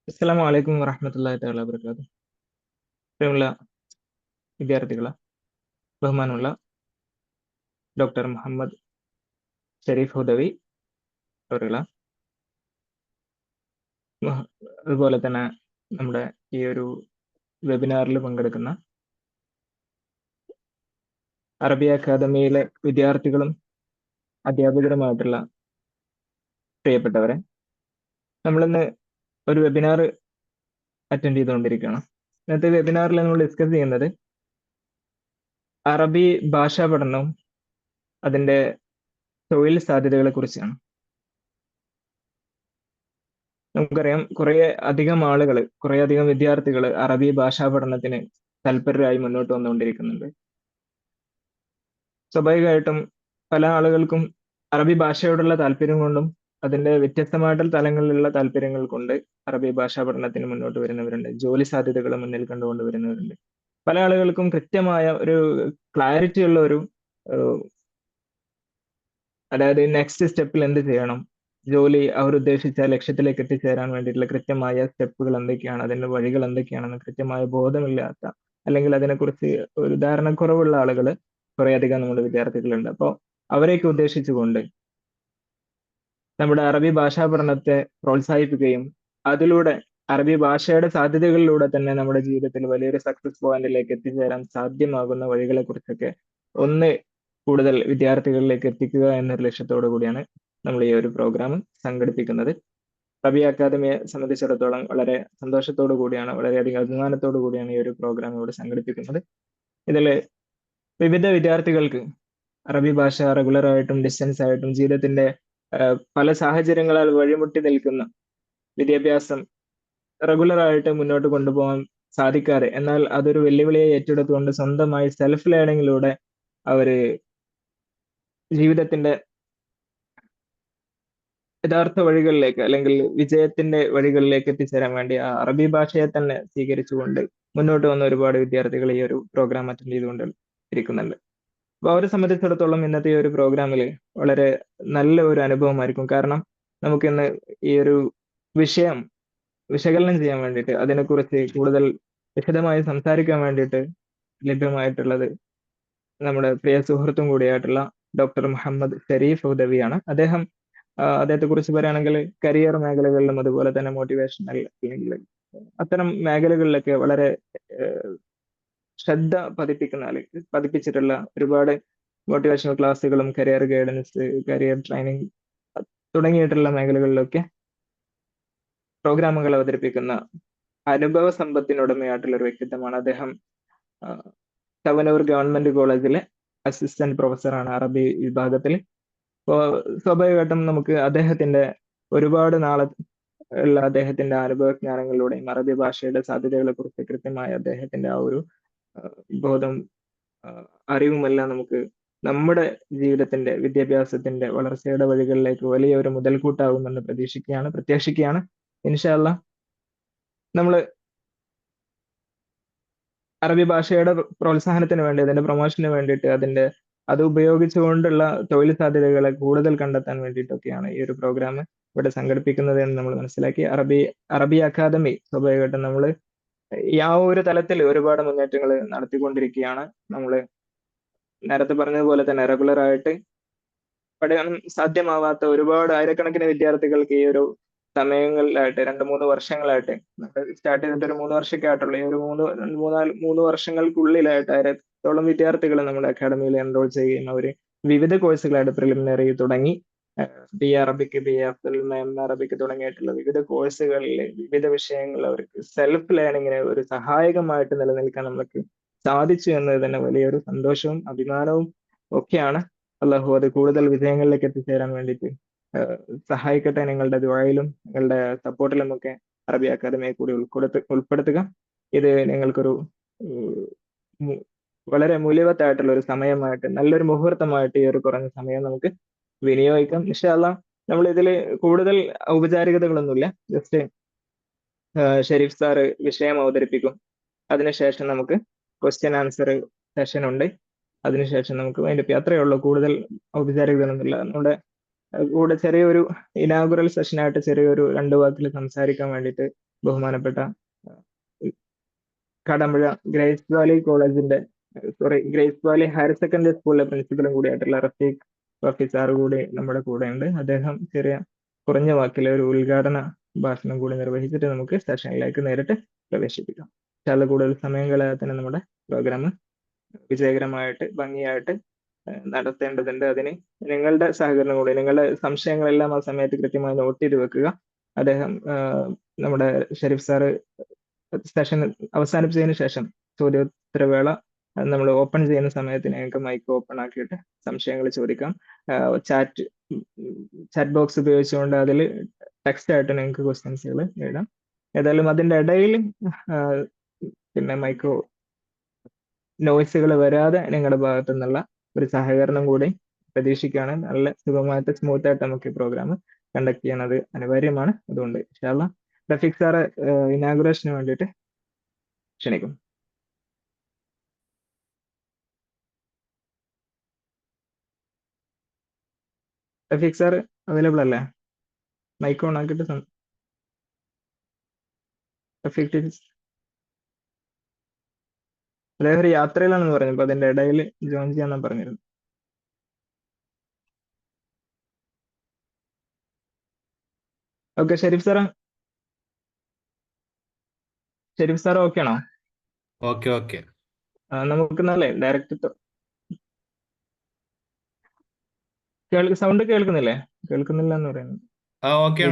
അസ്സലാമു അലൈക്കും വറഹ്മത്തുള്ളാഹി തആല വബറകാതുഹു. പ്രിയമുള്ള വിദ്യാർത്ഥികളെ, ബഹുമാനമുള്ള ഡോക്ടർ മുഹമ്മദ് ഷരീഫ് ഹുദവി അവറുകളെ, അതുപോലെ തന്നെ നമ്മുടെ ഈ ഒരു വെബിനാറിൽ പങ്കെടുക്കുന്ന അറബി അക്കാദമിയിലെ വിദ്യാർത്ഥികളും അധ്യാപകരുമായിട്ടുള്ള പ്രിയപ്പെട്ടവരെ, നമ്മളിന്ന് ഒരു വെബിനാർ അറ്റൻഡ് ചെയ്തുകൊണ്ടിരിക്കുകയാണ്. ഇന്നത്തെ വെബിനാറിൽ നമ്മൾ ഡിസ്കസ് ചെയ്യുന്നത് അറബി ഭാഷാ പഠനവും അതിൻ്റെ തൊഴിൽ സാധ്യതകളെ കുറിച്ചാണ്. നമുക്കറിയാം, കുറേ അധികം ആളുകൾ, കുറേ അധികം വിദ്യാർത്ഥികൾ അറബി ഭാഷാ പഠനത്തിന് തൽപരരായി മുന്നോട്ട് വന്നുകൊണ്ടിരിക്കുന്നുണ്ട്. സ്വാഭാവികമായിട്ടും പല ആളുകൾക്കും അറബി ഭാഷയോടുള്ള താല്പര്യം കൊണ്ടും അതിന്റെ വ്യത്യസ്തമായിട്ടുള്ള തലങ്ങളിലുള്ള താല്പര്യങ്ങൾ കൊണ്ട് അറബി ഭാഷാ പഠനത്തിന് മുന്നോട്ട് വരുന്നവരുണ്ട്. ജോലി സാധ്യതകൾ മുന്നിൽ കണ്ടുകൊണ്ട് വരുന്നവരുണ്ട്. പല ആളുകൾക്കും കൃത്യമായ ഒരു ക്ലാരിറ്റി ഉള്ള ഒരു ഏഹ്, അതായത് നെക്സ്റ്റ് സ്റ്റെപ്പിൽ എന്ത് ചെയ്യണം, ജോലി അവർ ഉദ്ദേശിച്ച ലക്ഷ്യത്തിലേക്ക് എത്തിച്ചേരാൻ വേണ്ടിയിട്ടുള്ള കൃത്യമായ സ്റ്റെപ്പുകൾ എന്തൊക്കെയാണ്, അതിന്റെ വഴികൾ എന്തൊക്കെയാണെന്ന് കൃത്യമായ ബോധമില്ലാത്ത, അല്ലെങ്കിൽ അതിനെക്കുറിച്ച് ഒരു ധാരണക്കുറവുള്ള ആളുകൾ കുറേയധികം നമ്മുടെ വിദ്യാർത്ഥികളുണ്ട്. അപ്പോൾ അവരെയൊക്കെ ഉദ്ദേശിച്ചുകൊണ്ട് നമ്മുടെ അറബി ഭാഷാ പഠനത്തെ പ്രോത്സാഹിപ്പിക്കുകയും അതിലൂടെ അറബി ഭാഷയുടെ സാധ്യതകളിലൂടെ തന്നെ നമ്മുടെ ജീവിതത്തിൽ വലിയൊരു സക്സസ് പോയിന്റിലേക്ക് എത്തിച്ചേരാൻ സാധ്യമാകുന്ന വഴികളെ കുറിച്ചൊക്കെ ഒന്ന് കൂടുതൽ വിദ്യാർത്ഥികളിലേക്ക് എത്തിക്കുക എന്നൊരു ലക്ഷ്യത്തോടു കൂടിയാണ് നമ്മൾ ഈ ഒരു പ്രോഗ്രാം സംഘടിപ്പിക്കുന്നത്. റബി അക്കാദമിയെ സംബന്ധിച്ചിടത്തോളം വളരെ സന്തോഷത്തോടു കൂടിയാണ്, വളരെയധികം അഭിമാനത്തോടു കൂടിയാണ് ഈ ഒരു പ്രോഗ്രാം ഇവിടെ സംഘടിപ്പിക്കുന്നത്. ഇതിൽ വിവിധ വിദ്യാർത്ഥികൾക്ക് അറബി ഭാഷ റെഗുലറായിട്ടും ഡിസ്റ്റൻസ് ആയിട്ടും ജീവിതത്തിന്റെ പല സാഹചര്യങ്ങളാൽ വഴിമുട്ടി നിൽക്കുന്ന വിദ്യാഭ്യാസം റെഗുലറായിട്ട് മുന്നോട്ട് കൊണ്ടുപോകാൻ സാധിക്കാതെ, എന്നാൽ അതൊരു വെല്ലുവിളിയെ ഏറ്റെടുത്തുകൊണ്ട് സ്വന്തമായി സെൽഫ് ലേണിങ്ങിലൂടെ അവര് ജീവിതത്തിന്റെ യഥാർത്ഥ വഴികളിലേക്ക്, അല്ലെങ്കിൽ വിജയത്തിന്റെ വഴികളിലേക്ക് എത്തിച്ചേരാൻ വേണ്ടി ആ അറബി ഭാഷയെ തന്നെ സ്വീകരിച്ചുകൊണ്ട് മുന്നോട്ട് വന്ന ഒരുപാട് വിദ്യാർത്ഥികൾ ഈ ഒരു പ്രോഗ്രാം അറ്റൻഡ് ചെയ്തുകൊണ്ട് ഇരിക്കുന്നുണ്ട്. അപ്പൊ അവരെ സംബന്ധിച്ചിടത്തോളം ഇന്നത്തെ ഈ ഒരു പ്രോഗ്രാമിൽ വളരെ നല്ല ഒരു അനുഭവമായിരിക്കും. കാരണം നമുക്കിന്ന് ഈ ഒരു വിഷയം വിശകലനം ചെയ്യാൻ വേണ്ടിയിട്ട്, അതിനെക്കുറിച്ച് കൂടുതൽ വിശദമായി സംസാരിക്കാൻ വേണ്ടിയിട്ട് ലഭ്യമായിട്ടുള്ളത് നമ്മുടെ പ്രിയ സുഹൃത്തും കൂടിയായിട്ടുള്ള ഡോക്ടർ മുഹമ്മദ് ഷരീഫ് ഹുദവിയാണ്. അദ്ദേഹത്തെ കുറിച്ച് പറയുകയാണെങ്കിൽ കരിയർ മേഖലകളിലും അതുപോലെ തന്നെ മോട്ടിവേഷണൽ, അല്ലെങ്കിൽ അത്തരം മേഖലകളിലൊക്കെ വളരെ ശ്രദ്ധ പതിപ്പിച്ചിട്ടുള്ള ഒരുപാട് മോട്ടിവേഷണൽ ക്ലാസ്സുകളും കരിയർ ഗൈഡൻസ്, കരിയർ ട്രെയിനിങ് തുടങ്ങിയിട്ടുള്ള മേഖലകളിലൊക്കെ പ്രോഗ്രാമുകൾ അവതരിപ്പിക്കുന്ന അനുഭവ സമ്പത്തിനുടമയായിട്ടുള്ള ഒരു വ്യക്തിത്വമാണ് അദ്ദേഹം. തവനൂർ ഗവൺമെന്റ് കോളേജിലെ അസിസ്റ്റന്റ് പ്രൊഫസറാണ് അറബി വിഭാഗത്തിൽ. അപ്പോൾ സ്വാഭാവികമായിട്ടും നമുക്ക് അദ്ദേഹത്തിന്റെ ഒരുപാട് നാളെ ഉള്ള അദ്ദേഹത്തിന്റെ അനുഭവജ്ഞാനങ്ങളിലൂടെയും അറബി ഭാഷയുടെ സാധ്യതകളെ കുറിച്ച് കൃത്യമായ അദ്ദേഹത്തിന്റെ ആ ഒരു ബോധം, അറിവുമെല്ലാം നമുക്ക് നമ്മുടെ ജീവിതത്തിന്റെ വിദ്യാഭ്യാസത്തിന്റെ വളർച്ചയുടെ വഴികളിലേക്ക് വലിയ ഒരു മുതൽക്കൂട്ടാകുമെന്ന് പ്രത്യാശിക്കുകയാണ്. ഇൻഷാ അല്ലാഹ് നമ്മൾ അറബി ഭാഷയുടെ പ്രോത്സാഹനത്തിന് വേണ്ടി, അതിന്റെ പ്രൊമോഷന് വേണ്ടിയിട്ട്, അത് ഉപയോഗിച്ചുകൊണ്ടുള്ള തൊഴിൽ സാധ്യതകളെ കൂടുതൽ കണ്ടെത്താൻ വേണ്ടിയിട്ടൊക്കെയാണ് ഈ ഒരു പ്രോഗ്രാം ഇവിടെ സംഘടിപ്പിക്കുന്നത് എന്ന് നമ്മൾ മനസ്സിലാക്കി. അറബി അക്കാദമി സ്വാഭാവികമായിട്ടും നമ്മൾ ആ ഒരു തലത്തിൽ ഒരുപാട് മുന്നേറ്റങ്ങൾ നടത്തിക്കൊണ്ടിരിക്കുകയാണ്. നമ്മൾ നേരത്തെ പറഞ്ഞതുപോലെ തന്നെ റെഗുലർ ആയിട്ട് പഠനം സാധ്യമാവാത്ത ഒരുപാട് ആയിരക്കണക്കിന് വിദ്യാർത്ഥികൾക്ക് ഈ ഒരു സമയങ്ങളിലായിട്ട്, 2-3 വർഷങ്ങളായിട്ട്, സ്റ്റാർട്ട് ചെയ്തിട്ട് ഒരു 3 വർഷമൊക്കെ ആയിട്ടുള്ള ഈ ഒരു 3 വർഷങ്ങൾക്കുള്ളിലായിട്ട് ആയിരത്തോളം വിദ്യാർത്ഥികൾ നമ്മുടെ അക്കാഡമിയിൽ എൻറോൾ ചെയ്യുകയും അവർ വിവിധ കോഴ്സുകളായിട്ട് പ്രിലിമിനറി തുടങ്ങി B A Arabic, B A Afzal, M A Arabic തുടങ്ങിയിട്ടുള്ള വിവിധ കോഴ്സുകളിൽ വിവിധ വിഷയങ്ങൾ അവർക്ക് സെൽഫ് ലേണിങ്ങിന് ഒരു സഹായകമായിട്ട് നിലനിൽക്കാൻ നമുക്ക് സാധിച്ചു എന്നത് തന്നെ വലിയൊരു സന്തോഷവും അഭിമാനവും ഒക്കെയാണ്. അള്ളാഹു അത് കൂടുതൽ വിജയങ്ങളിലേക്ക് എത്തിച്ചേരാൻ വേണ്ടിയിട്ട് സഹായിക്കട്ടെ. നിങ്ങളുടെ ദുആയിലും നിങ്ങളുടെ സപ്പോർട്ടിലും ഒക്കെ അറബി അക്കാദമിയെ കൂടി ഉൾപ്പെടുത്തുക. ഇത് നിങ്ങൾക്കൊരു വളരെ മൂല്യവത്തായിട്ടുള്ള ഒരു സമയമായിട്ട്, നല്ലൊരു മുഹൂർത്തമായിട്ട് ഈ ഒരു കുറഞ്ഞ സമയം നമുക്ക് വിനിയോഗിക്കാം. ഇൻഷാ അല്ലാഹ് നമ്മൾ ഇതിൽ കൂടുതൽ ഔപചാരികതകളൊന്നുമില്ല. ജസ്റ്റ് ഷെരീഫ് സാറ് വിഷയം അവതരിപ്പിക്കും. അതിനുശേഷം നമുക്ക് ക്വസ്റ്റ്യൻ ആൻസർ സെഷൻ ഉണ്ട്. അതിനുശേഷം നമുക്ക് അതിന്റെ അത്രയേ ഉള്ളൂ. കൂടുതൽ ഔപചാരികതകളൊന്നുമില്ല. നമ്മുടെ കൂടെ ചെറിയൊരു ഇനാഗുറൽ സെഷനായിട്ട് ചെറിയൊരു 2 വാക്കിൽ സംസാരിക്കാൻ വേണ്ടിയിട്ട് ബഹുമാനപ്പെട്ട കടമ്പുഴ ഗ്രേസ് വാലി കോളേജിന്റെ ഗ്രേസ് വാലി ഹയർ സെക്കൻഡറി സ്കൂളിലെ പ്രിൻസിപ്പലും കൂടിയായിട്ടുള്ള റഫീഖ് റഫീഖ് സാറ് കൂടി നമ്മുടെ കൂടെ ഉണ്ട്. അദ്ദേഹം കുറഞ്ഞ വാക്കിലെ ഒരു ഉദ്ഘാടന ഭാഷണം കൂടി നിർവഹിച്ചിട്ട് നമുക്ക് സെഷനിലേക്ക് നേരിട്ട് പ്രവേശിപ്പിക്കാം. കൂടുതൽ സമയം കളയാതെ തന്നെ നമ്മുടെ പ്രോഗ്രാം വിജയകരമായിട്ട് ഭംഗിയായിട്ട് നടത്തേണ്ടതുണ്ട്. അതിന് നിങ്ങളുടെ സഹകരണം കൂടി, നിങ്ങളുടെ സംശയങ്ങളെല്ലാം ആ സമയത്ത് കൃത്യമായി നോട്ട് ചെയ്ത് വെക്കുക. അദ്ദേഹം നമ്മുടെ ഷെരീഫ് സാറ് സെഷൻ അവസാനിപ്പിച്ചതിന് ശേഷം ചോദ്യോത്തരവേള നമ്മൾ ഓപ്പൺ ചെയ്യുന്ന സമയത്ത് ഞങ്ങൾക്ക് മൈക്ക് ഓപ്പൺ ആക്കിയിട്ട് സംശയങ്ങൾ ചോദിക്കാം. ചാറ്റ് ബോക്സ് ഉപയോഗിച്ചുകൊണ്ട് അതിൽ ടെക്സ്റ്റ് ആയിട്ട് നിങ്ങൾക്ക് ക്വസ്റ്റ്യൻസുകൾ എഴുതാം. ഏതായാലും അതിന്റെ ഇടയിൽ പിന്നെ മൈക്രോ നോയ്സുകൾ വരാതെ നിങ്ങളുടെ ഭാഗത്തു നിന്നുള്ള ഒരു സഹകരണം കൂടി പ്രതീക്ഷിക്കുകയാണ്. നല്ല സുഖമായിട്ട് സ്മൂത്തായിട്ട് നമുക്ക് ഈ പ്രോഗ്രാം കണ്ടക്ട് ചെയ്യാൻ അത് അനിവാര്യമാണ്. അതുകൊണ്ട് ഇൻഷാ അല്ലാഹ് റഫീഖ് സാറ് ഇനാഗുറേഷന് വേണ്ടിയിട്ട് ക്ഷണിക്കും. റഫീഖ് സാർ അവൈലബിൾ അല്ലേ? മൈക്ക് ഓൺ ആക്കിയിട്ട് റഫീഖ് അദ്ദേഹം ഒരു യാത്രയിലാണെന്ന് പറഞ്ഞു. അപ്പൊ അതിന്റെ ഇടയിൽ ജോയിൻ ചെയ്യാന്നാ പറഞ്ഞിരുന്നു. ഓക്കെ, ഷെരീഫ് സാർ ഓക്കെ ആണോ? ഓക്കെ. നമുക്ക് നല്ലേ ഡയറക്റ്റ് സൗണ്ട് കേൾക്കുന്നില്ലേ? കേൾക്കുന്നില്ല എന്ന് പറയുന്നത്. ഓക്കെ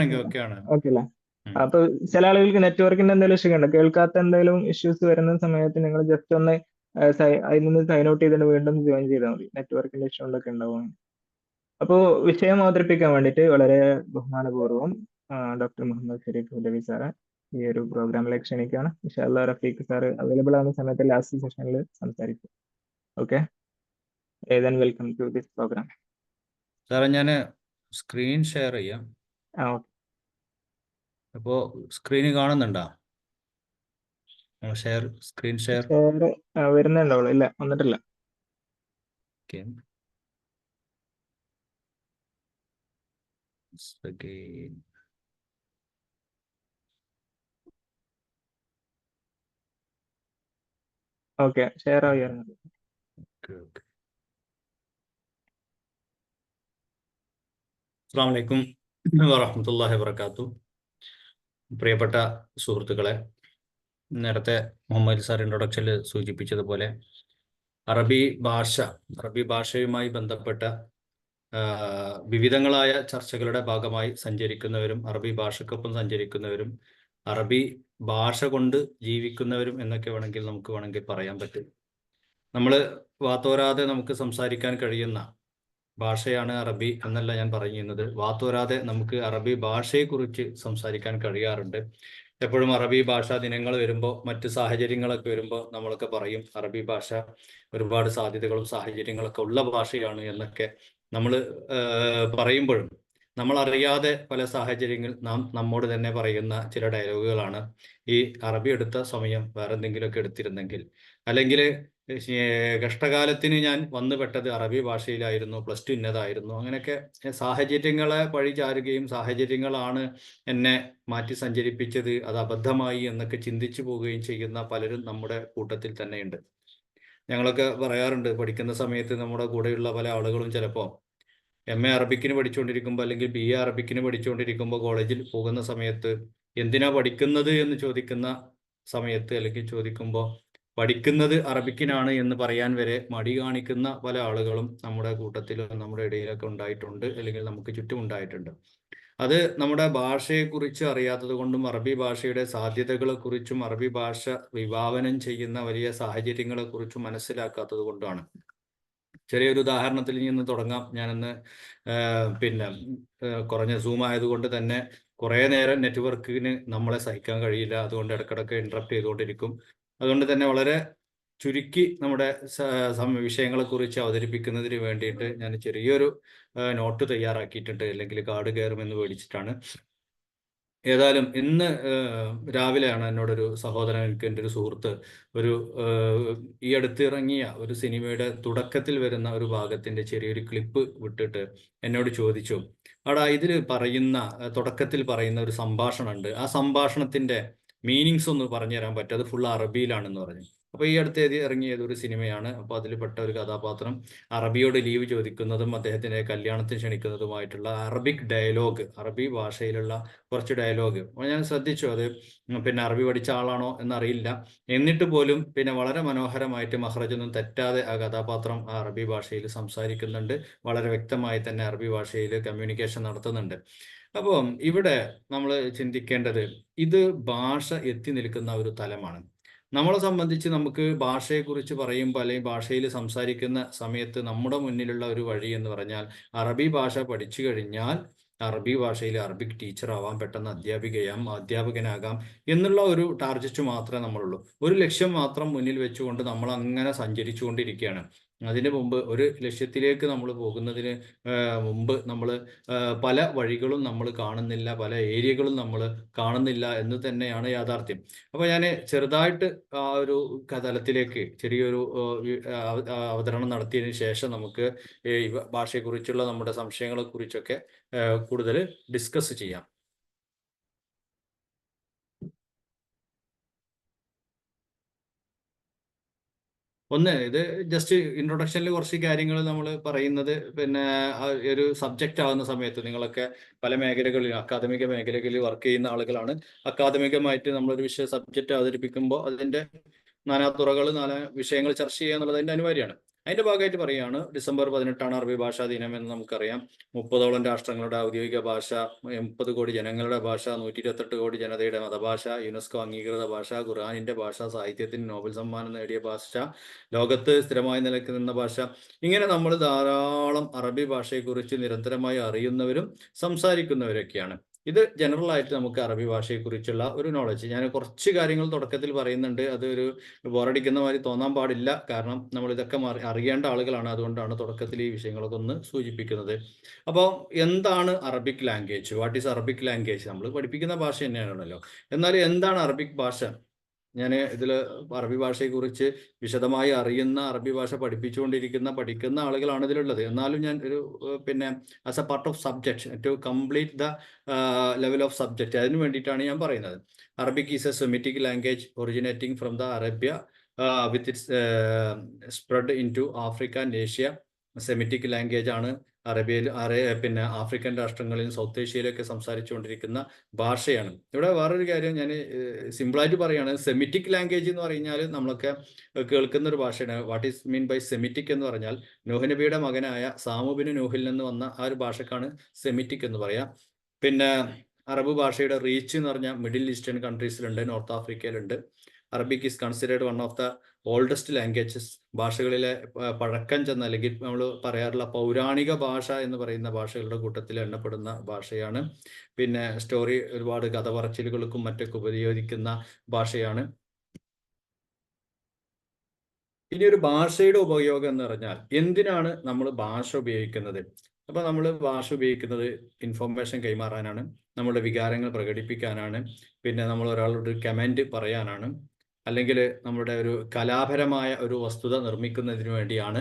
അല്ലേ? അപ്പൊ ചില ആളുകൾക്ക് നെറ്റ്വർക്കിന്റെ എന്തെങ്കിലും ഇഷ്യൂ ഉണ്ട്. കേൾക്കാത്ത എന്തെങ്കിലും ഇഷ്യൂസ് വരുന്ന സമയത്ത് നിങ്ങൾ ജസ്റ്റ് ഒന്ന് അതിൽ നിന്ന് സൈൻ ഔട്ട് ചെയ്തിട്ട് വീണ്ടും ജോയിൻ ചെയ്താൽ മതി. നെറ്റ്വർക്കിന്റെ ഇഷ്യൂ ഒക്കെ ഉണ്ടാവും. അപ്പോ വിഷയം അവതരിപ്പിക്കാൻ വേണ്ടിയിട്ട് വളരെ ബഹുമാനപൂർവ്വം ഡോക്ടർ മുഹമ്മദ് ഷെരീഫ് ഹുദവി സാറ് ഈ ഒരു പ്രോഗ്രാമിലേക്ക് ക്ഷണിക്കുകയാണ്. ഇൻഷാ അല്ലാഹ് റഫീഖ് സാറ് അവൈലബിൾ ആവുന്ന സമയത്ത് ലാസ്റ്റ് സെഷനിൽ സംസാരിക്കും. Okay, then welcome to this program. സാറേ, ഞാൻ സ്ക്രീൻ ഷെയർ ചെയ്യാം. അപ്പോ സ്ക്രീന് കാണുന്നുണ്ടോ? സ്ക്രീൻ ഷെയർ വരുന്നുണ്ടാവുള്ളൂ. ഇല്ല, വന്നിട്ടില്ല. ഓക്കെ, ഷെയർ ആവുകയാണ്. അസ്സലാമു അലൈക്കും വറഹ്മത്തുള്ളാഹി വബറകാതുഹു. പ്രിയപ്പെട്ട സുഹൃത്തുക്കളെ, നേരത്തെ മുഹമ്മദ് സാർ ഇൻട്രൊഡക്ഷനിൽ സൂചിപ്പിച്ചതുപോലെ അറബി ഭാഷയുമായി ബന്ധപ്പെട്ട വിവിധങ്ങളായ ചർച്ചകളുടെ ഭാഗമായി സഞ്ചരിക്കുന്നവരും അറബി ഭാഷക്കൊപ്പം സഞ്ചരിക്കുന്നവരും അറബി ഭാഷ കൊണ്ട് ജീവിക്കുന്നവരും എന്നൊക്കെ വേണമെങ്കിൽ പറയാൻ പറ്റും. നമ്മൾ വാത്തോരാതെ നമുക്ക് സംസാരിക്കാൻ കഴിയുന്ന ഭാഷയാണ് അറബി എന്നല്ല ഞാൻ പറയുന്നത്. വാത്തോരാതെ നമുക്ക് അറബി ഭാഷയെക്കുറിച്ച് സംസാരിക്കാൻ കഴിയാറുണ്ട്. എപ്പോഴും അറബി ഭാഷാ ദിനങ്ങൾ വരുമ്പോൾ, മറ്റ് സാഹചര്യങ്ങളൊക്കെ വരുമ്പോൾ നമ്മളൊക്കെ പറയും അറബി ഭാഷ ഒരുപാട് സാധ്യതകളും സാഹചര്യങ്ങളൊക്കെ ഉള്ള ഭാഷയാണ് എന്നൊക്കെ നമ്മൾ പറയുമ്പോഴും നമ്മൾ അറിയാതെ പല സാഹചര്യങ്ങൾ നമ്മോട് തന്നെ പറയുന്ന ചില ഡയലോഗുകളാണ് ഈ അറബി എടുത്ത സമയം വേറെ എന്തെങ്കിലുമൊക്കെ എടുത്തിരുന്നെങ്കിൽ, അല്ലെങ്കിൽ കഷ്ടകാലത്തിന് ഞാൻ വന്നുപെട്ടത് അറബി ഭാഷയിലായിരുന്നു, +2 ഇന്നതായിരുന്നു, അങ്ങനെയൊക്കെ സാഹചര്യങ്ങളെ പഴിചാരുകയും സാഹചര്യങ്ങളാണ് എന്നെ മാറ്റി സഞ്ചരിപ്പിച്ചത്, അത് അബദ്ധമായി എന്നൊക്കെ ചിന്തിച്ചു പോവുകയും ചെയ്യുന്ന പലരും നമ്മുടെ കൂട്ടത്തിൽ തന്നെയുണ്ട്. ഞങ്ങളൊക്കെ പറയാറുണ്ട്, പഠിക്കുന്ന സമയത്ത് നമ്മുടെ കൂടെയുള്ള പല ആളുകളും ചിലപ്പോൾ MA അറബിക്കിന് പഠിച്ചുകൊണ്ടിരിക്കുമ്പോൾ അല്ലെങ്കിൽ BA അറബിക്കിന് പഠിച്ചുകൊണ്ടിരിക്കുമ്പോൾ കോളേജിൽ പോകുന്ന സമയത്ത് എന്തിനാ പഠിക്കുന്നത് എന്ന് ചോദിക്കുന്ന സമയത്ത്, അല്ലെങ്കിൽ ചോദിക്കുമ്പോൾ പഠിക്കുന്നത് അറബിക്കിനാണ് എന്ന് പറയാൻ വരെ മടി കാണിക്കുന്ന പല ആളുകളും നമ്മുടെ കൂട്ടത്തിലും നമ്മുടെ ഇടയിലൊക്കെ ഉണ്ടായിട്ടുണ്ട്, അല്ലെങ്കിൽ നമുക്ക് ചുറ്റും ഉണ്ടായിട്ടുണ്ട്. അത് നമ്മുടെ ഭാഷയെക്കുറിച്ച് അറിയാത്തത് കൊണ്ടും അറബി ഭാഷയുടെ സാധ്യതകളെക്കുറിച്ചും അറബി ഭാഷ വിഭാവനം ചെയ്യുന്ന വലിയ സാഹചര്യങ്ങളെക്കുറിച്ചും മനസ്സിലാക്കാത്തത് കൊണ്ടാണ്. ചെറിയൊരു ഉദാഹരണത്തിൽ നിന്ന് തുടങ്ങാം. ഞാനിന്ന് കുറഞ്ഞ സൂം ആയതുകൊണ്ട് തന്നെ കുറേ നേരം നെറ്റ്വർക്കിന് നമ്മളെ സഹിക്കാൻ കഴിയില്ല. അതുകൊണ്ട് ഇടയ്ക്കിടയ്ക്ക് ഇന്ററപ്റ്റ് ചെയ്തുകൊണ്ടിരിക്കും. അതുകൊണ്ട് തന്നെ വളരെ ചുരുക്കി നമ്മുടെ വിഷയങ്ങളെക്കുറിച്ച് അവതരിപ്പിക്കുന്നതിന് വേണ്ടിയിട്ട് ഞാൻ ചെറിയൊരു നോട്ട് തയ്യാറാക്കിയിട്ടുണ്ട്, അല്ലെങ്കിൽ കാർഡ് കയറുമെന്ന് പേടിച്ചിട്ടാണ്. ഏതായാലും ഇന്ന് രാവിലെയാണ് എന്നോടൊരു സഹോദരൻ, എൻ്റെ ഒരു സുഹൃത്ത്, ഈ അടുത്ത് ഇറങ്ങിയ ഒരു സിനിമയുടെ തുടക്കത്തിൽ വരുന്ന ഒരു ഭാഗത്തിന്റെ ചെറിയൊരു ക്ലിപ്പ് വിട്ടിട്ട് എന്നോട് ചോദിച്ചു, അവിടെ ഇതിൽ പറയുന്ന തുടക്കത്തിൽ പറയുന്ന ഒരു സംഭാഷണമുണ്ട്. ആ സംഭാഷണത്തിന്റെ മീനിങ്സ് ഒന്ന് പറഞ്ഞു തരാൻ പറ്റും? അത് ഫുൾ അറബിയിലാണെന്ന് പറഞ്ഞു. അപ്പോൾ ഈ അടുത്ത് ഇറങ്ങിയത് ഒരു സിനിമയാണ്. അപ്പോൾ അതിൽപ്പെട്ട ഒരു കഥാപാത്രം അറബിയോട് ലീവ് ചോദിക്കുന്നതും അദ്ദേഹത്തിൻ്റെ കല്യാണത്തിന് ക്ഷണിക്കുന്നതുമായിട്ടുള്ള അറബിക് ഡയലോഗ്, അറബി ഭാഷയിലുള്ള കുറച്ച് ഡയലോഗ് അപ്പോൾ ഞാൻ ശ്രദ്ധിച്ചു. അത് പിന്നെ അറബി പഠിച്ച ആളാണോ എന്നറിയില്ല. എന്നിട്ട് പോലും പിന്നെ വളരെ മനോഹരമായിട്ട് മഹ്റജൊന്നും തെറ്റാതെ ആ കഥാപാത്രം ആ അറബി ഭാഷയിൽ സംസാരിക്കുന്നുണ്ട്. വളരെ വ്യക്തമായി തന്നെ അറബി ഭാഷയിൽ കമ്മ്യൂണിക്കേഷൻ നടത്തുന്നുണ്ട്. അപ്പോൾ ഇവിടെ നമ്മൾ ചിന്തിക്കേണ്ടത് ഇത് ഭാഷ എത്തി നിൽക്കുന്ന ഒരു തലമാണ്. നമ്മളെ സംബന്ധിച്ച് നമുക്ക് ഭാഷയെക്കുറിച്ച് പറയുമ്പോൾ അല്ലെങ്കിൽ ഭാഷയിൽ സംസാരിക്കുന്ന സമയത്ത് നമ്മുടെ മുന്നിലുള്ള ഒരു വഴി എന്ന് പറഞ്ഞാൽ അറബി ഭാഷ പഠിച്ചു കഴിഞ്ഞാൽ അറബി ഭാഷയിൽ അറബിക് ടീച്ചർ ആവാം, പെട്ടെന്ന് അധ്യാപകനാകാം എന്നുള്ള ഒരു ടാർഗറ്റ് മാത്രമേ നമ്മളുള്ളൂ. ഒരു ലക്ഷ്യം മാത്രം മുന്നിൽ വെച്ചുകൊണ്ട് നമ്മൾ അങ്ങനെ സഞ്ചരിച്ചുകൊണ്ടിരിക്കുകയാണ്. അതിന് മുമ്പ് ഒരു ലക്ഷ്യത്തിലേക്ക് നമ്മൾ പോകുന്നതിന് മുമ്പ് നമ്മൾ പല വഴികളും നമ്മൾ കാണുന്നില്ല, പല ഏരിയകളും നമ്മൾ കാണുന്നില്ല എന്ന് തന്നെയാണ് യാഥാർത്ഥ്യം. അപ്പോൾ ഞാൻ ചെറുതായിട്ട് ആ ഒരു തലത്തിലേക്ക് ചെറിയൊരു അവതരണം നടത്തിയതിന് ശേഷം നമുക്ക് ഈ ഭാഷയെക്കുറിച്ചുള്ള നമ്മുടെ സംശയങ്ങളെ കുറിച്ചൊക്കെ കൂടുതൽ ഡിസ്കസ് ചെയ്യാം. ഒന്ന് ഇത് ജസ്റ്റ് ഇൻട്രൊഡക്ഷനിൽ കുറച്ച് കാര്യങ്ങൾ നമ്മൾ പറയുന്നത് പിന്നെ ഒരു സബ്ജക്റ്റ് ആകുന്ന സമയത്ത് നിങ്ങളൊക്കെ പല മേഖലകളിൽ അക്കാദമിക മേഖലകളിൽ വർക്ക് ചെയ്യുന്ന ആളുകളാണ്. അക്കാദമികമായിട്ട് നമ്മളൊരു വിഷയ സബ്ജക്റ്റ് അവതരിപ്പിക്കുമ്പോൾ അതിൻ്റെ നാനാ തുറകൾ, നാനാ വിഷയങ്ങൾ ചർച്ച ചെയ്യുക എന്നുള്ളത് അതിൻ്റെ അനിവാര്യമാണ്. അതിന്റെ ഭാഗമായിട്ട് പറയുകയാണ് ഡിസംബർ 18 അറബി ഭാഷാ ദിനം എന്ന് നമുക്കറിയാം. 30ഓളം രാഷ്ട്രങ്ങളുടെ ഔദ്യോഗിക ഭാഷ, 30 കോടി ജനങ്ങളുടെ ഭാഷ, 128 കോടി ജനതയുടെ മതഭാഷ, യുനെസ്കോ അംഗീകൃത ഭാഷ, ഖുർആനിന്റെ ഭാഷ, സാഹിത്യത്തിന് നോബൽ സമ്മാനം നേടിയ ഭാഷ, ലോകത്ത് സ്ഥിരമായി നിലനിൽക്കുന്ന ഭാഷ. ഇങ്ങനെ നമ്മൾ ധാരാളം അറബി ഭാഷയെക്കുറിച്ച് നിരന്തരമായി അറിയുന്നവരും സംസാരിക്കുന്നവരൊക്കെയാണ്. ഇത് ജനറൽ ആയിട്ട് നമുക്ക് അറബി ഭാഷയെക്കുറിച്ചുള്ള ഒരു നോളജ്. ഞാൻ കുറച്ച് കാര്യങ്ങൾ തുടക്കത്തിൽ പറയുന്നുണ്ട്. അതൊരു ബോറടിക്കുന്ന മാതിരി തോന്നാൻ പാടില്ല, കാരണം നമ്മൾ ഇതൊക്കെ അറിയേണ്ട ആളുകളാണ്. അതുകൊണ്ടാണ് തുടക്കത്തിൽ ഈ വിഷയങ്ങളൊക്കെ ഒന്ന് സൂചിപ്പിക്കുന്നത്. അപ്പോൾ എന്താണ് Arabic language? What is Arabic language? നമ്മൾ പഠിപ്പിക്കുന്ന ഭാഷ തന്നെയാണല്ലോ. എന്നാൽ എന്താണ് അറബിക് ഭാഷ? ഞാൻ ഇതിൽ അറബി ഭാഷയെക്കുറിച്ച് വിശദമായി അറിയുന്ന, അറബി ഭാഷ പഠിക്കുന്ന ആളുകളാണ് ഇതിലുള്ളത്. എന്നാലും ഞാൻ ഒരു പിന്നെ as a part of subject to complete the level of subject, അതിന് വേണ്ടിയിട്ടാണ് ഞാൻ പറയുന്നത്. Arabic is a Semitic language originating from the Arabia with its spread in to Africa and Asia. Semitic language ആണ്. പിന്നെ ആഫ്രിക്കൻ രാഷ്ട്രങ്ങളിലും സൗത്ത് ഏഷ്യയിലൊക്കെ സംസാരിച്ചുകൊണ്ടിരിക്കുന്ന ഭാഷയാണ്. ഇവിടെ വേറൊരു കാര്യം ഞാൻ സിമ്പിളായിട്ട് പറയുകയാണ്. സെമിറ്റിക് ലാംഗ്വേജ് എന്ന് പറഞ്ഞാൽ നമ്മളൊക്കെ കേൾക്കുന്ന ഒരു ഭാഷയാണ്. What is mean by Semitic എന്ന് പറഞ്ഞാൽ നൂഹ് നബിയുടെ മകനായ സാമുബിന് നൂഹിൽ നിന്ന് വന്ന ആ ഒരു ഭാഷക്കാണ് സെമിറ്റിക് എന്ന് പറയാം. പിന്നെ അറബ് ഭാഷയുടെ റീച്ച് എന്ന് പറഞ്ഞാൽ മിഡിൽ ഈസ്റ്റേൺ കൺട്രീസിലുണ്ട്, നോർത്ത് ആഫ്രിക്കയിലുണ്ട്. Arabic is considered one of the oldest languages. ഭാഷകളിലെ പഴക്കം ചെന്ന, അല്ലെങ്കിൽ നമ്മൾ പറയാറുള്ള പൗരാണിക ഭാഷ എന്ന് പറയുന്ന ഭാഷകളുടെ കൂട്ടത്തിൽ എണ്ണപ്പെടുന്ന ഭാഷയാണ്. പിന്നെ സ്റ്റോറി, ഒരുപാട് കഥ പറച്ചിലുകൾക്കും മറ്റൊക്കെ ഉപയോഗിക്കുന്ന ഭാഷയാണ്. ഇനി ഒരു ഭാഷയുടെ ഉപയോഗം എന്ന് പറഞ്ഞാൽ എന്തിനാണ് നമ്മൾ ഭാഷ ഉപയോഗിക്കുന്നത്? അപ്പൊ നമ്മൾ ഭാഷ ഉപയോഗിക്കുന്നത് ഇൻഫോർമേഷൻ കൈമാറാനാണ്, നമ്മുടെ വികാരങ്ങൾ പ്രകടിപ്പിക്കാനാണ്, പിന്നെ നമ്മൾ ഒരാളോട് കമന്റ് പറയാനാണ്, അല്ലെങ്കിൽ നമ്മുടെ ഒരു കലാപരമായ ഒരു വസ്തുത നിർമ്മിക്കുന്നതിന് വേണ്ടിയാണ്,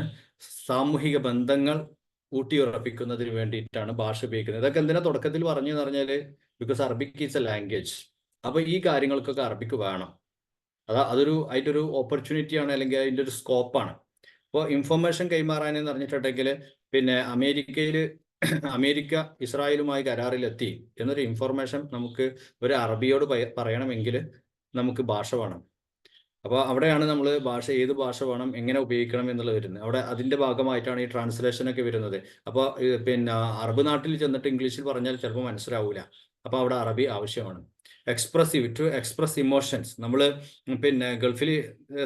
സാമൂഹിക ബന്ധങ്ങൾ ഊട്ടിയുറപ്പിക്കുന്നതിന് വേണ്ടിയിട്ടാണ് ഭാഷ ഉപയോഗിക്കുന്നത്. ഇതൊക്കെ എന്തിനാ തുടക്കത്തിൽ പറഞ്ഞു പറഞ്ഞാല് because Arabic is A language. അപ്പൊ ഈ കാര്യങ്ങൾക്കൊക്കെ അറബിക്ക് വേണം. അതിൻ്റെ ഒരു ഓപ്പർച്യൂണിറ്റിയാണ്, അല്ലെങ്കിൽ അതിൻ്റെ ഒരു സ്കോപ്പാണ്. അപ്പോൾ ഇൻഫർമേഷൻ കൈമാറാനെന്ന് പറഞ്ഞിട്ടുണ്ടെങ്കിൽ പിന്നെ അമേരിക്ക ഇസ്രായേലുമായി കരാറിലെത്തി എന്നൊരു ഇൻഫർമേഷൻ നമുക്ക് ഒരു അറബിയോട് പറയണമെങ്കിൽ നമുക്ക് ഭാഷ വേണം. അപ്പോൾ അവിടെയാണ് നമ്മൾ ഏത് ഭാഷ വേണം, എങ്ങനെ ഉപയോഗിക്കണം എന്നുള്ളത് വരുന്നത്. അവിടെ അതിൻ്റെ ഭാഗമായിട്ടാണ് ഈ ട്രാൻസ്ലേഷനൊക്കെ വരുന്നത്. അപ്പോൾ പിന്നെ അറബ് നാട്ടിൽ ചെന്നിട്ട് ഇംഗ്ലീഷിൽ പറഞ്ഞാൽ ചിലപ്പോൾ മനസ്സിലാവില്ല. അപ്പോൾ അവിടെ അറബി ആവശ്യമാണ്. To express emotions. നമ്മൾ പിന്നെ ഗൾഫിൽ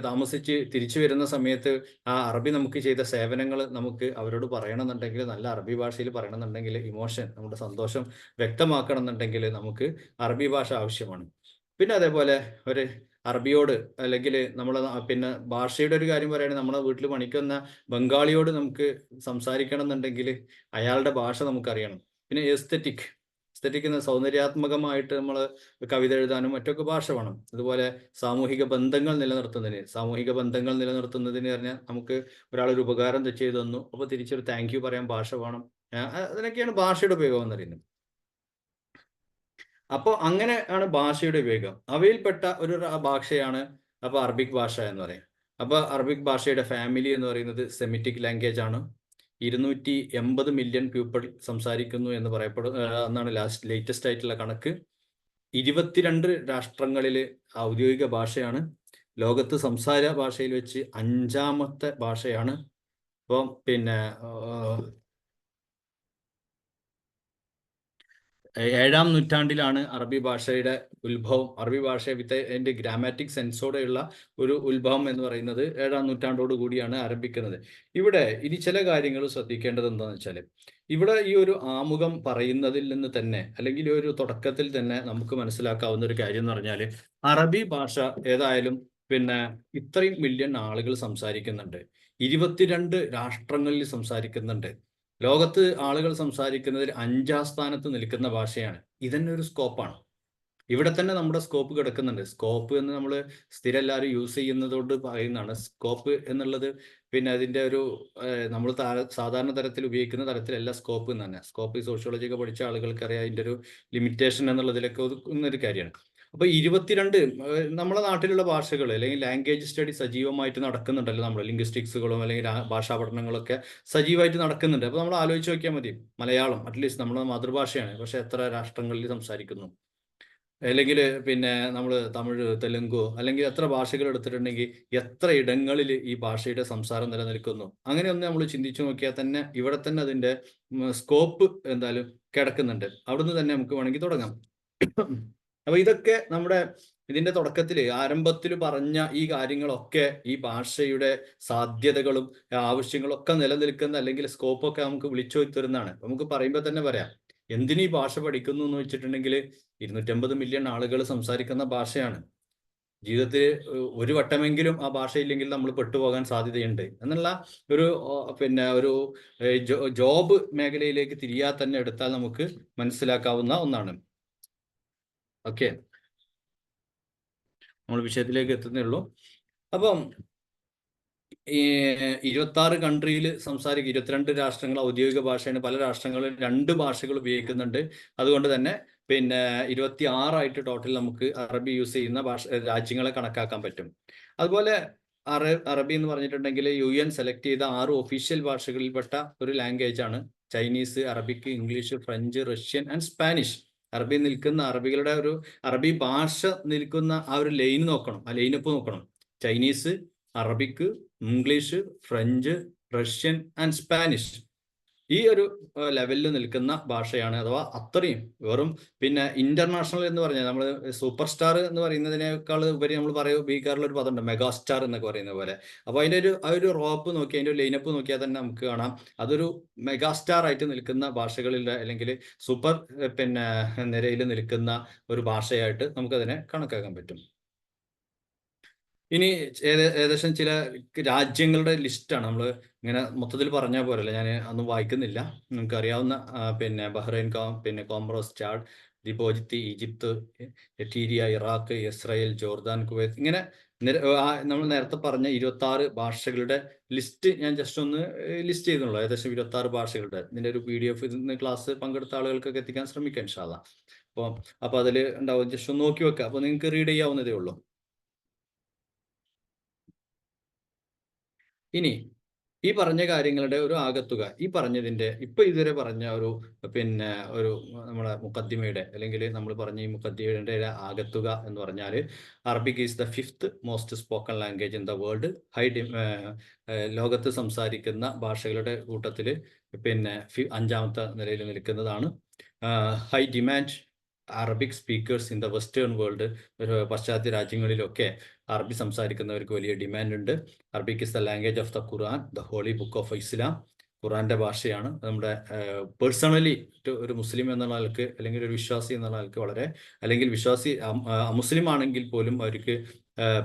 താമസിച്ച് തിരിച്ചു വരുന്ന സമയത്ത് ആ അറബി നമുക്ക് ചെയ്ത സേവനങ്ങൾ നമുക്ക് അവരോട് പറയണമെന്നുണ്ടെങ്കിൽ, നല്ല അറബി ഭാഷയിൽ പറയണമെന്നുണ്ടെങ്കിൽ, ഇമോഷൻ, നമ്മുടെ സന്തോഷം വ്യക്തമാക്കണം എന്നുണ്ടെങ്കിൽ നമുക്ക് അറബി ഭാഷ ആവശ്യമാണ്. പിന്നെ അതേപോലെ ഒരു അറബിയോട്, അല്ലെങ്കിൽ നമ്മളെ പിന്നെ ഭാഷയുടെ ഒരു കാര്യം പറയുകയാണെങ്കിൽ നമ്മുടെ വീട്ടിൽ പണിക്കുന്ന ബംഗാളിയോട് നമുക്ക് സംസാരിക്കണം എന്നുണ്ടെങ്കിൽ അയാളുടെ ഭാഷ നമുക്കറിയണം. പിന്നെ എസ്തെറ്റിക് എന്ന സൗന്ദര്യാത്മകമായിട്ട് നമ്മൾ കവിത എഴുതാനും മറ്റൊക്കെ ഭാഷ വേണം. അതുപോലെ സാമൂഹിക ബന്ധങ്ങൾ നിലനിർത്തുന്നതിന് പറഞ്ഞാൽ നമുക്ക് ഒരാളൊരു ഉപകാരം ചെയ്തു തന്നു, അപ്പോൾ തിരിച്ചൊരു താങ്ക് യു പറയാൻ ഭാഷ വേണം. അതിനൊക്കെയാണ് ഭാഷയുടെ ഉപയോഗം എന്ന് പറയുന്നത്. അപ്പോൾ അങ്ങനെയാണ് ഭാഷയുടെ ഉപയോഗം. അവയിൽപ്പെട്ട ഒരു ഭാഷയാണ് അപ്പോൾ അറബിക് ഭാഷ എന്ന് പറയും. അപ്പോൾ അറബിക് ഭാഷയുടെ ഫാമിലി എന്ന് പറയുന്നത് സെമിറ്റിക് ലാംഗ്വേജ് ആണ്. 280 മില്യൺ പീപ്പിൾ സംസാരിക്കുന്നു എന്ന് എന്നാണ് ലേറ്റസ്റ്റ് ആയിട്ടുള്ള കണക്ക്. 22 രാഷ്ട്രങ്ങളിൽ ഔദ്യോഗിക ഭാഷയാണ്. ലോകത്ത് സംസാര ഭാഷയിൽ വെച്ച് 5ാമത്തെ ഭാഷയാണ്. അപ്പം പിന്നെ 7ാം നൂറ്റാണ്ടിലാണ് അറബി ഭാഷയുടെ ഉത്ഭവം. അറബി ഭാഷ വിത്ത് അതിൻ്റെ ഗ്രാമാറ്റിക് സെൻസോടെയുള്ള ഒരു ഉത്ഭവം എന്ന് പറയുന്നത് 7ാം നൂറ്റാണ്ടോട് കൂടിയാണ് ആരംഭിക്കുന്നത്. ഇവിടെ ഇനി ചില കാര്യങ്ങൾ ശ്രദ്ധിക്കേണ്ടത് എന്താണെന്ന് വെച്ചാൽ, ഇവിടെ ഈ ഒരു ആമുഖം പറയുന്നതിൽ നിന്ന് തന്നെ, അല്ലെങ്കിൽ ഈ ഒരു തുടക്കത്തിൽ തന്നെ നമുക്ക് മനസ്സിലാക്കാവുന്ന ഒരു കാര്യം എന്ന് പറഞ്ഞാൽ, അറബി ഭാഷ ഏതായാലും പിന്നെ ഇത്രയും മില്യൺ ആളുകൾ സംസാരിക്കുന്നുണ്ട്, 22 രാഷ്ട്രങ്ങളിൽ സംസാരിക്കുന്നുണ്ട്, ലോകത്ത് ആളുകൾ സംസാരിക്കുന്നതിൽ 5ാം സ്ഥാനത്ത് നിൽക്കുന്ന ഭാഷയാണ്. ഇതന്നെ ഒരു സ്കോപ്പാണ്. ഇവിടെ തന്നെ നമ്മുടെ സ്കോപ്പ് കിടക്കുന്നുണ്ട്. സ്കോപ്പ് എന്ന് നമ്മൾ സ്ഥിരം എല്ലാവരും യൂസ് ചെയ്യുന്നതുകൊണ്ട് പറയുന്നതാണ്. സ്കോപ്പ് എന്നുള്ളത് പിന്നെ അതിൻ്റെ ഒരു നമ്മൾ സാധാരണ തരത്തിൽ ഉപയോഗിക്കുന്ന തരത്തിലല്ല സ്കോപ്പ് എന്ന് തന്നെ. സ്കോപ്പ് സോഷ്യോളജി ഒക്കെ പഠിച്ച ആളുകൾക്ക് അറിയാം അതിൻ്റെ ഒരു ലിമിറ്റേഷൻ എന്നുള്ളതിലൊക്കെ ഒതുക്കുന്ന ഒരു കാര്യമാണ്. അപ്പോൾ 22 നമ്മുടെ നാട്ടിലുള്ള ഭാഷകൾ അല്ലെങ്കിൽ ലാംഗ്വേജ് സ്റ്റഡി സജീവമായിട്ട് നടക്കുന്നുണ്ടല്ലോ. നമ്മൾ ലിംഗ്വിസ്റ്റിക്സുകളും അല്ലെങ്കിൽ ഭാഷാ പഠനങ്ങളൊക്കെ സജീവമായിട്ട് നടക്കുന്നുണ്ട്. അപ്പോൾ നമ്മൾ ആലോചിച്ച് നോക്കിയാൽ മതി, മലയാളം അറ്റ്ലീസ്റ്റ് നമ്മുടെ മാതൃഭാഷയാണ്, പക്ഷെ എത്ര രാഷ്ട്രങ്ങളിൽ സംസാരിക്കുന്നു. അല്ലെങ്കിൽ പിന്നെ നമ്മൾ തമിഴ്, തെലുങ്കോ അല്ലെങ്കിൽ എത്ര ഭാഷകൾ എടുത്തിട്ടുണ്ടെങ്കിൽ എത്ര ഇടങ്ങളിൽ ഈ ഭാഷയുടെ സംസാരം നിലനിൽക്കുന്നു. അങ്ങനെയൊന്ന് നമ്മൾ ചിന്തിച്ചു നോക്കിയാൽ തന്നെ ഇവിടെ തന്നെ അതിൻ്റെ സ്കോപ്പ് എന്തായാലും കിടക്കുന്നുണ്ട്. അവിടുന്ന് തന്നെ നമുക്ക് വേണമെങ്കിൽ തുടങ്ങാം. അപ്പൊ ഇതൊക്കെ നമ്മുടെ ഇതിന്റെ തുടക്കത്തിൽ ആരംഭത്തിൽ പറഞ്ഞ ഈ കാര്യങ്ങളൊക്കെ ഈ ഭാഷയുടെ സാധ്യതകളും ആവശ്യങ്ങളും ഒക്കെ നിലനിൽക്കുന്ന അല്ലെങ്കിൽ സ്കോപ്പൊക്കെ നമുക്ക് വിളിച്ചു തരുന്നതാണ്. നമുക്ക് പറയുമ്പോൾ തന്നെ പറയാം, എന്തിനീ ഭാഷ പഠിക്കുന്നു എന്ന് വെച്ചിട്ടുണ്ടെങ്കിൽ 250 മില്യൺ ആളുകൾ സംസാരിക്കുന്ന ഭാഷയാണ്. ജീവിതത്തിൽ ഒരു വട്ടമെങ്കിലും ആ ഭാഷയില്ലെങ്കിൽ നമ്മൾ പെട്ടുപോകാൻ സാധ്യതയുണ്ട് എന്നുള്ള ഒരു പിന്നെ ഒരു ജോബ് മേഖലയിലേക്ക് തിരിയാൻ തന്നെ എടുത്താൽ നമുക്ക് മനസ്സിലാക്കാവുന്ന ഒന്നാണ്. ഓക്കെ, നമ്മൾ വിഷയത്തിലേക്ക് എത്തുന്നേ ഉള്ളൂ. അപ്പം ഈ 26 കൺട്രിയിൽ സംസാരിക്കും, 22 രാഷ്ട്രങ്ങൾ ഔദ്യോഗിക ഭാഷയാണ്. പല രാഷ്ട്രങ്ങളിൽ 2 ഭാഷകൾ ഉപയോഗിക്കുന്നുണ്ട്. അതുകൊണ്ട് തന്നെ പിന്നെ 26 ടോട്ടൽ നമുക്ക് അറബി യൂസ് ചെയ്യുന്ന രാജ്യങ്ങളെ കണക്കാക്കാൻ പറ്റും. അതുപോലെ അറബി എന്ന് പറഞ്ഞിട്ടുണ്ടെങ്കിൽ UN സെലക്ട് ചെയ്ത 6 ഒഫീഷ്യൽ ഭാഷകളിൽപ്പെട്ട ഒരു ലാംഗ്വേജ് ആണ്. Chinese, Arabic, English, French, Russian and Spanish. അറബികളുടെ ഒരു അറബി ഭാഷ നിൽക്കുന്ന ആ ഒരു ലൈൻ നോക്കണം, ആ ലൈനപ്പ് നോക്കണം. Chinese, Arabic, English, French, Russian and Spanish. ഈ ഒരു ലെവലിൽ നിൽക്കുന്ന ഭാഷയാണ്. അഥവാ അത്രയും വെറും പിന്നെ ഇന്റർനാഷണൽ എന്ന് പറഞ്ഞാൽ നമ്മൾ സൂപ്പർ സ്റ്റാർ എന്ന് പറയുന്നതിനേക്കാൾ ഉപരി നമ്മൾ ഉപയോഗിക്കാറുള്ള ഒരു പദമുണ്ട്, മെഗാ സ്റ്റാർ എന്നൊക്കെ പറയുന്ന പോലെ. അപ്പോൾ അതിൻ്റെ ഒരു റോപ്പ് നോക്കി അതിൻ്റെ ലൈനപ്പ് നോക്കിയാൽ തന്നെ നമുക്ക് കാണാം അതൊരു മെഗാ സ്റ്റാർ ആയിട്ട് നിൽക്കുന്ന ഭാഷകളിൽ അല്ലെങ്കിൽ സൂപ്പർ പിന്നെ നിരയിൽ നിൽക്കുന്ന ഒരു ഭാഷയായിട്ട് നമുക്കതിനെ കണക്കാക്കാൻ പറ്റും. ഇനി ഏകദേശം ചില രാജ്യങ്ങളുടെ ലിസ്റ്റാണ്. നമ്മൾ ഇങ്ങനെ മൊത്തത്തിൽ പറഞ്ഞാൽ പോരല്ല, ഞാൻ അതൊന്നും വായിക്കുന്നില്ല. നിങ്ങൾക്ക് അറിയാവുന്ന പിന്നെ ബഹ്റൈൻ, പിന്നെ Comoros, Chad, Djibouti, Egypt, Eritrea, Iraq, Israel, Jordan, Kuwait, ഇങ്ങനെ നമ്മൾ നേരത്തെ പറഞ്ഞ 26 ഭാഷകളുടെ ലിസ്റ്റ് ഞാൻ ജസ്റ്റ് ഒന്ന് ലിസ്റ്റ് ചെയ്തുള്ളൂ. ഏകദേശം 26 ഭാഷകളുടെ ഇതിൻ്റെ ഒരു PDF ഇന്ന് ക്ലാസ് പങ്കെടുത്ത ആളുകൾക്കൊക്കെ എത്തിക്കാൻ ശ്രമിക്കാം ഇൻഷാ അല്ലാഹ്. അപ്പോൾ അതിൽ ഉണ്ടാവും, ജസ്റ്റ് ഒന്ന് നോക്കി വെക്കുക. അപ്പോൾ നിങ്ങൾക്ക് റീഡ് ചെയ്യാവുന്നതേ ഉള്ളൂ. ഇനി ഈ പറഞ്ഞ കാര്യങ്ങളുടെ ഒരു ആകത്തുക, ഈ പറഞ്ഞതിൻ്റെ ഇപ്പൊ ഇതുവരെ പറഞ്ഞ ഒരു പിന്നെ ഒരു നമ്മളെ മുഖദ്ദിമയുടെ അല്ലെങ്കിൽ നമ്മൾ പറഞ്ഞ ഈ മുഖദ്ദിമയുടെ ആകത്തുക എന്ന് പറഞ്ഞാൽ, Arabic is the 5th most spoken language in the world. ലോകത്ത് സംസാരിക്കുന്ന ഭാഷകളുടെ കൂട്ടത്തിൽ പിന്നെ 5ാമത്തെ നിലയിൽ നിൽക്കുന്നതാണ്. High demand Arabic speakers in the western world. പാശ്ചാത്യ രാജ്യങ്ങളിലൊക്കെ അറബി സംസാരിക്കുന്നവർക്ക് വലിയ ഡിമാൻഡ് ഉണ്ട്. Arabic is the language of the Quran, the holy book of Islam. ഖുറാന്റെ ഭാഷയാണ്. നമ്മുടെ പേഴ്സണലി ഒരു മുസ്ലിം എന്നുള്ള ആൾക്ക് അല്ലെങ്കിൽ ഒരു വിശ്വാസി എന്നുള്ള ആൾക്ക് വളരെ, അല്ലെങ്കിൽ വിശ്വാസി മുസ്ലിം ആണെങ്കിൽ പോലും അവർക്ക്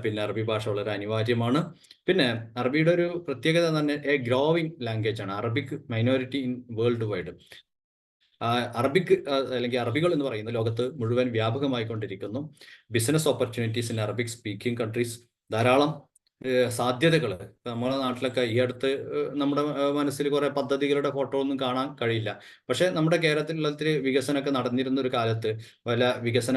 പിന്നെ അറബി ഭാഷ വളരെ അനിവാര്യമാണ്. പിന്നെ അറബിയുടെ ഒരു പ്രത്യേകത തന്നെ ഗ്രോവിംഗ് ലാംഗ്വേജ് ആണ്. Arabic minority in worldwide. Arabic അല്ലെങ്കിൽ അറബികൾ എന്ന് പറയുന്ന ലോകത്ത് മുഴുവൻ വ്യാപകമായിക്കൊണ്ടിരിക്കുന്നു. Business opportunities in Arabic speaking countries, ധാരാളം സാധ്യതകൾ നമ്മുടെ നാട്ടിലൊക്കെ ഈ അടുത്ത് നമ്മുടെ മനസ്സിൽ കുറെ പദ്ധതികളുടെ ഫോട്ടോ ഒന്നും കാണാൻ കഴിയില്ല. പക്ഷെ നമ്മുടെ കേരളത്തിൽ വികസനമൊക്കെ നടന്നിരുന്ന ഒരു കാലത്ത് പല വികസന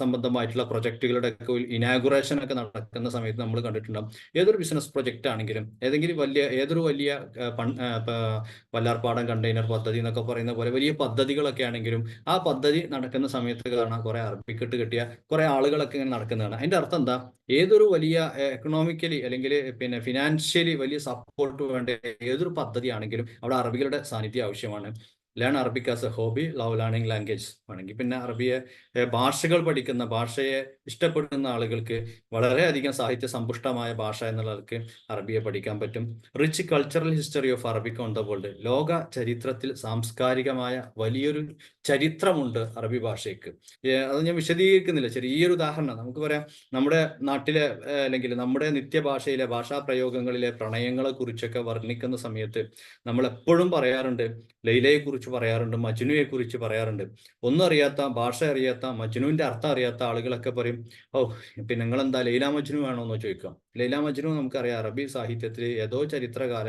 സംബന്ധമായിട്ടുള്ള പ്രൊജക്ടുകളുടെ ഒക്കെ ഇനാഗുറേഷൻ ഒക്കെ നടക്കുന്ന സമയത്ത് നമ്മൾ കണ്ടിട്ടുണ്ടാകും. ഏതൊരു ബിസിനസ് പ്രൊജക്റ്റ് ആണെങ്കിലും ഏതൊരു വലിയ വല്ലാർപാടം കണ്ടെയ്നർ പദ്ധതി എന്നൊക്കെ പറയുന്ന പോലെ വലിയ പദ്ധതികളൊക്കെ ആണെങ്കിലും ആ പദ്ധതി നടക്കുന്ന സമയത്ത് കാണാൻ കുറെ അർപ്പിക്കെട്ട് കിട്ടിയ കുറെ ആളുകളൊക്കെ ഇങ്ങനെ നടക്കുന്നതാണ്. അതിന്റെ അർത്ഥം എന്താ? ഏതൊരു വലിയ എക്കണോമിക്കലി അല്ലെങ്കിൽ പിന്നെ ഫിനാൻഷ്യലി വലിയ സപ്പോർട്ട് വേണ്ട ഏതൊരു പദ്ധതി ആണെങ്കിലും അവിടെ അറബികളുടെ സാന്നിധ്യം ആവശ്യമാണ്. Learn Arabic as A hobby, love learning language ആണെങ്കിൽ പിന്നെ ഭാഷകൾ പഠിക്കുന്ന, ഭാഷയെ ഇഷ്ടപ്പെടുന്ന ആളുകൾക്ക് വളരെയധികം സാഹിത്യ സമ്പുഷ്ടമായ ഭാഷ എന്നുള്ളവർക്ക് അറബിയെ പഠിക്കാൻ പറ്റും. Rich cultural history of Arabic on the world, ലോക ചരിത്രത്തിൽ സാംസ്കാരികമായ വലിയൊരു ചരിത്രമുണ്ട് അറബി ഭാഷയ്ക്ക്. അത് ഞാൻ വിശദീകരിക്കുന്നില്ല, ചെറിയൊരു ഉദാഹരണം നമുക്ക് പറയാം. നമ്മുടെ നാട്ടിലെ അല്ലെങ്കിൽ നമ്മുടെ നിത്യഭാഷയിലെ ഭാഷാ പ്രയോഗങ്ങളിലെ പ്രണയങ്ങളെ കുറിച്ചൊക്കെ വർണ്ണിക്കുന്ന സമയത്ത് നമ്മൾ എപ്പോഴും പറയാറുണ്ട്, ലൈലയെ കുറിച്ച് പറയാറുണ്ട്, മജ്നുയെ കുറിച്ച് പറയാറുണ്ട്. ഒന്നും അറിയാത്ത, ഭാഷ അറിയാത്ത, മജ്നുവിന്റെ അർത്ഥം അറിയാത്ത ആളുകളൊക്കെ പറയും, ഓ പിന്നെ നിങ്ങളെന്താ ലൈല മജ്നു വേണോ എന്ന് ചോദിക്കാം. ലൈല മജ്നു നമുക്കറിയാം അറബി സാഹിത്യത്തിൽ ഏതോ ചരിത്രകാല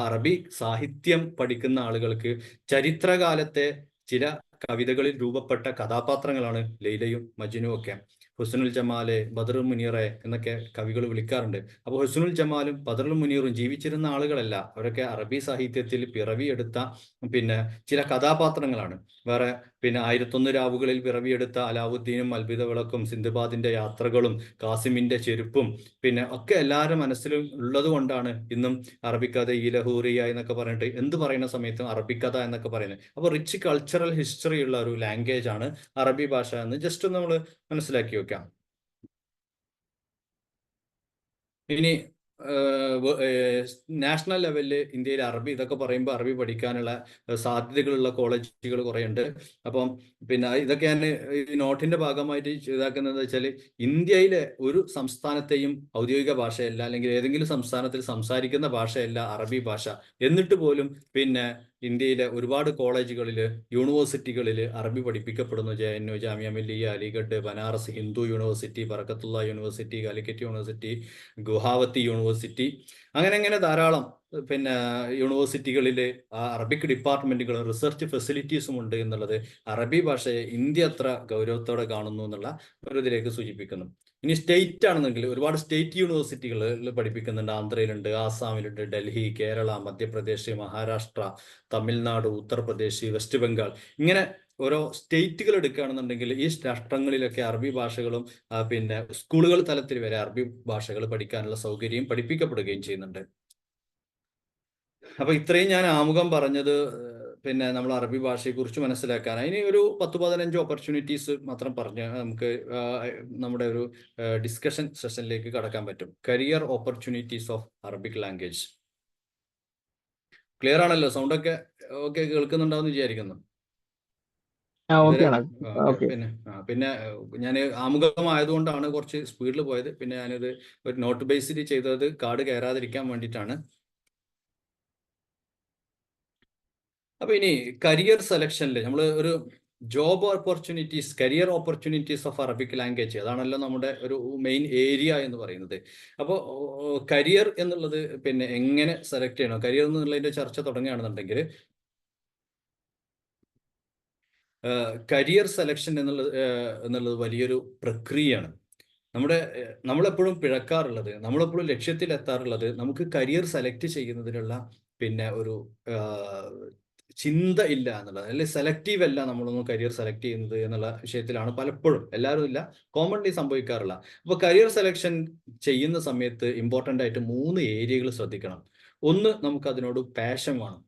അറബി സാഹിത്യം പഠിക്കുന്ന ആളുകൾക്ക് ചരിത്രകാലത്തെ ചില കവിതകളിൽ രൂപപ്പെട്ട കഥാപാത്രങ്ങളാണ് ലൈലയും മജ്നുവും ഒക്കെ. ഹുസ്നുൽ ജമാലെ, ബദറുൽ മുനീറെ എന്നൊക്കെ കവികൾ വിളിക്കാറുണ്ട്. അപ്പോൾ ഹുസ്നുൽ ജമാലും ബദറുൽ മുനീറും ജീവിച്ചിരുന്ന ആളുകളല്ല, അവരൊക്കെ അറബി സാഹിത്യത്തിൽ പിറവിയെടുത്ത പിന്നെ ചില കഥാപാത്രങ്ങളാണ്. വേറെ പിന്നെ 1001 രാവുകളിൽ പിറവിയെടുത്ത അലാവുദ്ദീനും അത്ഭുത വിളക്കും സിന്ധുബാദിന്റെ യാത്രകളും കാസിമിന്റെ ചെരുപ്പും പിന്നെ ഒക്കെ എല്ലാവരുടെ മനസ്സിലും ഉള്ളത് കൊണ്ടാണ് ഇന്നും അറബിക്കഥ ഈലഹൂറിയ എന്നൊക്കെ പറഞ്ഞിട്ട് എന്ത് പറയുന്ന സമയത്തും അറബിക്കഥ എന്നൊക്കെ പറയുന്നത്. അപ്പോൾ റിച്ച് കൾച്ചറൽ ഹിസ്റ്ററി ഉള്ള ഒരു ലാംഗ്വേജ് ആണ് അറബി ഭാഷ എന്ന് ജസ്റ്റ് നമ്മൾ മനസ്സിലാക്കി വെക്കാം. ഇനി നാഷണൽ ലെവലിൽ ഇന്ത്യയിൽ അറബി ഇതൊക്കെ പറയുമ്പോൾ അറബി പഠിക്കാനുള്ള സാധ്യതകളുള്ള കോളേജുകൾ കുറേ ഉണ്ട്. അപ്പം പിന്നെ ഇതൊക്കെ ഞാൻ ഈ നോട്ടിന്റെ ഭാഗമായിട്ട് ഇതാക്കുന്നത് വെച്ചാൽ ഇന്ത്യയിലെ ഒരു സംസ്ഥാനത്തെയും ഔദ്യോഗിക ഭാഷയല്ല, അല്ലെങ്കിൽ ഏതെങ്കിലും സംസ്ഥാനത്തിൽ സംസാരിക്കുന്ന ഭാഷയല്ല അറബി ഭാഷ. എന്നിട്ട് പോലും പിന്നെ ഇന്ത്യയിലെ ഒരുപാട് കോളേജുകളിൽ, യൂണിവേഴ്സിറ്റികളിൽ അറബി പഠിപ്പിക്കപ്പെടുന്നു. JNU, Jamia Millia, Aligarh, Banaras Hindu university, Barkatullah university, Calicut university, Guwahati university, അങ്ങനെ ധാരാളം പിന്നെ യൂണിവേഴ്സിറ്റികളിൽ അറബിക് ഡിപ്പാർട്ട്മെന്റുകളും റിസർച്ച് ഫെസിലിറ്റീസും ഉണ്ട് എന്നുള്ളത് അറബി ഭാഷയെ ഇന്ത്യ അത്ര ഗൗരവത്തോടെ കാണുന്നു എന്നുള്ള ഒരു ഇതിലേക്ക് സൂചിപ്പിക്കുന്നു. ഇനി സ്റ്റേറ്റ് ആണെന്നെങ്കിൽ ഒരുപാട് സ്റ്റേറ്റ് യൂണിവേഴ്സിറ്റികളിൽ പഠിപ്പിക്കുന്നുണ്ട്. ആന്ധ്രയിലുണ്ട്, ആസാമിലുണ്ട്, ഡൽഹി, കേരള, മധ്യപ്രദേശ്, മഹാരാഷ്ട്ര, തമിഴ്നാട്, ഉത്തർപ്രദേശ്, വെസ്റ്റ് ബംഗാൾ, ഇങ്ങനെ ഓരോ സ്റ്റേറ്റുകൾ എടുക്കുകയാണെന്നുണ്ടെങ്കിൽ ഈ രാഷ്ട്രങ്ങളിലൊക്കെ അറബി ഭാഷകളും പിന്നെ സ്കൂളുകൾ തലത്തിൽ വരെ അറബി ഭാഷകൾ പഠിക്കാനുള്ള സൗകര്യം പഠിപ്പിക്കപ്പെടുകയും ചെയ്യുന്നുണ്ട്. അപ്പൊ ഇത്രയും ഞാൻ ആമുഖം പറഞ്ഞത് പിന്നെ നമ്മൾ അറബി ഭാഷയെ കുറിച്ച് മനസ്സിലാക്കാൻ. ഇനി ഒരു 10-15 ഓപ്പർച്യൂണിറ്റീസ് മാത്രം പറഞ്ഞ് നമുക്ക് നമ്മുടെ ഒരു ഡിസ്കഷൻ സെഷനിലേക്ക് കടക്കാൻ പറ്റും. Career opportunities of Arabic language. Clear ആണല്ലോ? സൗണ്ടൊക്കെ ഓക്കെ കേൾക്കുന്നുണ്ടാവും വിചാരിക്കുന്നു. പിന്നെ ഞാൻ ആമുഖമായതുകൊണ്ടാണ് കുറച്ച് സ്പീഡിൽ പോയത്. പിന്നെ ഞാനിത് ഒരു നോട്ട് ബേസിൽ ചെയ്തത് കാർഡ് കയറാതിരിക്കാൻ വേണ്ടിയിട്ടാണ്. അപ്പൊ ഇനി കരിയർ സെലക്ഷനിൽ നമ്മൾ ഒരു job opportunities, career opportunities of Arabic language, അതാണല്ലോ നമ്മുടെ ഒരു മെയിൻ ഏരിയ എന്ന് പറയുന്നത്. അപ്പോൾ കരിയർ എന്നുള്ളത് പിന്നെ എങ്ങനെ സെലക്ട് ചെയ്യണം, കരിയർ എന്നുള്ളതിന്റെ ചർച്ച തുടങ്ങുകയാണെന്നുണ്ടെങ്കിൽ കരിയർ സെലക്ഷൻ എന്നുള്ളത് വലിയൊരു പ്രക്രിയയാണ്. നമ്മളെപ്പോഴും പിഴക്കാറുള്ളത്, നമ്മളെപ്പോഴും ലക്ഷ്യത്തിലെത്താറുള്ളത് നമുക്ക് കരിയർ സെലക്ട് ചെയ്യുന്നതിനുള്ള പിന്നെ ഒരു ചിന്ത ഇല്ല എന്നുള്ളത്, അല്ലെങ്കിൽ സെലക്റ്റീവ് അല്ല നമ്മളൊന്നും കരിയർ സെലക്ട് ചെയ്യുന്നത് എന്നുള്ള വിഷയത്തിലാണ് പലപ്പോഴും, എല്ലാവരും ഇല്ല, കോമൺലി സംഭവിക്കാറില്ല. അപ്പോൾ കരിയർ സെലക്ഷൻ ചെയ്യുന്ന സമയത്ത് ഇമ്പോർട്ടൻ്റ് ആയിട്ട് 3 ഏരിയകൾ ശ്രദ്ധിക്കണം. ഒന്ന്, നമുക്ക് അതിനോട് പാഷൻ വേണം.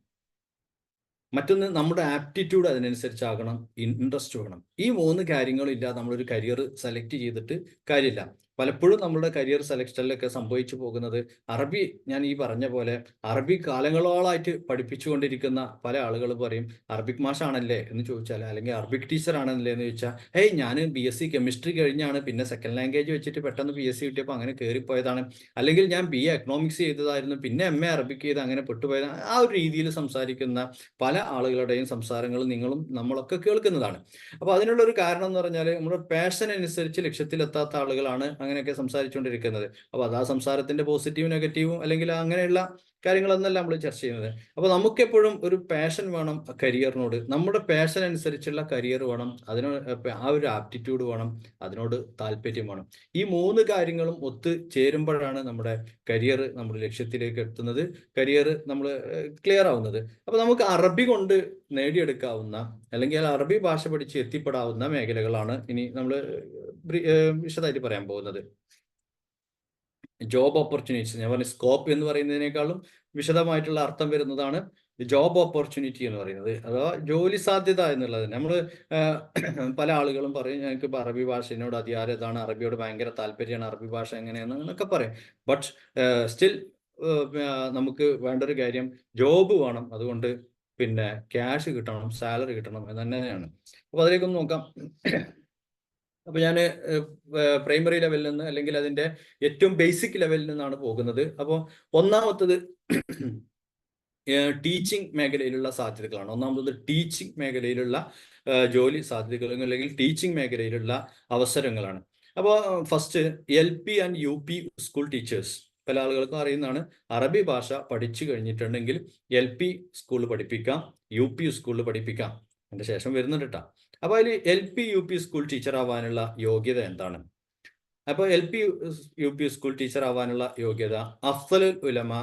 മറ്റൊന്ന്, നമ്മുടെ ആപ്റ്റിറ്റ്യൂഡ് അതിനനുസരിച്ചാകണം, ഇൻട്രസ്റ്റ് വേണം. ഈ 3 കാര്യങ്ങളില്ലാതെ നമ്മളൊരു കരിയർ സെലക്ട് ചെയ്തിട്ട് കാര്യമില്ല. പലപ്പോഴും നമ്മുടെ കരിയർ സെലക്ഷനിലൊക്കെ സംഭവിച്ചു പോകുന്നത്, അറബി ഞാൻ ഈ പറഞ്ഞ പോലെ അറബി കാലങ്ങളോളായിട്ട് പഠിപ്പിച്ചുകൊണ്ടിരിക്കുന്ന പല ആളുകൾ പറയും, അറബിക് മാഷാണല്ലേ എന്ന് ചോദിച്ചാൽ, അല്ലെങ്കിൽ അറബിക് ടീച്ചർ ആണല്ലേ എന്ന് ചോദിച്ചാൽ, ഞാൻ BSc കെമിസ്ട്രി കഴിഞ്ഞാണ്, പിന്നെ സെക്കൻഡ് ലാംഗ്വേജ് വെച്ചിട്ട് പെട്ടെന്ന് PSc കിട്ടിയപ്പോൾ അങ്ങനെ കയറിപ്പോയതാണ്, അല്ലെങ്കിൽ ഞാൻ BA എക്കണോമിക്സ് ചെയ്തതായിരുന്നു, പിന്നെ MA അറബിക് ചെയ്ത് അങ്ങനെ പെട്ടുപോയതാണ്. ആ ഒരു രീതിയിൽ സംസാരിക്കുന്ന പല ആളുകളുടെയും സംസാരങ്ങൾ നിങ്ങളും നമ്മളൊക്കെ കേൾക്കുന്നതാണ്. അപ്പോൾ അതിനുള്ളൊരു കാരണം എന്ന് പറഞ്ഞാൽ നമ്മുടെ പാഷൻ അനുസരിച്ച് ലക്ഷ്യത്തിലെത്താത്ത ആളുകളാണ് അങ്ങനെ അങ്ങനെയൊക്കെ സംസാരിച്ചുകൊണ്ടിരിക്കുന്നത്. അപ്പോൾ അത് ആ സംസാരത്തിന്റെ പോസിറ്റീവും നെഗറ്റീവും അല്ലെങ്കിൽ അങ്ങനെയുള്ള കാര്യങ്ങളൊന്നല്ല നമ്മൾ ചർച്ച ചെയ്യുന്നത്. അപ്പോൾ നമുക്കെപ്പോഴും ഒരു പാഷൻ വേണം കരിയറിനോട്. നമ്മുടെ പാഷൻ അനുസരിച്ചുള്ള കരിയർ വേണം, അതിനോട് ആ ഒരു ആപ്റ്റിറ്റ്യൂഡ് വേണം, അതിനോട് താല്പര്യം വേണം. ഈ 3 കാര്യങ്ങളും ഒത്ത് ചേരുമ്പോഴാണ് നമ്മുടെ കരിയർ നമ്മുടെ ലക്ഷ്യത്തിലേക്ക് എത്തുന്നത്, കരിയർ നമ്മൾ ക്ലിയർ ആവുന്നത്. അപ്പോൾ നമുക്ക് അറബി കൊണ്ട് നേടിയെടുക്കാവുന്ന അല്ലെങ്കിൽ അറബി ഭാഷ പഠിച്ച് എത്തിപ്പെടാവുന്ന മേഖലകളാണ് ഇനി നമ്മൾ വിശദമായിട്ട് പറയാൻ പോകുന്നത്. ജോബ് ഓപ്പർച്യൂണിറ്റീസ്, ഞാൻ പറഞ്ഞ സ്കോപ്പ് എന്ന് പറയുന്നതിനേക്കാളും വിശദമായിട്ടുള്ള അർത്ഥം വരുന്നതാണ് ജോബ് ഓപ്പർച്യൂണിറ്റി എന്ന് പറയുന്നത്, അഥവാ ജോലി സാധ്യത എന്നുള്ളത്. നമ്മൾ പല ആളുകളും പറയും ഞങ്ങൾക്ക് അറബി ഭാഷയോട് അതിയാരതാണ്, അറബിയോട് ഭയങ്കര താല്പര്യമാണ്, അറബി ഭാഷ എങ്ങനെയാണെന്നൊക്കെ പറയും. ബട്ട് സ്റ്റിൽ നമുക്ക് വേണ്ട ഒരു കാര്യം ജോബ് വേണം. അതുകൊണ്ട് പിന്നെ ക്യാഷ് കിട്ടണം, സാലറി കിട്ടണം എന്ന് തന്നെയാണ്. അപ്പോൾ അതിലേക്കൊന്ന് നോക്കാം. അപ്പോൾ ഞാൻ പ്രൈമറി ലെവലിൽ നിന്ന് അല്ലെങ്കിൽ അതിൻ്റെ ഏറ്റവും ബേസിക് ലെവലിൽ നിന്നാണ് പോകുന്നത്. അപ്പോൾ ഒന്നാമത്തത് ടീച്ചിങ് മേഖലയിലുള്ള സാധ്യതകളാണ്. ഒന്നാമത്തത് ടീച്ചിങ് മേഖലയിലുള്ള ജോലി സാധ്യതകൾ അല്ലെങ്കിൽ ടീച്ചിങ് മേഖലയിലുള്ള അവസരങ്ങളാണ്. അപ്പോൾ first LP and UP school teachers, പല ആളുകൾക്കും അറിയുന്നതാണ്. അറബി ഭാഷ പഠിച്ചു കഴിഞ്ഞിട്ടുണ്ടെങ്കിൽ LP സ്കൂളിൽ പഠിപ്പിക്കാം, UP സ്കൂളിൽ പഠിപ്പിക്കാം. അതിൻ്റെ ശേഷം വരുന്നുണ്ട് കേട്ടോ. അപ്പോൾ അതിൽ LP UP സ്കൂൾ ടീച്ചർ ആവാനുള്ള യോഗ്യത എന്താണ്? അപ്പോൾ LP UP സ്കൂൾ ടീച്ചർ ആവാനുള്ള യോഗ്യത അഫ്സലുൽ ഉലമ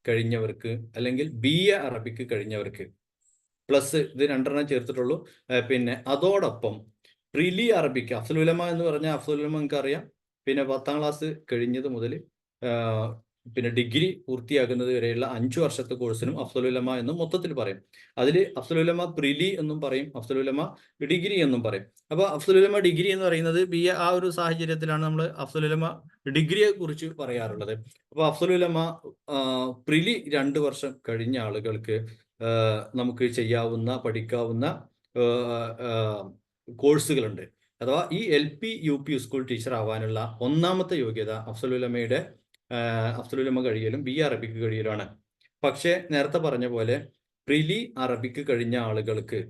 കഴിഞ്ഞവർക്ക് അല്ലെങ്കിൽ BA അറബിക്ക് കഴിഞ്ഞവർക്ക് പ്ലസ് ഇത് 2 ചേർത്തിട്ടുള്ളൂ. പിന്നെ അതോടൊപ്പം പ്രിലി അറബിക്ക് അഫ്സലുൽ ഉലമ എന്ന് പറഞ്ഞാൽ അഫ്സലുൽ ഉലമ നിങ്ങൾക്ക് അറിയാം, പിന്നെ 10ാം ക്ലാസ് കഴിഞ്ഞത് മുതൽ പിന്നെ ഡിഗ്രി പൂർത്തിയാക്കുന്നത് വരെയുള്ള 5 വർഷത്തെ കോഴ്സിനും അഫ്സലുൽ ഉലമ എന്നും മൊത്തത്തിൽ പറയും. അതിൽ അഫ്സലുൽ ഉലമ പ്രിലി എന്നും പറയും, അഫ്സലുൽ ഉലമ ഡിഗ്രി എന്നും പറയും. അപ്പോൾ അഫ്സലുൽ ഉലമ ഡിഗ്രി എന്ന് പറയുന്നത് BA ആ ഒരു സാഹചര്യത്തിലാണ് നമ്മൾ അഫ്സലുൽ ഉലമ ഡിഗ്രിയെ കുറിച്ച് പറയാറുള്ളത്. അപ്പോൾ അഫ്സലുൽ ഉലമ പ്രിലി 2 വർഷം കഴിഞ്ഞ ആളുകൾക്ക് നമുക്ക് ചെയ്യാവുന്ന പഠിക്കാവുന്ന കോഴ്സുകളുണ്ട്. അഥവാ ഈ LP UP സ്കൂൾ ടീച്ചർ ആവാനുള്ള ഒന്നാമത്തെ യോഗ്യത അഫ്സലുൽ ഉലമ കഴിയലും BA അറബിക്ക് കഴിയലാണ്. പക്ഷേ നേരത്തെ പറഞ്ഞ പോലെ പ്രിലി അറബിക്ക് കഴിഞ്ഞ ആളുകൾക്ക്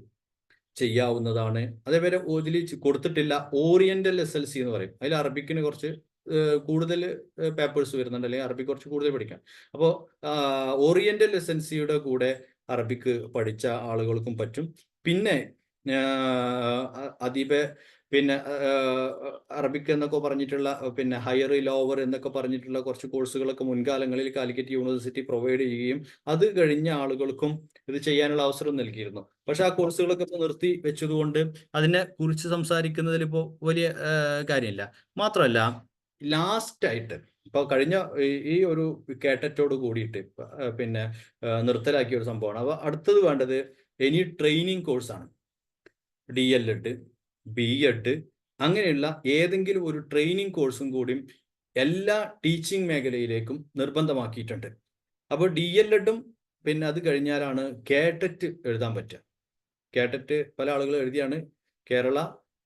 ചെയ്യാവുന്നതാണ്. അതേപോലെ ഇതിൽ കൊടുത്തിട്ടില്ല ഓറിയന്റൽ SLC എന്ന് പറയും. അതിൽ അറബിക്കിന് കുറച്ച് കൂടുതൽ പേപ്പേഴ്സ് വരുന്നുണ്ട്, അല്ലെങ്കിൽ അറബിക്ക് കുറച്ച് കൂടുതൽ പഠിക്കാം. അപ്പോൾ ഓറിയന്റൽ SLCയുടെ കൂടെ അറബിക്ക് പഠിച്ച ആളുകൾക്കും പറ്റും. പിന്നെ അതീബ പിന്നെ അറബിക്ക് എന്നൊക്കെ പറഞ്ഞിട്ടുള്ള പിന്നെ ഹയർ ലോവർ എന്നൊക്കെ പറഞ്ഞിട്ടുള്ള കുറച്ച് കോഴ്സുകളൊക്കെ മുൻകാലങ്ങളിൽ കാലിക്കറ്റ് യൂണിവേഴ്സിറ്റി പ്രൊവൈഡ് ചെയ്യുകയും അത് കഴിഞ്ഞ ആളുകൾക്കും ഇത് ചെയ്യാനുള്ള അവസരം നൽകിയിരുന്നു. പക്ഷെ ആ കോഴ്സുകളൊക്കെ ഇപ്പോൾ നിർത്തി വെച്ചതുകൊണ്ട് അതിനെ കുറിച്ച് സംസാരിക്കുന്നതിൽ ഇപ്പോൾ വലിയ കാര്യമില്ല. മാത്രമല്ല ലാസ്റ്റ് ആയിട്ട് ഇപ്പോൾ കഴിഞ്ഞ ഈ ഒരു കേട്ടറ്റോട് കൂടിയിട്ട് പിന്നെ നിർത്തലാക്കിയ ഒരു സംഭവമാണ്. അപ്പോൾ അടുത്തത് വേണ്ടത് ഇനി ട്രെയിനിങ് കോഴ്സാണ്. DLED, B.Ed അങ്ങനെയുള്ള ഏതെങ്കിലും ഒരു ട്രെയിനിങ് കോഴ്സും കൂടി എല്ലാ ടീച്ചിങ് മേഖലയിലേക്കും നിർബന്ധമാക്കിയിട്ടുണ്ട്. അപ്പോൾ DLEDും പിന്നെ അത് കഴിഞ്ഞാലാണ് കേട്ടറ്റ് എഴുതാൻ പറ്റുക. കേട്ടറ്റ് പല ആളുകൾ എഴുതിയാണ് Kerala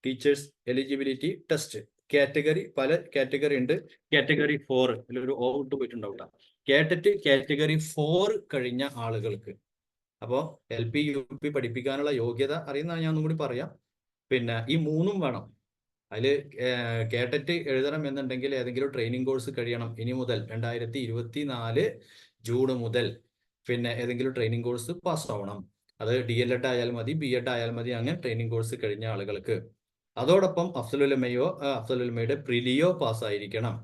teachers eligibility test. Category പല കാറ്റഗറി ഉണ്ട്. കാറ്റഗറി 4 ഒരു ഓവിട്ട് പോയിട്ടുണ്ടാവില്ല. കേട്ടറ്റ് കാറ്റഗറി 4 കഴിഞ്ഞ ആളുകൾക്ക്. അപ്പോൾ LP UP പഠിപ്പിക്കാനുള്ള യോഗ്യത അറിയുന്ന ഞാൻ ഒന്നും കൂടി പറയാം. പിന്നെ ഈ 3ഉം വേണം. അതിൽ കേട്ടറ്റ് എഴുതണം എന്നുണ്ടെങ്കിൽ ഏതെങ്കിലും ട്രെയിനിങ് കോഴ്സ് കഴിയണം. ഇനി മുതൽ 2024 ജൂൺ മുതൽ പിന്നെ ഏതെങ്കിലും ട്രെയിനിങ് കോഴ്സ് പാസ്സാവണം. അത് DLED ആയാൽ മതി, B.Ed ആയാൽ മതി, അങ്ങനെ ട്രെയിനിങ് കോഴ്സ് കഴിഞ്ഞ ആളുകൾക്ക്. അതോടൊപ്പം അഫ്സലുൽ ഉലമയുടെ പ്രിലിയോ പാസ്സായിരിക്കണം.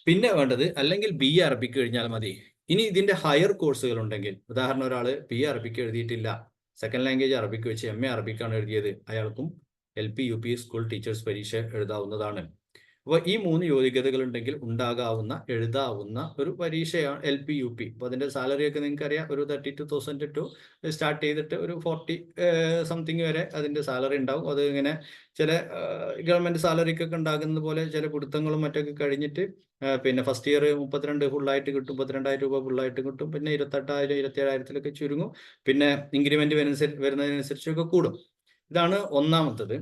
പിന്നെ വേണ്ടത് അല്ലെങ്കിൽ BA അറബിക്ക് കഴിഞ്ഞാൽ മതി. ഇനി ഇതിന്റെ ഹയർ കോഴ്സുകൾ ഉണ്ടെങ്കിൽ, ഉദാഹരണം ഒരാൾ BA അറബിക്ക് എഴുതിയിട്ടില്ല, സെക്കൻഡ് ലാംഗ്വേജ് അറബിക്ക് വെച്ച് MA അറബിക്കാണ് എഴുതിയത്, അയാൾക്കും LP UP സ്കൂൾ ടീച്ചേഴ്സ് പരീക്ഷ എഴുതാവുന്നതാണ്. അപ്പോൾ ഈ 3 യോഗ്യതകൾ ഉണ്ടെങ്കിൽ എഴുതാവുന്ന ഒരു പരീക്ഷയാണ് LP UP. അപ്പോൾ അതിന്റെ സാലറി ഒക്കെ നിങ്ങൾക്ക് അറിയാം, ഒരു 32,000 ടു സ്റ്റാർട്ട് ചെയ്തിട്ട് ഒരു 40 സംതിങ് വരെ അതിന്റെ സാലറി ഉണ്ടാവും. അത് ഇങ്ങനെ ചില ഗവൺമെന്റ് സാലറിക്കൊക്കെ ഉണ്ടാകുന്നത് പോലെ ചില പിടുത്തങ്ങളും മറ്റൊക്കെ കഴിഞ്ഞിട്ട് പിന്നെ ഫസ്റ്റ് ഇയർ 32 ഫുള്ളായിട്ട് കിട്ടും, 32,000 രൂപ ഫുള്ളായിട്ട് കിട്ടും. പിന്നെ 28,000 27,000 ചുരുങ്ങും. പിന്നെ ഇൻക്രിമെന്റ് വരുന്നതിനനുസരിച്ചൊക്കെ കൂടും. ഇതാണ് ഒന്നാമത്തത്.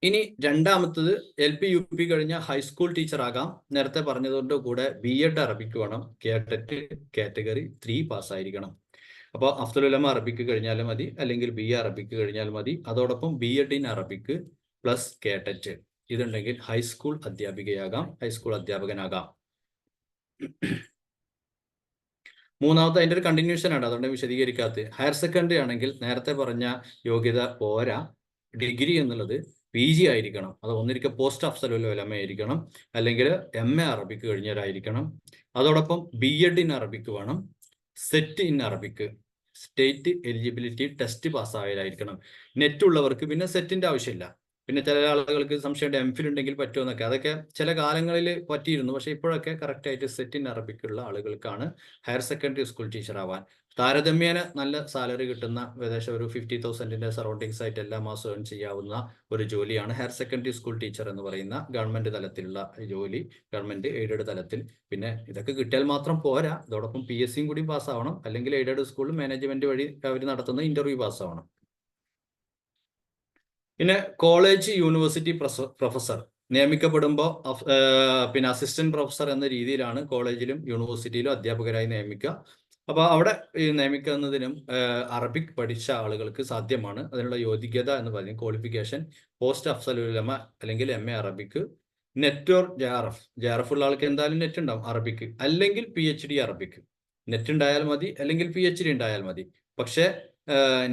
ഇനി രണ്ടാമത്തത് LP UP കഴിഞ്ഞ ഹൈസ്കൂൾ ടീച്ചർ ആകാം. നേരത്തെ പറഞ്ഞതുകൊണ്ട് കൂടെ B.Ed അറബിക്ക് വേണം. കേട്ടറ്റ് കാറ്റഗറി 3 പാസ്സായിരിക്കണം. അപ്പോൾ അഫ്ദൽ ഉലമ അറബിക്ക് കഴിഞ്ഞാലും മതി, അല്ലെങ്കിൽ BA അറബിക്ക് കഴിഞ്ഞാൽ മതി. അതോടൊപ്പം B.Ed in Arabic plus KTET ഇതുണ്ടെങ്കിൽ ഹൈസ്കൂൾ അധ്യാപികയാകാം, ഹൈസ്കൂൾ അധ്യാപകനാകാം. മൂന്നാമത്തെ അതിൻ്റെ ഒരു കണ്ടിന്യൂഷൻ ആണ്, അതുകൊണ്ട് വിശദീകരിക്കാത്തത്. ഹയർ സെക്കൻഡറി ആണെങ്കിൽ നേരത്തെ പറഞ്ഞ യോഗ്യത പോരാ, ഡിഗ്രി എന്നുള്ളത് PG ആയിരിക്കണം. അത് ഒന്നിരിക്കെ പോസ്റ്റ് അഫ്സലുൽ ഉലമ ആയിരിക്കണം, അല്ലെങ്കിൽ MA അറബിക്ക് കഴിഞ്ഞവരായിരിക്കണം. അതോടൊപ്പം B.Ed ഇൻ അറബിക്ക് വേണം, SET in Arabic state eligibility test പാസ്സായവരായിരിക്കണം. നെറ്റ് ഉള്ളവർക്ക് പിന്നെ സെറ്റിന്റെ ആവശ്യമില്ല. പിന്നെ ചില ആളുകൾക്ക് സംശയമുണ്ട് MPhil ഉണ്ടെങ്കിൽ പറ്റുമോ എന്നൊക്കെ. അതൊക്കെ ചില കാലങ്ങളിൽ പറ്റിയിരുന്നു, പക്ഷെ ഇപ്പോഴൊക്കെ കറക്റ്റ് ആയിട്ട് സെറ്റ് ഇൻ അറബിക്കുള്ള ആളുകൾക്കാണ് ഹയർ സെക്കൻഡറി സ്കൂൾ ടീച്ചർ ആവാൻ താരതമ്യേന നല്ല സാലറി കിട്ടുന്ന ഏകദേശം ഒരു 50,000 സറൗണ്ടിങ്സ് ആയിട്ട് എല്ലാ മാസവും ഏൺ ചെയ്യാവുന്ന ഒരു ജോലിയാണ് ഹയർ സെക്കൻഡറി സ്കൂൾ ടീച്ചർ എന്ന് പറയുന്ന ഗവൺമെന്റ് തലത്തിലുള്ള ജോലി, ഗവൺമെന്റ് എയ്ഡഡ് തലത്തിൽ. പിന്നെ ഇതൊക്കെ കിട്ടിയാൽ മാത്രം പോരാ, അതോടൊപ്പം PSC കൂടി പാസ്സാവണം, അല്ലെങ്കിൽ എയ്ഡഡ് സ്കൂളിൽ മാനേജ്മെന്റ് വഴി അവർ നടത്തുന്ന ഇന്റർവ്യൂ പാസ്സാവണം. പിന്നെ കോളേജ് യൂണിവേഴ്സിറ്റി പ്രൊഫസർ നിയമിക്കപ്പെടുമ്പോൾ പിന്നെ അസിസ്റ്റന്റ് പ്രൊഫസർ എന്ന രീതിയിലാണ് കോളേജിലും യൂണിവേഴ്സിറ്റിയിലും അധ്യാപകരായി നിയമിക്കുക. അപ്പോൾ അവിടെ നിയമിക്കുന്നതിനും അറബിക് പഠിച്ച ആളുകൾക്ക് സാധ്യമാണ്. അതിനുള്ള യോഗ്യത എന്ന് പറയുന്നത് ക്വാളിഫിക്കേഷൻ പോസ്റ്റ് അഫ്സലുൽ ഉലമ അല്ലെങ്കിൽ MA Arabic, net or JRF ഉള്ള ആൾക്ക് എന്തായാലും നെറ്റ് ഉണ്ടാവും അറബിക്ക്, അല്ലെങ്കിൽ PhD അറബിക്ക്. നെറ്റ് ഉണ്ടായാൽ മതി, അല്ലെങ്കിൽ PhD ഉണ്ടായാൽ മതി. പക്ഷേ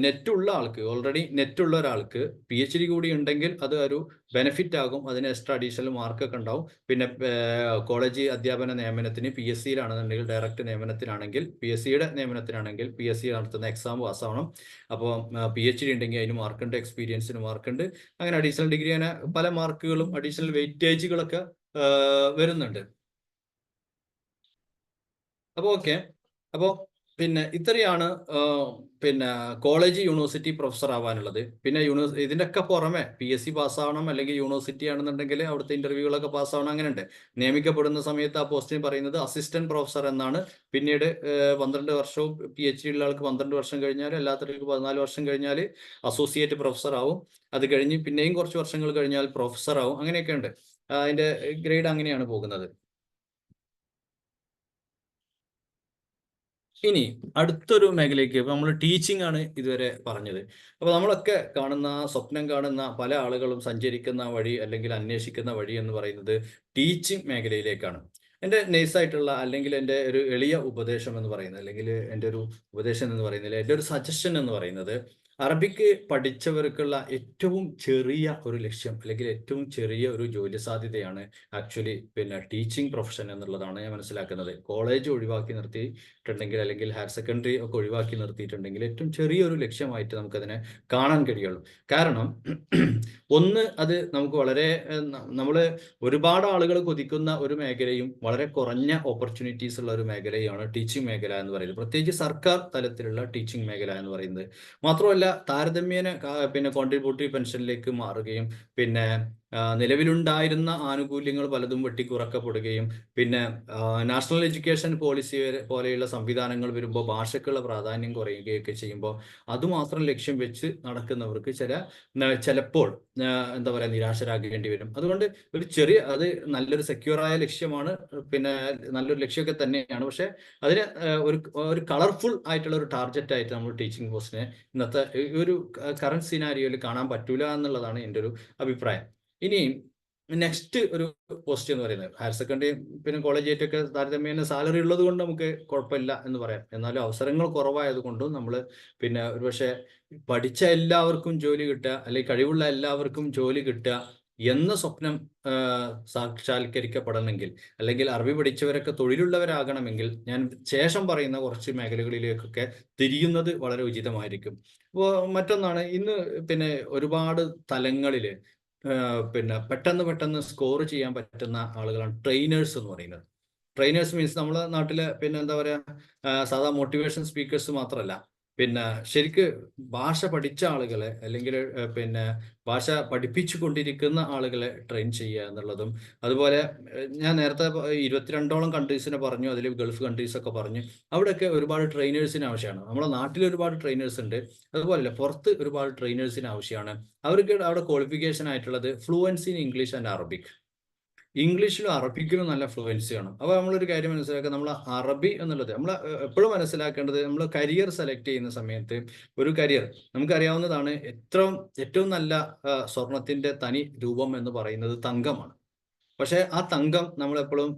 നെറ്റ് ഉള്ള ആൾക്ക്, ഓൾറെഡി നെറ്റ് ഉള്ള ഒരാൾക്ക് PhD കൂടി ഉണ്ടെങ്കിൽ അത് ഒരു ബെനിഫിറ്റ് ആകും, അതിന് എക്സ്ട്രാ അഡീഷണൽ മാർക്കൊക്കെ ഉണ്ടാവും. പിന്നെ കോളേജ് അധ്യാപന നിയമനത്തിന് PSCയിലാണെന്നുണ്ടെങ്കിൽ ഡയറക്റ്റ് നിയമനത്തിനാണെങ്കിൽ, PSCയുടെ നിയമനത്തിനാണെങ്കിൽ PSC നടത്തുന്ന എക്സാം പാസ്സാവണം. അപ്പോൾ PhD ഉണ്ടെങ്കിൽ അതിന് മാർക്കുണ്ട്, എക്സ്പീരിയൻസിന് മാർക്കുണ്ട്, അങ്ങനെ അഡീഷണൽ ഡിഗ്രി, അങ്ങനെ പല മാർക്കുകളും അഡീഷണൽ വെയിറ്റേജുകളൊക്കെ വരുന്നുണ്ട്. അപ്പോൾ ഓക്കെ, അപ്പോൾ പിന്നെ ഇത്രയാണ് പിന്നെ കോളേജ് യൂണിവേഴ്സിറ്റി പ്രൊഫസർ ആവാനുള്ളത്. പിന്നെ ഇതിൻ്റെയൊക്കെ പുറമെ PSC പാസ്സാവണം, അല്ലെങ്കിൽ യൂണിവേഴ്സിറ്റി ആണെന്നുണ്ടെങ്കിൽ അവിടുത്തെ ഇന്റർവ്യൂകളൊക്കെ പാസ്സാവണം, അങ്ങനെ ഉണ്ട്. നിയമിക്കപ്പെടുന്ന സമയത്ത് ആ പോസ്റ്റിന് പറയുന്നത് അസിസ്റ്റന്റ് പ്രൊഫസർ എന്നാണ്. പിന്നീട് 12 വർഷവും PhD ഉള്ള ആൾക്ക് 12 വർഷം കഴിഞ്ഞാൽ, അല്ലാത്തവർക്ക് 14 വർഷം കഴിഞ്ഞാൽ അസോസിയേറ്റ് പ്രൊഫസർ ആവും. അത് കഴിഞ്ഞ് പിന്നെയും കുറച്ച് വർഷങ്ങൾ കഴിഞ്ഞാൽ പ്രൊഫസർ ആവും. അങ്ങനെയൊക്കെ ഉണ്ട്, അതിന്റെ ഗ്രേഡ് അങ്ങനെയാണ് പോകുന്നത്. ഇനി അടുത്തൊരു മേഖലയ്ക്ക്, ഇപ്പൊ നമ്മൾ ടീച്ചിങ് ആണ് ഇതുവരെ പറഞ്ഞത്. അപ്പൊ നമ്മളൊക്കെ കാണുന്ന, സ്വപ്നം കാണുന്ന പല ആളുകളും സഞ്ചരിക്കുന്ന വഴി, അല്ലെങ്കിൽ അന്വേഷിക്കുന്ന വഴി എന്ന് പറയുന്നത് ടീച്ചിങ് മേഖലയിലേക്കാണ്. എൻ്റെ നൈസായിട്ടുള്ള, അല്ലെങ്കിൽ എൻ്റെ ഒരു എളിയ ഉപദേശം എന്ന് പറയുന്നത്, അല്ലെങ്കിൽ എൻ്റെ ഒരു ഉപദേശം എന്ന് പറയുന്നത്, എൻ്റെ ഒരു സജഷൻ എന്ന് പറയുന്നത്, അറബിക്ക് പഠിച്ചവർക്കുള്ള ഏറ്റവും ചെറിയ ഒരു ലക്ഷ്യം, അല്ലെങ്കിൽ ഏറ്റവും ചെറിയ ഒരു ജോലി സാധ്യതയാണ് ആക്ച്വലി പിന്നെ ടീച്ചിങ് പ്രൊഫഷൻ എന്നുള്ളതാണ് ഞാൻ മനസ്സിലാക്കുന്നത്. കോളേജ് ഒഴിവാക്കി നിർത്തിയിട്ടുണ്ടെങ്കിൽ, അല്ലെങ്കിൽ ഹയർ സെക്കൻഡറി ഒക്കെ ഒഴിവാക്കി നിർത്തിയിട്ടുണ്ടെങ്കിൽ, ഏറ്റവും ചെറിയൊരു ലക്ഷ്യമായിട്ട് നമുക്കതിനെ കാണാൻ കഴിയുള്ളൂ. കാരണം ഒന്ന്, അത് നമുക്ക് വളരെ നമ്മൾ ഒരുപാട് ആളുകൾ കൊതിക്കുന്ന ഒരു മേഖലയും വളരെ കുറഞ്ഞ ഓപ്പർച്യൂണിറ്റീസ് ഉള്ള ഒരു മേഖലയാണ് ടീച്ചിങ് മേഖല എന്ന് പറയുന്നത്, പ്രത്യേകിച്ച് സർക്കാർ തലത്തിലുള്ള ടീച്ചിങ് മേഖല എന്ന് പറയുന്നത്. മാത്രമല്ല താരതമ്യേന പിന്നെ കോൺട്രിബ്യൂട്ടറി പെൻഷനിലേക്ക് മാറുകയും, പിന്നെ നിലവിലുണ്ടായിരുന്ന ആനുകൂല്യങ്ങൾ പലതും വെട്ടിക്കുറക്കപ്പെടുകയും, പിന്നെ നാഷണൽ എഡ്യൂക്കേഷൻ പോളിസി പോലെയുള്ള സംവിധാനങ്ങൾ വരുമ്പോൾ ഭാഷയ്ക്കുള്ള പ്രാധാന്യം കുറയുകയൊക്കെ ചെയ്യുമ്പോൾ അതുമാത്രം ലക്ഷ്യം വെച്ച് നടക്കുന്നവർക്ക് ചിലപ്പോൾ എന്താ പറയുക, നിരാശരാകേണ്ടി വരും. അതുകൊണ്ട് ഒരു ചെറിയ, അത് നല്ലൊരു സെക്യൂറായ ലക്ഷ്യമാണ്, പിന്നെ നല്ലൊരു ലക്ഷ്യമൊക്കെ തന്നെയാണ്. പക്ഷെ അതിന് ഒരു കളർഫുൾ ആയിട്ടുള്ള ഒരു ടാർഗറ്റ് ആയിട്ട് നമ്മൾ ടീച്ചിങ് പോസ്റ്റിനെ ഇന്നത്തെ ഒരു കറന്റ് സിനാരിയോയിൽ കാണാൻ പറ്റൂല എന്നുള്ളതാണ് എൻ്റെ ഒരു അഭിപ്രായം. ഇനി നെക്സ്റ്റ് ഒരു പോസ്റ്റ് എന്ന് പറയുന്നത്, ഹയർ സെക്കൻഡറി പിന്നെ കോളേജ് ആയിട്ടൊക്കെ താരതമ്യേന സാലറി ഉള്ളത് കൊണ്ട് നമുക്ക് കുഴപ്പമില്ല എന്ന് പറയാം. എന്നാലും അവസരങ്ങൾ കുറവായത് കൊണ്ടും നമ്മൾ പിന്നെ ഒരുപക്ഷെ പഠിച്ച എല്ലാവർക്കും ജോലി കിട്ടുക, അല്ലെങ്കിൽ കഴിവുള്ള എല്ലാവർക്കും ജോലി കിട്ടുക എന്ന സ്വപ്നം സാക്ഷാത്കരിക്കപ്പെടണമെങ്കിൽ, അല്ലെങ്കിൽ അറബി പഠിച്ചവരൊക്കെ തൊഴിലുള്ളവരാകണമെങ്കിൽ, ഞാൻ ശേഷം പറയുന്ന കുറച്ച് മേഖലകളിലേക്കൊക്കെ തിരിയുന്നത് വളരെ ഉചിതമായിരിക്കും. അപ്പോൾ മറ്റൊന്നാണ്, ഇന്ന് പിന്നെ ഒരുപാട് തലങ്ങളിൽ പിന്നെ പെട്ടെന്ന് സ്കോർ ചെയ്യാൻ പറ്റുന്ന ആളുകളാണ് ട്രെയിനേഴ്സ് എന്ന് പറയുന്നത്. ട്രെയിനേഴ്സ് മീൻസ് നമ്മളെ നാട്ടിലെ പിന്നെ എന്താ പറയുക, സാധാ മോട്ടിവേഷൻ സ്പീക്കേഴ്സ് മാത്രമല്ല, പിന്നെ ശരിക്ക് ഭാഷ പഠിച്ച ആളുകളെ, അല്ലെങ്കിൽ പിന്നെ ഭാഷ പഠിപ്പിച്ചു കൊണ്ടിരിക്കുന്ന ആളുകളെ ട്രെയിൻ ചെയ്യുക എന്നുള്ളതും. അതുപോലെ ഞാൻ നേരത്തെ 22ഓളം കൺട്രീസിനെ പറഞ്ഞു, അതിൽ ഗൾഫ് കൺട്രീസ് ഒക്കെ പറഞ്ഞു. അവിടെയൊക്കെ ഒരുപാട് ട്രെയിനേഴ്സിന് ആവശ്യമാണ്. നമ്മുടെ നാട്ടിൽ ഒരുപാട് ട്രെയിനേഴ്സ് ഉണ്ട്, അതുപോലെ പുറത്ത് ഒരുപാട് ട്രെയിനേഴ്സിന് ആവശ്യമാണ്. അവർക്ക് അവിടെ ക്വാളിഫിക്കേഷൻ ആയിട്ടുള്ളത് fluency in English and Arabic. ഇംഗ്ലീഷിലും അറബിക്കിലും നല്ല ഫ്ലുവൻസി വേണം. അപ്പോൾ നമ്മളൊരു കാര്യം മനസ്സിലാക്കുക, നമ്മൾ അറബി എന്നുള്ളത് നമ്മൾ എപ്പോഴും മനസ്സിലാക്കേണ്ടത്, നമ്മൾ കരിയർ സെലക്ട് ചെയ്യുന്ന സമയത്ത് ഒരു കരിയർ നമുക്കറിയാവുന്നതാണ്, ഏറ്റവും നല്ല സ്വർണത്തിന്റെ തനി രൂപം എന്ന് പറയുന്നത് തങ്കമാണ്. പക്ഷെ ആ തങ്കം നമ്മളെപ്പോഴും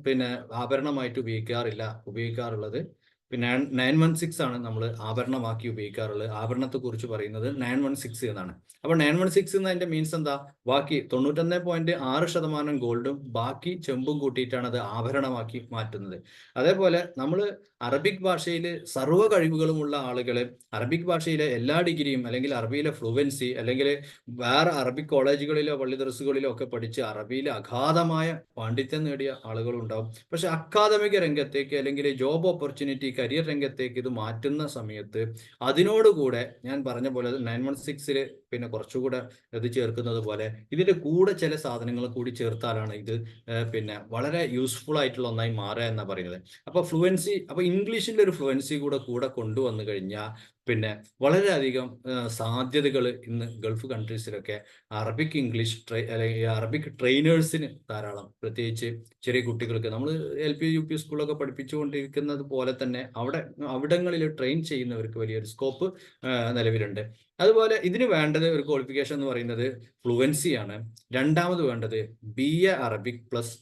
ആഭരണമായിട്ട് ഉപയോഗിക്കാറുള്ളത് പിന്നെ 916 ആണ് നമ്മൾ ആഭരണമാക്കി ഉപയോഗിക്കാറുള്ളത്. ആഭരണത്തെ കുറിച്ച് പറയുന്നത് 916 എന്നാണ്. അപ്പൊ 916 എന്നതിന്റെ മീൻസ് എന്താ? ബാക്കി 91.6% ഗോൾഡും ബാക്കി ചെമ്പും കൂട്ടിയിട്ടാണ് അത് ആഭരണമാക്കി മാറ്റുന്നത്. അതേപോലെ നമ്മൾ അറബിക് ഭാഷയിൽ സർവ്വ കഴിവുകളുമുള്ള ആളുകളെ, അറബിക് ഭാഷയിലെ എല്ലാ ഡിഗ്രിയും അല്ലെങ്കിൽ അറബിയിലെ ഫ്ലുവൻസി അല്ലെങ്കിൽ വേറെ അറബിക് കോളേജുകളിലോ പള്ളി ദർസുകളിലോ ഒക്കെ പഠിച്ച് അറബിയിൽ അഗാധമായ പാണ്ഡിത്യം നേടിയ ആളുകളുണ്ടാവും. പക്ഷെ അക്കാദമിക രംഗത്തേക്ക് അല്ലെങ്കിൽ ജോബ് ഓപ്പർച്യൂണിറ്റി, കരിയർ രംഗത്തേക്ക് ഇത് മാറ്റുന്ന സമയത്ത് അതിനോടുകൂടെ ഞാൻ പറഞ്ഞ പോലെ 916 കുറച്ചുകൂടെ ഇത് ചേർക്കുന്നത് പോലെ ഇതിന്റെ കൂടെ ചില സാധനങ്ങൾ കൂടി ചേർത്താലാണ് ഇത് വളരെ യൂസ്ഫുൾ ആയിട്ടുള്ള ഒന്നായി മാറുക എന്നാണ് പറയുന്നത്. അപ്പൊ ഇംഗ്ലീഷിന്റെ ഒരു ഫ്ലുവൻസി കൂടെ കൊണ്ടുവന്നു കഴിഞ്ഞാൽ വളരെയധികം സാധ്യതകൾ ഇന്ന് ഗൾഫ് കൺട്രീസിലൊക്കെ അറബിക് ഇംഗ്ലീഷ് അല്ലെങ്കിൽ അറബിക് ട്രെയിനേഴ്സിന് ധാരാളം, പ്രത്യേകിച്ച് ചെറിയ കുട്ടികൾക്ക് നമ്മൾ LP UP സ്കൂളൊക്കെ പഠിപ്പിച്ചുകൊണ്ടിരിക്കുന്നത് പോലെ തന്നെ അവിടങ്ങളിൽ ട്രെയിൻ ചെയ്യുന്നവർക്ക് വലിയൊരു സ്കോപ്പ് നിലവിലുണ്ട്. അതുപോലെ ഇതിന് വേണ്ടത് ഒരു ക്വാളിഫിക്കേഷൻ എന്ന് പറയുന്നത് ഫ്ലുവൻസിയാണ്. രണ്ടാമത് വേണ്ടത് BA അറബിക് പ്ലസ്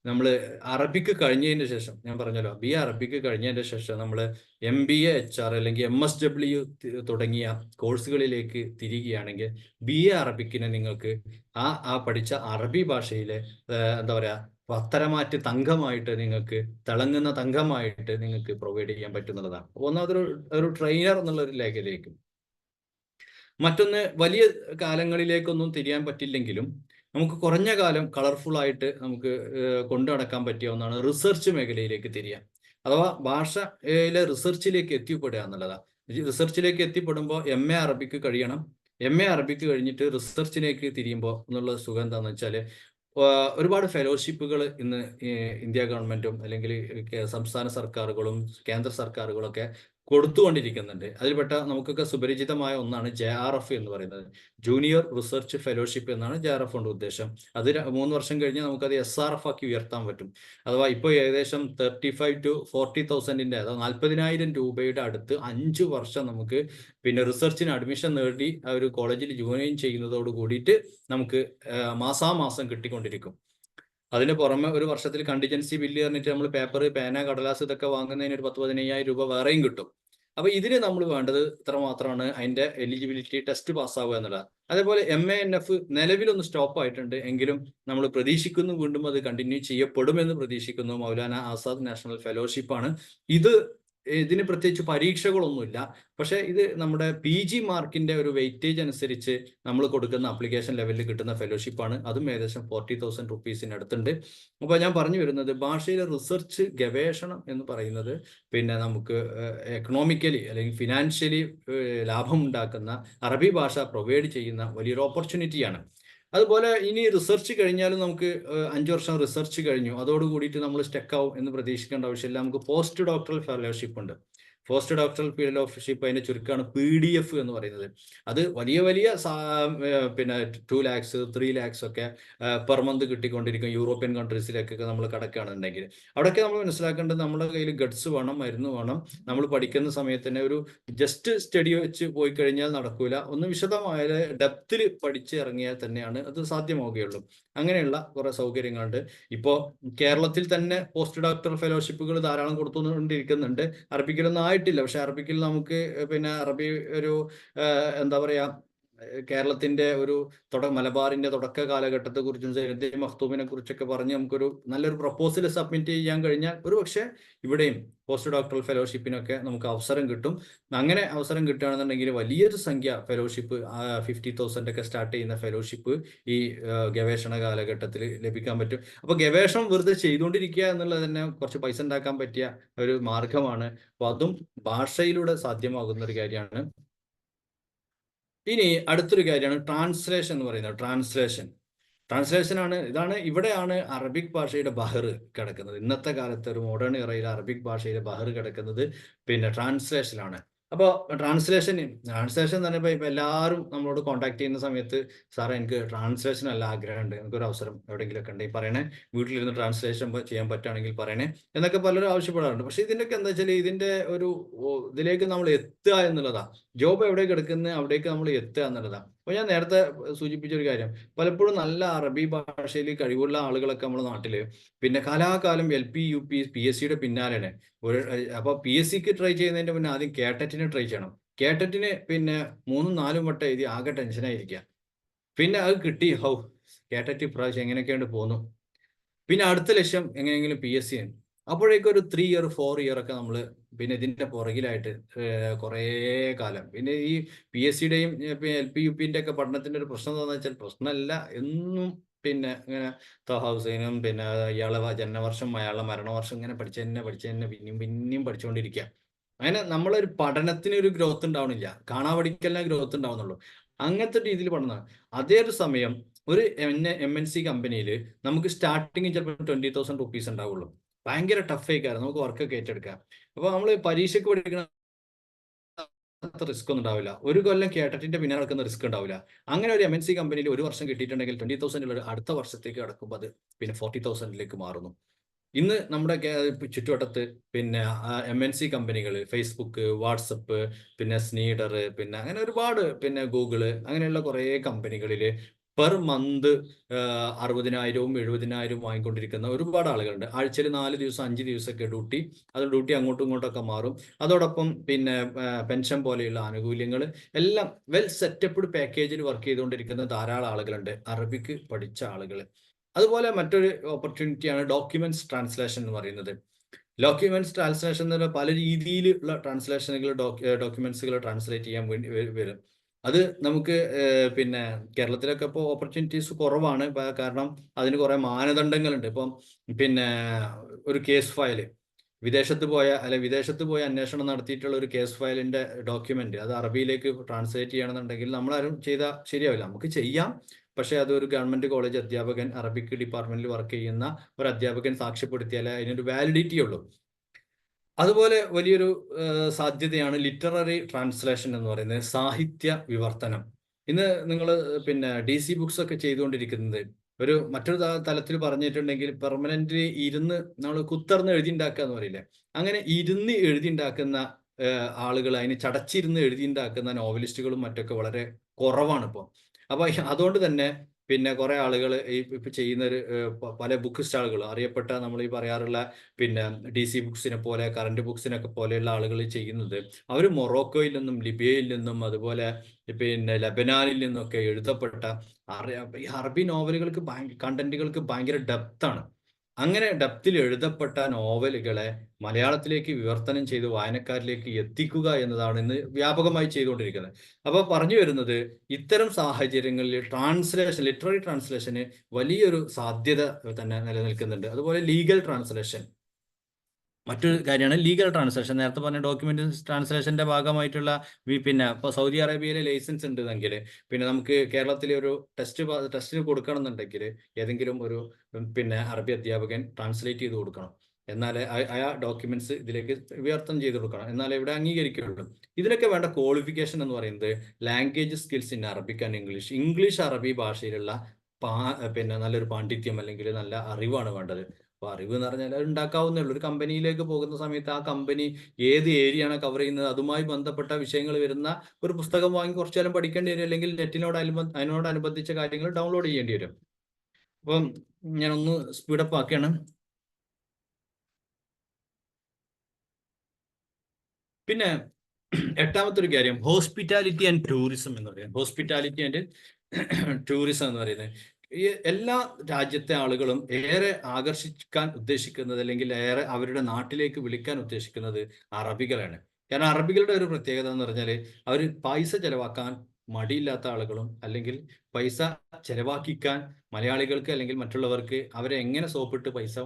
നമ്മൾ അറബിക്ക് കഴിഞ്ഞതിന് ശേഷം, ഞാൻ പറഞ്ഞല്ലോ BA അറബിക്ക് കഴിഞ്ഞതിന് ശേഷം നമ്മൾ MBA HR അല്ലെങ്കിൽ MSW തുടങ്ങിയ കോഴ്സുകളിലേക്ക് തിരികുകയാണെങ്കിൽ BA അറബിക്കിനെ നിങ്ങൾക്ക് ആ പഠിച്ച അറബി ഭാഷയിലെ എന്താ പറയാ പത്തരമാറ്റ് തങ്കമായിട്ട് നിങ്ങൾക്ക്, തിളങ്ങുന്ന തങ്കമായിട്ട് നിങ്ങൾക്ക് പ്രൊവൈഡ് ചെയ്യാൻ പറ്റുന്നതാണ്. ഒന്നാമതൊരു ട്രെയിനർ എന്നുള്ള ഒരു ലേഖയിലേക്ക്. മറ്റൊന്ന്, വലിയ കാലങ്ങളിലേക്കൊന്നും തിരിയാൻ പറ്റില്ലെങ്കിലും നമുക്ക് കുറഞ്ഞ കാലം കളർഫുൾ ആയിട്ട് നമുക്ക് കൊണ്ടു നടക്കാൻ പറ്റിയ ഒന്നാണ് റിസർച്ച് മേഖലയിലേക്ക് തിരിയാം. അഥവാ ഭാഷയിലെ റിസർച്ചിലേക്ക് എത്തിപ്പെടുക എന്നുള്ളതാണ്. റിസർച്ചിലേക്ക് എത്തിപ്പെടുമ്പോൾ MA അറബിക്ക് കഴിയണം. MA അറബിക്ക് കഴിഞ്ഞിട്ട് റിസർച്ചിലേക്ക് തിരിയുമ്പോൾ എന്നുള്ള സുഖം എന്താണെന്ന് വെച്ചാൽ ഒരുപാട് ഫെലോഷിപ്പുകൾ ഇന്ന് ഇന്ത്യ ഗവൺമെന്റും അല്ലെങ്കിൽ സംസ്ഥാന സർക്കാരുകളും കേന്ദ്ര സർക്കാരുകളും ഒക്കെ കൊടുത്തുകൊണ്ടിരിക്കുന്നുണ്ട്. അതിൽപ്പെട്ട നമുക്കൊക്കെ സുപരിചിതമായ ഒന്നാണ് JRF എന്ന് പറയുന്നത്, ജൂനിയർ റിസർച്ച് ഫെലോഷിപ്പ് എന്നാണ് JRF കൊണ്ട് ഉദ്ദേശം. അത് 3 വർഷം കഴിഞ്ഞ് നമുക്കത് SRF ആക്കി ഉയർത്താൻ പറ്റും. അഥവാ ഇപ്പോൾ ഏകദേശം 35,000 to 40,000 അഥവാ 40,000 രൂപയുടെ അടുത്ത് 5 വർഷം നമുക്ക് റിസർച്ചിന് അഡ്മിഷൻ നേടി ആ ഒരു കോളേജിൽ ജോയിൻ ചെയ്യുന്നതോട് കൂടിയിട്ട് നമുക്ക് മാസാമാസം കിട്ടിക്കൊണ്ടിരിക്കും. അതിന് പുറമെ ഒരു വർഷത്തിൽ കണ്ടിജൻസി ബില്ല് പറഞ്ഞിട്ട് നമ്മൾ പേപ്പർ, പേന, കടലാസ് ഇതൊക്കെ വാങ്ങുന്നതിന് ഒരു 10,000-15,000 രൂപ വേറെയും കിട്ടും. അപ്പൊ ഇതിന് നമ്മൾ വേണ്ടത് ഇത്ര മാത്രമാണ്, അതിന്റെ എലിജിബിലിറ്റി ടെസ്റ്റ് പാസ്സാവുക എന്നുള്ളത്. അതേപോലെ MANF നിലവിലൊന്ന് സ്റ്റോപ്പ് ആയിട്ടുണ്ട്, എങ്കിലും നമ്മൾ പ്രതീക്ഷിക്കുന്നു വീണ്ടും അത് കണ്ടിന്യൂ ചെയ്യപ്പെടുമെന്ന് പ്രതീക്ഷിക്കുന്നു. മൗലാന ആസാദ് നാഷണൽ ഫെലോഷിപ്പാണ് ഇത്. ഇതിന് പ്രത്യേകിച്ച് പരീക്ഷകളൊന്നുമില്ല. പക്ഷെ ഇത് നമ്മുടെ PG മാർക്കിന്റെ ഒരു വെയിറ്റേജ് അനുസരിച്ച് നമ്മൾ കൊടുക്കുന്ന അപ്ലിക്കേഷൻ ലെവലിൽ കിട്ടുന്ന ഫെലോഷിപ്പാണ്. അതും ഏകദേശം 40,000 റുപ്പീസിന് അടുത്തുണ്ട്. അപ്പോൾ ഞാൻ പറഞ്ഞു വരുന്നത്, ഭാഷയിലെ റിസർച്ച് ഗവേഷണം എന്ന് പറയുന്നത് നമുക്ക് എക്കണോമിക്കലി അല്ലെങ്കിൽ ഫിനാൻഷ്യലി ലാഭം ഉണ്ടാക്കുന്ന അറബി ഭാഷ പ്രൊവൈഡ് ചെയ്യുന്ന വലിയൊരു ഓപ്പർച്യൂണിറ്റിയാണ്. അതുപോലെ ഇനി റിസർച്ച് കഴിഞ്ഞാലും നമുക്ക് 5 വർഷം റിസർച്ച് കഴിഞ്ഞു, അതോടുകൂടിയിട്ട് നമ്മൾ സ്റ്റക്കാവും എന്ന് പ്രതീക്ഷിക്കേണ്ട ആവശ്യമില്ല. നമുക്ക് പോസ്റ്റ് ഡോക്ടറൽ ഫെലോഷിപ്പ് ഉണ്ട്. പോസ്റ്റ് ഡോക്ടറൽ ഫെലോഷിപ്പ് അതിന്റെ ചുരുക്കമാണ് PDF എന്ന് പറയുന്നത്. അത് വലിയ 2 lakhs 3 lakhs ഒക്കെ പെർ മന്ത് കിട്ടിക്കൊണ്ടിരിക്കും. യൂറോപ്യൻ കൺട്രീസിലേക്കൊക്കെ നമ്മൾ കടക്കുകയാണെന്നുണ്ടെങ്കിൽ അവിടെയൊക്കെ നമ്മൾ മനസ്സിലാക്കേണ്ടത്, നമ്മുടെ കയ്യിൽ ഗട്സ് വേണം, മരുന്ന് വേണം. നമ്മൾ പഠിക്കുന്ന സമയത്ത് തന്നെ ഒരു ജസ്റ്റ് സ്റ്റഡി വെച്ച് പോയി കഴിഞ്ഞാൽ നടക്കൂല. ഒന്ന് വിശദമായ ഡെപ്തിൽ പഠിച്ച് ഇറങ്ങിയാൽ തന്നെയാണ് അത് സാധ്യമാവുകയുള്ളൂ. അങ്ങനെയുള്ള കുറെ സൗകര്യങ്ങളുണ്ട്. ഇപ്പോൾ കേരളത്തിൽ തന്നെ പോസ്റ്റ് ഡോക്ടറൽ ഫെലോഷിപ്പുകൾ ധാരാളം കൊടുത്തുകൊണ്ടിരിക്കുന്നുണ്ട്. അറബിക്കിലൊന്നും ആയിട്ടില്ല. പക്ഷെ അറബിക്കിൽ നമുക്ക് അറബി ഒരു എന്താ പറയാ, കേരളത്തിന്റെ ഒരു മലബാറിന്റെ തുടക്ക കാലഘട്ടത്തെ കുറിച്ചും സൈനുദ്ദീൻ മഖ്തൂമിനെ കുറിച്ചൊക്കെ പറഞ്ഞ് നമുക്കൊരു നല്ലൊരു പ്രപ്പോസൽ സബ്മിറ്റ് ചെയ്യാൻ കഴിഞ്ഞാൽ ഒരുപക്ഷെ ഇവിടെയും പോസ്റ്റ് ഡോക്ടറൽ ഫെലോഷിപ്പിനൊക്കെ നമുക്ക് അവസരം കിട്ടും. അങ്ങനെ അവസരം കിട്ടുകയാണെന്നുണ്ടെങ്കിൽ വലിയൊരു സംഖ്യ ഫെലോഷിപ്പ് 50,000 ഒക്കെ സ്റ്റാർട്ട് ചെയ്യുന്ന ഫെലോഷിപ്പ് ഈ ഗവേഷണ കാലഘട്ടത്തിൽ ലഭിക്കാൻ പറ്റും. അപ്പൊ ഗവേഷണം വെറുതെ ചെയ്തുകൊണ്ടിരിക്കുക എന്നുള്ളത് തന്നെ കുറച്ച് പൈസ ഉണ്ടാക്കാൻ പറ്റിയ ഒരു മാർഗമാണ്. അപ്പൊ അതും ഭാഷയിലൂടെ സാധ്യമാകുന്ന ഒരു കാര്യമാണ്. ഇനി അടുത്തൊരു കാര്യമാണ് ട്രാൻസ്ലേഷൻ എന്ന് പറയുന്നത്. ട്രാൻസ്ലേഷൻ ആണ്. ഇവിടെയാണ് അറബിക് ഭാഷയുടെ ബഹർ കിടക്കുന്നത്. ഇന്നത്തെ കാലത്ത് ഒരു മോഡേൺ ഇറയിൽ അറബിക് ഭാഷയിലെ ബഹർ കിടക്കുന്നത് ട്രാൻസ്ലേഷനാണ്. അപ്പോൾ ട്രാൻസ്ലേഷൻ എന്ന് പറഞ്ഞപ്പോൾ ഇപ്പൊ എല്ലാവരും നമ്മളോട് കോൺടാക്ട് ചെയ്യുന്ന സമയത്ത് സാറേ എനിക്ക് ട്രാൻസ്ലേഷൻ നല്ല ആഗ്രഹമുണ്ട്, എനിക്കൊരു അവസരം എവിടെയെങ്കിലുമൊക്കെ ഉണ്ട്, ഈ പറയണേ വീട്ടിലിരുന്ന് ട്രാൻസ്ലേഷൻ ചെയ്യാൻ പറ്റുകയാണെങ്കിൽ പറയണേ എന്നൊക്കെ പലരും ആവശ്യപ്പെടാറുണ്ട്. പക്ഷെ ഇതിൻ്റെയൊക്കെ എന്താ വെച്ചാൽ ഇതിന്റെ ഒരു ഇതിലേക്ക് നമ്മൾ എത്തുക എന്നുള്ളതാ. ജോബ് എവിടേക്ക് എടുക്കുന്നത് അവിടേക്ക് നമ്മൾ എത്തുക എന്നുള്ളതാ. അപ്പൊ ഞാൻ നേരത്തെ സൂചിപ്പിച്ച ഒരു കാര്യം, പലപ്പോഴും നല്ല അറബി ഭാഷയിൽ കഴിവുള്ള ആളുകളൊക്കെ നമ്മുടെ നാട്ടില് പിന്നെ കാലാകാലം LP UP PSCയുടെ പിന്നാലെയാണ്. അപ്പൊ PSCക്ക് ട്രൈ ചെയ്യുന്നതിന്റെ മുന്നേ ആദ്യം കേട്ടറ്റിന് ട്രൈ ചെയ്യണം. കേട്ടറ്റിന് പിന്നെ 3-4 വട്ടം എഴുതി ആകെ ടെൻഷനായിരിക്കുക. പിന്നെ അത് കിട്ടി, കേട്ടറ്റ് ഇപ്രാവശ്യം എങ്ങനെയൊക്കെയാണ് പോന്നു. പിന്നെ അടുത്ത ലക്ഷ്യം എങ്ങനെയെങ്കിലും PSC ആണ്. അപ്പോഴേക്കും ഒരു 3 ഇയർ 4 ഇയർ ഒക്കെ നമ്മൾ പിന്നെ ഇതിന്റെ പുറകിലായിട്ട് കുറേ കാലം. പിന്നെ ഈ PSCയുടെയും LP UPന്റെ ഒക്കെ പഠനത്തിന്റെ ഒരു പ്രശ്നം എന്താണെന്ന് വെച്ചാൽ, പ്രശ്നമല്ല എന്നും പിന്നെ ഇങ്ങനെ ഹൗസൈനും പിന്നെ ഇയാളെ ജനനവർഷം അയാളുടെ മരണവർഷം ഇങ്ങനെ പഠിച്ചു തന്നെ പിന്നെയും പഠിച്ചുകൊണ്ടിരിക്കുക. അങ്ങനെ നമ്മളൊരു പഠനത്തിന് ഒരു ഗ്രോത്ത് ഉണ്ടാവണില്ല, കാണാ പഠിക്കലിനെ ഗ്രോത്ത് ഉണ്ടാവുന്നുള്ളൂ. അങ്ങനത്തെ രീതിയിൽ പഠനം. അതേ ഒരു സമയം ഒരു MNC കമ്പനിയിൽ നമുക്ക് സ്റ്റാർട്ടിങ് ചിലപ്പോൾ 20,000 റുപ്പീസ് ഉണ്ടാവുള്ളൂ. ഭയങ്കര ടഫ് ആയിക്കാരം നമുക്ക് വർക്കൊക്കെ ഏറ്റെടുക്കാം. അപ്പൊ നമ്മൾ പരീക്ഷയ്ക്ക് പഠിക്കുന്ന റിസ്ക് ഒന്നും ഉണ്ടാവില്ല. ഒരു കൊല്ലം കേട്ടറ്റിന്റെ പിന്നാലെ നടക്കുന്ന റിസ്ക് ഉണ്ടാവില്ല. അങ്ങനെ ഒരു MNC കമ്പനിയിൽ ഒരു വർഷം കിട്ടിയിട്ടുണ്ടെങ്കിൽ 20,000 അടുത്ത വർഷത്തേക്ക് കടക്കുമ്പോൾ അത് പിന്നെ 40,000 മാറുന്നു. ഇന്ന് നമ്മുടെ ചുറ്റുവട്ടത്ത് പിന്നെ MNC കമ്പനികൾ, ഫേസ്ബുക്ക്, വാട്സപ്പ്, പിന്നെ സ്നീഡർ, പിന്നെ അങ്ങനെ ഒരുപാട്, പിന്നെ ഗൂഗിള്, അങ്ങനെയുള്ള കുറേ കമ്പനികളിൽ പെർ മന്ത് 60,000-ഉം 70,000-ഉം വാങ്ങിക്കൊണ്ടിരിക്കുന്ന ഒരുപാട് ആളുകളുണ്ട്. ആഴ്ചയിൽ 4 ദിവസം 5 ദിവസമൊക്കെ ഡ്യൂട്ടി. അത് ഡ്യൂട്ടി അങ്ങോട്ടും ഇങ്ങോട്ടൊക്കെ മാറും. അതോടൊപ്പം പിന്നെ പെൻഷൻ പോലെയുള്ള ആനുകൂല്യങ്ങൾ എല്ലാം വെൽ സെറ്റപ്പ്ഡ് പാക്കേജിൽ വർക്ക് ചെയ്തുകൊണ്ടിരിക്കുന്ന ധാരാളം ആളുകളുണ്ട്, അറബിക്ക് പഠിച്ച ആളുകൾ. അതുപോലെ മറ്റൊരു ഓപ്പർച്യൂണിറ്റിയാണ് ഡോക്യുമെന്റ്സ് ട്രാൻസ്ലേഷൻ എന്ന് പറയുന്നത്. ഡോക്യുമെന്റ്സ് ട്രാൻസ്ലേഷൻ എന്ന് പറഞ്ഞാൽ പല രീതിയിലുള്ള ട്രാൻസ്ലേഷനുകൾ, ഡോക്യുമെന്റ്സുകൾ ട്രാൻസ്ലേറ്റ് ചെയ്യാൻ വേണ്ടി വരും. അത് നമുക്ക് പിന്നെ കേരളത്തിലൊക്കെ ഇപ്പോൾ ഓപ്പർച്യൂണിറ്റീസ് കുറവാണ്. കാരണം അതിന് കുറെ മാനദണ്ഡങ്ങളുണ്ട്. ഇപ്പം പിന്നെ ഒരു കേസ് ഫയൽ വിദേശത്ത് പോയ അന്വേഷണം നടത്തിയിട്ടുള്ള ഒരു കേസ് ഫയലിന്റെ ഡോക്യുമെന്റ് അത് അറബിയിലേക്ക് ട്രാൻസ്ലേറ്റ് ചെയ്യണമെന്നുണ്ടെങ്കിൽ നമ്മളാരും ചെയ്താൽ ശരിയാവില്ല. നമുക്ക് ചെയ്യാം, പക്ഷേ അതൊരു ഗവൺമെന്റ് കോളേജ് അധ്യാപകൻ, അറബിക് ഡിപ്പാർട്ട്മെന്റിൽ വർക്ക് ചെയ്യുന്ന ഒരു അധ്യാപകൻ സാക്ഷ്യപ്പെടുത്തിയാലേ അതിനൊരു വാലിഡിറ്റി ഉള്ളൂ. അതുപോലെ വലിയൊരു സാധ്യതയാണ് ലിറ്റററി ട്രാൻസ്ലേഷൻ എന്ന് പറയുന്നത്, സാഹിത്യ വിവർത്തനം. ഇന്ന് നിങ്ങൾ പിന്നെ DC ബുക്സ് ഒക്കെ ചെയ്തുകൊണ്ടിരിക്കുന്നത് ഒരു മറ്റൊരു തലത്തിൽ പറഞ്ഞിട്ടുണ്ടെങ്കിൽ പെർമനന്റ് ഇരുന്ന് നമ്മൾ കുത്തർന്ന് എഴുതിണ്ടാക്കുക എന്ന് പറയില്ലേ, അങ്ങനെ ഇരുന്ന് എഴുതിണ്ടാക്കുന്ന ആളുകൾ, അതിന് ചടച്ചിരുന്ന് എഴുതിണ്ടാക്കുന്ന നോവലിസ്റ്റുകളും മറ്റൊക്കെ വളരെ കുറവാണ് ഇപ്പോൾ. അപ്പൊ അതുകൊണ്ട് തന്നെ പിന്നെ കുറെ ആളുകൾ ഇപ്പൊ ചെയ്യുന്ന ഒരു പല ബുക്ക് സ്റ്റാളുകൾ അറിയപ്പെട്ട നമ്മൾ ഈ പറയാറുള്ള പിന്നെ DC ബുക്സിനെ പോലെ, കറന്റ് ബുക്സിനൊക്കെ പോലെയുള്ള ആളുകൾ ചെയ്യുന്നത്, അവർ മൊറോക്കോയിൽ നിന്നും ലിബിയയിൽ നിന്നും അതുപോലെ പിന്നെ ലബനാനിൽ നിന്നൊക്കെ എഴുതപ്പെട്ട ഈ അറബി നോവലുകൾക്ക് കണ്ടന്റുകൾക്ക് ഭയങ്കര ഡെപ്താണ്. അങ്ങനെ ഡെപ്തിൽ എഴുതപ്പെട്ട നോവലുകളെ മലയാളത്തിലേക്ക് വിവർത്തനം ചെയ്ത് വായനക്കാരിലേക്ക് എത്തിക്കുക എന്നതാണ് ഇന്ന് വ്യാപകമായി ചെയ്തുകൊണ്ടിരിക്കുന്നത്. അപ്പോൾ പറഞ്ഞു വരുന്നത്, ഇത്തരം സാഹചര്യങ്ങളിൽ ലിറ്റററി ട്രാൻസ്ലേഷന് വലിയൊരു സാധ്യത തന്നെ നിലനിൽക്കുന്നുണ്ട്. അതുപോലെ ലീഗൽ ട്രാൻസ്ലേഷൻ മറ്റൊരു കാര്യമാണ്. ലീഗൽ ട്രാൻസ്ലേഷൻ നേരത്തെ പറഞ്ഞ ഡോക്യുമെന്റ് ട്രാൻസ്ലേഷന്റെ ഭാഗമായിട്ടുള്ള പിന്നെ ഇപ്പോൾ സൗദി അറേബ്യയിലെ ലൈസൻസ് ഉണ്ടെന്നെങ്കിൽ പിന്നെ നമുക്ക് കേരളത്തിലെ ഒരു ടെസ്റ്റിന് കൊടുക്കണം എന്നുണ്ടെങ്കിൽ ഏതെങ്കിലും ഒരു പിന്നെ അറബി അധ്യാപകൻ ട്രാൻസ്ലേറ്റ് ചെയ്ത് കൊടുക്കണം. എന്നാലേ ആ ഡോക്യുമെന്റ്സ് ഇതിലേക്ക് വിവർത്തനം ചെയ്ത് കൊടുക്കണം, എന്നാലേ ഇവിടെ അംഗീകരിക്കുകയുള്ളൂ. ഇതിനൊക്കെ വേണ്ട ക്വാളിഫിക്കേഷൻ എന്ന് പറയുന്നത് language skills in Arabic and English അറബി ഭാഷയിലുള്ള പിന്നെ നല്ലൊരു പാണ്ഡിത്യം അല്ലെങ്കിൽ നല്ല അറിവാണ് വേണ്ടത്. അപ്പൊ അറിവ് എന്ന് പറഞ്ഞാൽ അത് ഉണ്ടാക്കാവുന്നേ ഉള്ളൂ. ഒരു കമ്പനിയിലേക്ക് പോകുന്ന സമയത്ത് ആ കമ്പനി ഏത് ഏരിയ ആണ് കവർ ചെയ്യുന്നത്, അതുമായി ബന്ധപ്പെട്ട വിഷയങ്ങൾ വരുന്ന ഒരു പുസ്തകം വാങ്ങി കുറച്ചു കാലം പഠിക്കേണ്ടി വരും, അല്ലെങ്കിൽ അതിനോടനുബന്ധിച്ച കാര്യങ്ങൾ ഡൗൺലോഡ് ചെയ്യേണ്ടി വരും. അപ്പം ഞാനൊന്ന് സ്പീഡപ്പ് ആക്കുകയാണ്. പിന്നെ 8ാമത്തെ ഒരു കാര്യം ഹോസ്പിറ്റാലിറ്റി ആൻഡ് ടൂറിസം എന്ന് പറയുന്നത്. ഹോസ്പിറ്റാലിറ്റി ആൻഡ് ടൂറിസം എന്ന് പറയുന്നത് ഈ എല്ലാ രാജ്യത്തെ ആളുകളും ഏറെ ആകർഷിക്കാൻ ഉദ്ദേശിക്കുന്നത്, അല്ലെങ്കിൽ ഏറെ അവരുടെ നാട്ടിലേക്ക് വിളിക്കാൻ ഉദ്ദേശിക്കുന്നത് അറബികളാണ്. കാരണം അറബികളുടെ ഒരു പ്രത്യേകത എന്ന് പറഞ്ഞാൽ അവർ പൈസ ചെലവാക്കാൻ മടിയില്ലാത്ത ആളുകളും, അല്ലെങ്കിൽ പൈസ ചെലവാക്കിക്കാൻ മലയാളികൾക്ക് അല്ലെങ്കിൽ മറ്റുള്ളവർക്ക് അവരെ എങ്ങനെ സോപ്പിട്ട് പൈസ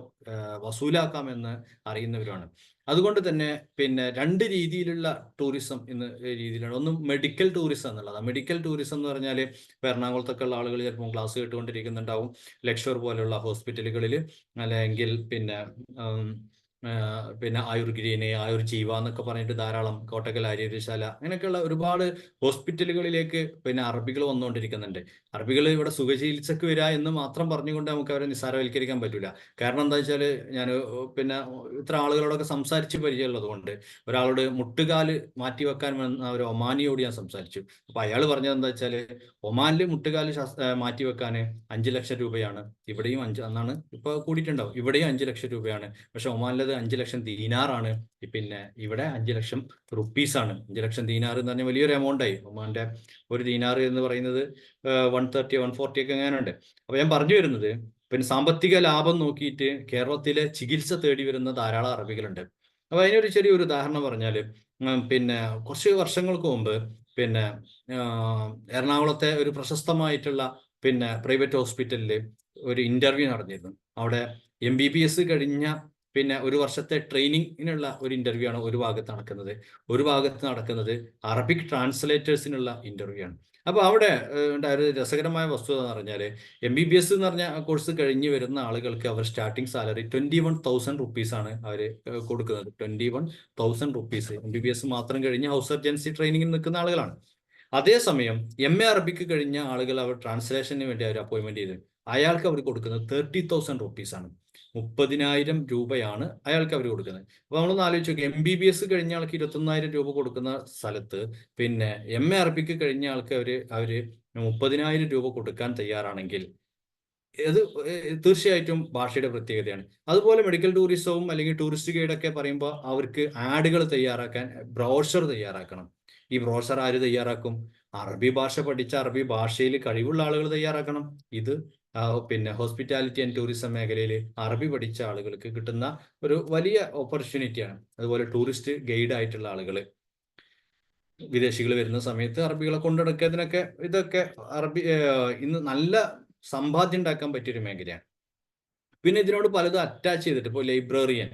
വസൂലാക്കാമെന്ന് അറിയുന്നവരാണ്. അതുകൊണ്ട് തന്നെ പിന്നെ 2 രീതിയിലുള്ള ടൂറിസം ഇന്ന് രീതിയിലാണ്. ഒന്ന് മെഡിക്കൽ ടൂറിസം എന്നുള്ളതാണ്. മെഡിക്കൽ ടൂറിസം എന്ന് പറഞ്ഞാൽ ഇപ്പോൾ എറണാകുളത്തൊക്കെ ഉള്ള ആളുകൾ ചിലപ്പോൾ ക്ലാസ് കേട്ടുകൊണ്ടിരിക്കുന്നുണ്ടാവും, ലക്ഷർ പോലെയുള്ള ഹോസ്പിറ്റലുകളിൽ, അല്ലെങ്കിൽ പിന്നെ പിന്നെ ആയുർ ഗ്രീന്, ആയുർ ജീവ എന്നൊക്കെ പറഞ്ഞിട്ട് ധാരാളം കോട്ടക്കൽ ആര്യശാല അങ്ങനെയൊക്കെയുള്ള ഒരുപാട് ഹോസ്പിറ്റലുകളിലേക്ക് പിന്നെ അറബികൾ വന്നുകൊണ്ടിരിക്കുന്നുണ്ട്. അറബികൾ ഇവിടെ സുഖചികിത്സക്ക് വരിക എന്ന് മാത്രം പറഞ്ഞുകൊണ്ട് നമുക്ക് അവരെ നിസ്സാരവൽക്കരിക്കാൻ പറ്റില്ല. കാരണം എന്താ വെച്ചാൽ ഞാൻ പിന്നെ ഇത്ര ആളുകളോടൊക്കെ സംസാരിച്ച് പരിചയമുള്ളത് കൊണ്ട് ഒരാളോട് മുട്ടുകാല് മാറ്റി വെക്കാൻ വന്ന ഒരു ഒമാനിയോട് ഞാൻ സംസാരിച്ചു. അപ്പൊ അയാൾ പറഞ്ഞത് എന്താ വെച്ചാൽ ഒമാനിൽ മുട്ടുകാല് മാറ്റി വെക്കാൻ 5 ലക്ഷം രൂപയാണ്, ഇവിടെയും അന്നാണ് ഇപ്പൊ കൂടിയിട്ടുണ്ടാവും, ഇവിടെയും 5 ലക്ഷം രൂപയാണ്. പക്ഷെ ഒമാനിലത് 5 ലക്ഷം ദീനാറാണ്, പിന്നെ ഇവിടെ 5 ലക്ഷം റുപ്പീസാണ്. 5 ലക്ഷം ദീനാർ എന്ന് പറഞ്ഞാൽ വലിയൊരു എമൗണ്ട് ആയി. ഒമാന്റെ ഒരു ദീനാർ എന്ന് പറയുന്നത് 130 140 ഒക്കെ എങ്ങനെയുണ്ട്. അപ്പൊ ഞാൻ പറഞ്ഞു വരുന്നത്, പിന്നെ സാമ്പത്തിക ലാഭം നോക്കിയിട്ട് കേരളത്തിലെ ചികിത്സ തേടി വരുന്ന ധാരാളം അറബികളുണ്ട്. അപ്പൊ അതിനൊരു ചെറിയൊരു ഉദാഹരണം പറഞ്ഞാല്, പിന്നെ കുറച്ച് വർഷങ്ങൾക്ക് മുമ്പ് പിന്നെ എറണാകുളത്തെ ഒരു പ്രശസ്തമായിട്ടുള്ള പിന്നെ പ്രൈവറ്റ് ഹോസ്പിറ്റലിൽ ഒരു ഇന്റർവ്യൂ നടന്നിരുന്നു. അവിടെ MBBS കഴിഞ്ഞ പിന്നെ ഒരു വർഷത്തെ ട്രെയിനിങ്ങിനുള്ള ഒരു ഇന്റർവ്യൂ ആണ് ഒരു ഭാഗത്ത് നടക്കുന്നത്. ഒരു ഭാഗത്ത് നടക്കുന്നത് അറബിക് ട്രാൻസ്ലേറ്റേഴ്സിനുള്ള ഇന്റർവ്യൂ ആണ്. അപ്പൊ അവിടെ ഉണ്ടായ ഒരു രസകരമായ വസ്തുത എന്ന് പറഞ്ഞാൽ, MBBS എന്ന് പറഞ്ഞ കോഴ്സ് കഴിഞ്ഞ് വരുന്ന ആളുകൾക്ക് അവർ സ്റ്റാർട്ടിംഗ് സാലറി 21,000 റുപ്പീസാണ് അവർ കൊടുക്കുന്നത്. 21,000 റുപ്പീസ്. MBBS മാത്രം കഴിഞ്ഞ് ഹൗസ് സർജൻസി ട്രെയിനിങ്ങിൽ നിൽക്കുന്ന ആളുകളാണ്. അതേസമയം MA അറബിക്ക് കഴിഞ്ഞ ആളുകൾ അവർ ട്രാൻസ്ലേഷന് വേണ്ടി അവർ അപ്പോയിന്റ്മെന്റ് ചെയ്ത് അയാൾക്ക് അവർ കൊടുക്കുന്നത് 30,000 റുപ്പീസാണ്. 30,000 രൂപയാണ് അയാൾക്ക് അവർ കൊടുക്കുന്നത്. അപ്പൊ നമ്മളൊന്ന് ആലോചിച്ച് നോക്കി, MBBS കഴിഞ്ഞ ആൾക്ക് 21,000 രൂപ കൊടുക്കുന്ന സ്ഥലത്ത് പിന്നെ MA അറബിക്ക് കഴിഞ്ഞ ആൾക്ക് അവര് 30,000 രൂപ കൊടുക്കാൻ തയ്യാറാണെങ്കിൽ ഇത് തീർച്ചയായിട്ടും ഭാഷയുടെ പ്രത്യേകതയാണ്. അതുപോലെ മെഡിക്കൽ ടൂറിസവും അല്ലെങ്കിൽ ടൂറിസ്റ്റ് ഗൈഡൊക്കെ പറയുമ്പോൾ അവർക്ക് ആഡുകൾ തയ്യാറാക്കാൻ ബ്രോഷർ തയ്യാറാക്കണം. ഈ ബ്രോഷർ ആര് തയ്യാറാക്കും? അറബി ഭാഷ പഠിച്ച, അറബി ഭാഷയിൽ കഴിവുള്ള ആളുകൾ തയ്യാറാക്കണം. ഇത് പിന്നെ ഹോസ്പിറ്റാലിറ്റി ആൻഡ് ടൂറിസം മേഖലയിൽ അറബി പഠിച്ച ആളുകൾക്ക് കിട്ടുന്ന ഒരു വലിയ ഓപ്പർച്യൂണിറ്റിയാണ്. അതുപോലെ ടൂറിസ്റ്റ് ഗൈഡ് ആയിട്ടുള്ള ആളുകൾ, വിദേശികൾ വരുന്ന സമയത്ത് അറബികളെ കൊണ്ടുനടക്കുന്നതിനൊക്കെ ഇതൊക്കെ ഇന്ന് നല്ല സമ്പാദ്യം ഉണ്ടാക്കാൻ പറ്റിയൊരു മേഖലയാണ്. പിന്നെ ഇതിനോട് പലതും അറ്റാച്ച് ചെയ്തിട്ട്, ഇപ്പോൾ ലൈബ്രറിയൻ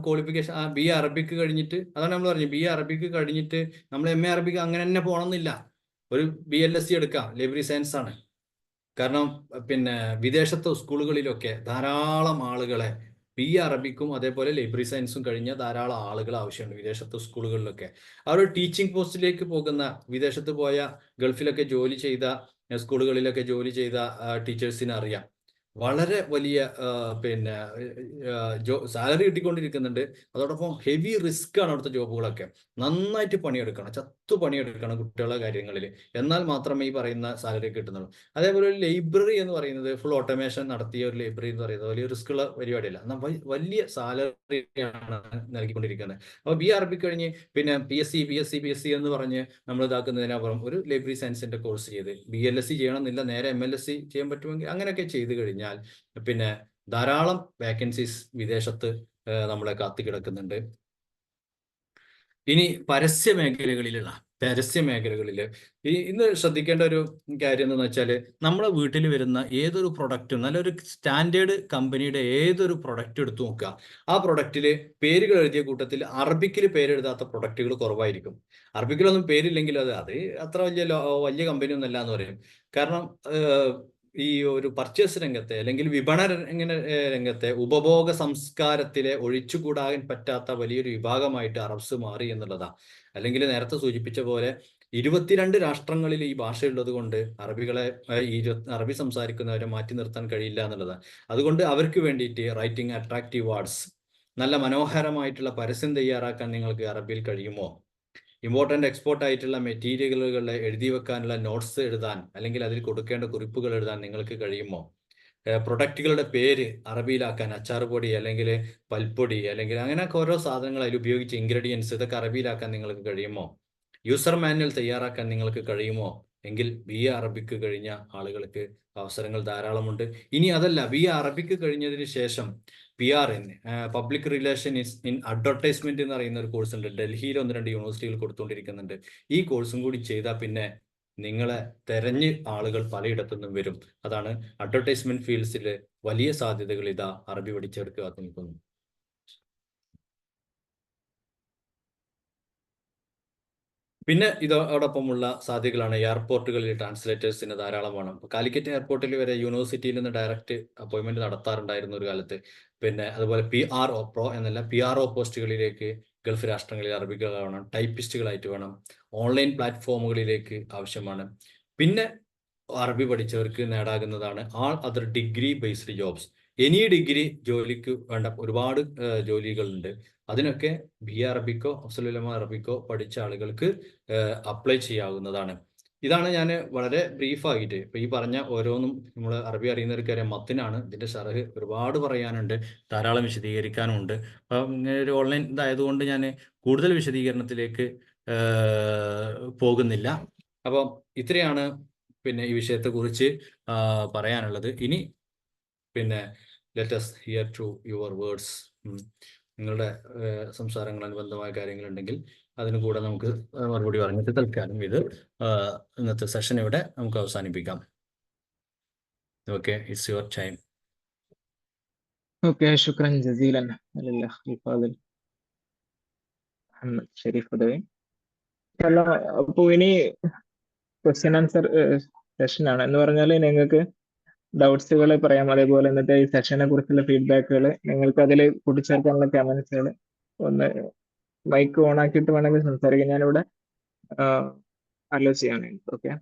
ക്വാളിഫിക്കേഷൻ BA അറബിക്ക് കഴിഞ്ഞിട്ട്, അതാണ് നമ്മൾ പറഞ്ഞത്, BA അറബിക്ക് കഴിഞ്ഞിട്ട് നമ്മൾ MA അറബിക്ക് അങ്ങനെ തന്നെ പോകണമെന്നില്ല. ഒരു BLSC എടുക്കാം, ലൈബ്രറി സയൻസ് ആണ്. കാരണം പിന്നെ വിദേശത്തെ സ്കൂളുകളിലൊക്കെ ധാരാളം ആളുകളെ BA അറബിക്കും അതേപോലെ ലൈബ്രറി സയൻസും കഴിഞ്ഞ ധാരാളം ആളുകൾ ആവശ്യമുണ്ട് വിദേശത്തെ സ്കൂളുകളിലൊക്കെ. അവർ ടീച്ചിങ് പോസ്റ്റിലേക്ക് പോകുന്ന, വിദേശത്ത് പോയ, ഗൾഫിലൊക്കെ ജോലി ചെയ്ത, സ്കൂളുകളിലൊക്കെ ജോലി ചെയ്ത ടീച്ചേഴ്സിന് അറിയാം, വളരെ വലിയ പിന്നെ സാലറി കിട്ടിക്കൊണ്ടിരിക്കുന്നുണ്ട്. അതോടൊപ്പം ഹെവി റിസ്ക് ആണ് അവിടുത്തെ ജോബുകളൊക്കെ. നന്നായിട്ട് പണിയെടുക്കണം, ചത്തു പണിയെടുക്കണം കുട്ടികളുടെ കാര്യങ്ങളിൽ, എന്നാൽ മാത്രമേ ഈ പറയുന്ന സാലറി കിട്ടുന്നുള്ളൂ. അതേപോലെ ഒരു ലൈബ്രറി എന്ന് പറയുന്നത്, ഫുൾ ഓട്ടോമേഷൻ നടത്തിയ ഒരു ലൈബ്രറി എന്ന് പറയുന്നത് വലിയ റിസ്ക് ഉള്ള പരിപാടിയല്ല, എന്നാൽ വലിയ സാലറിയാണ് നൽകിക്കൊണ്ടിരിക്കുന്നത്. അപ്പോൾ BA അറബി കഴിഞ്ഞ് പിന്നെ PSC എന്ന് പറഞ്ഞ് നമ്മൾ ഇതാക്കുന്നതിനപ്പുറം ഒരു ലൈബ്രറി സയൻസിന്റെ കോഴ്സ് ചെയ്ത് BLSC ചെയ്യണമെന്നില്ല, നേരെ MLSC ചെയ്യാൻ പറ്റുമെങ്കിൽ അങ്ങനെയൊക്കെ ചെയ്ത് കഴിഞ്ഞാൽ പിന്നെ ധാരാളം വേക്കൻസീസ് വിദേശത്ത് നമ്മളെ കാത്തു കിടക്കുന്നുണ്ട്. ഇനി പരസ്യ മേഖലകളിൽ ഇന്ന് ശ്രദ്ധിക്കേണ്ട ഒരു കാര്യം എന്താണെന്ന് വെച്ചാൽ, നമ്മുടെ വീട്ടിൽ വരുന്ന ഏതൊരു പ്രൊഡക്റ്റും, നല്ലൊരു സ്റ്റാൻഡേർഡ് കമ്പനിയുടെ ഏതൊരു പ്രൊഡക്റ്റ് എടുത്തു നോക്കുക, ആ പ്രൊഡക്റ്റിൽ പേരുകൾ എഴുതിയ കൂട്ടത്തിൽ അറബിക്കിൽ പേരെഴുതാത്ത പ്രൊഡക്റ്റുകൾ കുറവായിരിക്കും. അറബിക്കിലൊന്നും പേരില്ലെങ്കിൽ അത് അത്ര വലിയ കമ്പനി ഒന്നല്ല എന്ന് പറയും. കാരണം ഈ ഒരു പർച്ചേസ് രംഗത്തെ അല്ലെങ്കിൽ വിപണന രംഗത്തെ ഉപഭോഗ സംസ്കാരത്തിലെ ഒഴിച്ചുകൂടാൻ പറ്റാത്ത വലിയൊരു വിഭാഗമായിട്ട് അറബ്സ് മാറി എന്നുള്ളതാണ്. അല്ലെങ്കിൽ നേരത്തെ സൂചിപ്പിച്ച പോലെ 22 രാഷ്ട്രങ്ങളിൽ ഈ ഭാഷയുള്ളത് കൊണ്ട് അറബി സംസാരിക്കുന്നവരെ മാറ്റി നിർത്താൻ കഴിയില്ല എന്നുള്ളതാണ്. അതുകൊണ്ട് അവർക്ക് വേണ്ടിയിട്ട് റൈറ്റിംഗ് അട്രാക്റ്റീവ് വേർഡ്സ്, നല്ല മനോഹരമായിട്ടുള്ള പരസ്യം തയ്യാറാക്കാൻ നിങ്ങൾക്ക് അറബിയിൽ കഴിയുമോ? ഇമ്പോർട്ടൻ്റ് എക്സ്പോർട്ട് ആയിട്ടുള്ള മെറ്റീരിയലുകൾ എഴുതി വെക്കാനുള്ള നോട്ട്സ് എഴുതാൻ, അല്ലെങ്കിൽ അതിൽ കൊടുക്കേണ്ട കുറിപ്പുകൾ എഴുതാൻ നിങ്ങൾക്ക് കഴിയുമോ? പ്രൊഡക്റ്റുകളുടെ പേര് അറബിയിലാക്കാൻ, അച്ചാർ പൊടി അല്ലെങ്കിൽ പൽപ്പൊടി അല്ലെങ്കിൽ അങ്ങനെയൊക്കെ ഓരോ സാധനങ്ങൾ അതിൽ ഉപയോഗിച്ച് ഇൻഗ്രീഡിയൻസ്, ഇതൊക്കെ അറബിയിലാക്കാൻ നിങ്ങൾക്ക് കഴിയുമോ? യൂസർ മാനുവൽ തയ്യാറാക്കാൻ നിങ്ങൾക്ക് കഴിയുമോ? എങ്കിൽ BA അറബിക്ക് കഴിഞ്ഞ ആളുകൾക്ക് അവസരങ്ങൾ ധാരാളമുണ്ട്. ഇനി അതല്ല, BA അറബിക്ക് കഴിഞ്ഞതിന് ശേഷം PRN, public relation in advertisement എന്ന് പറയുന്ന ഒരു കോഴ്സ് ഉണ്ട്. ഡൽഹിയിൽ 1-2 യൂണിവേഴ്സിറ്റികൾ കൊടുത്തുകൊണ്ടിരിക്കുന്നുണ്ട്. ഈ കോഴ്സും കൂടി ചെയ്താൽ പിന്നെ നിങ്ങളെ തെരഞ്ഞ് ആളുകൾ പലയിടത്തുനിന്നും വരും. അതാണ് അഡ്വർടൈസ്മെന്റ് ഫീൽഡ്സിൽ വലിയ സാധ്യതകൾ ഇതാ അറബി പഠിച്ചെടുക്കുക നിൽക്കുന്നു. പിന്നെ ഇതോടൊപ്പമുള്ള സാധ്യതകളാണ് എയർപോർട്ടുകളിൽ ട്രാൻസ്ലേറ്റേഴ്സിന് ധാരാളം വേണം. കാലിക്കറ്റ് എയർപോർട്ടിൽ വരെ യൂണിവേഴ്സിറ്റിയിൽ നിന്ന് ഡയറക്റ്റ് അപ്പോയിന്റ്മെന്റ് നടത്താറുണ്ടായിരുന്ന ഒരു കാലത്ത്. പിന്നെ അതുപോലെ PRO എന്നല്ല PRO പോസ്റ്റുകളിലേക്ക് ഗൾഫ് രാഷ്ട്രങ്ങളിൽ അറബികൾ വേണം, ടൈപ്പിസ്റ്റുകളായിട്ട് വേണം, ഓൺലൈൻ പ്ലാറ്റ്ഫോമുകളിലേക്ക് ആവശ്യമാണ്. പിന്നെ അറബി പഠിച്ചവർക്ക് നേടാകുന്നതാണ് all other degree based jobs. Any degree ജോലിക്ക് വേണ്ട ഒരുപാട് ജോലികളുണ്ട്. അതിനൊക്കെ അറബിക്കോ അഫ്സലുലമ അറബിക്കോ പഠിച്ച ആളുകൾക്ക് അപ്ലൈ ചെയ്യാവുന്നതാണ്. ഇതാണ് ഞാൻ വളരെ ബ്രീഫായിട്ട് ഇപ്പൊ ഈ പറഞ്ഞ ഓരോന്നും നമ്മൾ അറബി അറിയുന്നവർക്കറിയാം മത്തിനാണ്. ഇതിന്റെ ഷറഹ് ഒരുപാട് പറയാനുണ്ട്, ധാരാളം വിശദീകരിക്കാനുണ്ട്. അപ്പം ഇങ്ങനെ ഒരു ഓൺലൈൻ ഇതായതുകൊണ്ട് ഞാൻ കൂടുതൽ വിശദീകരണത്തിലേക്ക് പോകുന്നില്ല. അപ്പം ഇത്രയാണ് പിന്നെ ഈ വിഷയത്തെ കുറിച്ച് പറയാനുള്ളത്. ഇനി പിന്നെ let us hear to your words. നിങ്ങളുടെ സംസാരങ്ങൾ അനുബന്ധമായ കാര്യങ്ങളുണ്ടെങ്കിൽ അതിന് കൂടെ നമുക്ക് മറുപടി പറഞ്ഞിട്ട് തൽക്കാലം ഇത് ഇന്നത്തെ സെഷൻ ഇവിടെ നമുക്ക് അവസാനിപ്പിക്കാം. Okay, it's your time. Okay, ശുക്രൻ ജസീലൻ മുഹമ്മദ് ഷെരീഫ് ഉദവി. അപ്പോൾ ഇനി ക്വസ്റ്റ്യൻ ആൻസർ സെഷൻ ആണ്. എന്ന് പറഞ്ഞാൽ നിങ്ങൾക്ക് ഡൗട്ട്സുകൾ പറയാം, അതേപോലെ ഇന്നത്തെ ഈ സെഷനെ കുറിച്ചുള്ള ഫീഡ്ബാക്കുകൾ നിങ്ങൾക്ക് അതിൽ കൂട്ടിച്ചേർക്കാനുള്ള കമന്റ്സുകൾ ഒന്ന് മൈക്ക് ഓൺ ആക്കിയിട്ട് വേണമെങ്കിൽ സംസാരിക്കാം. ഞാനിവിടെ അലോ ചെയ്യാണ്. Okay,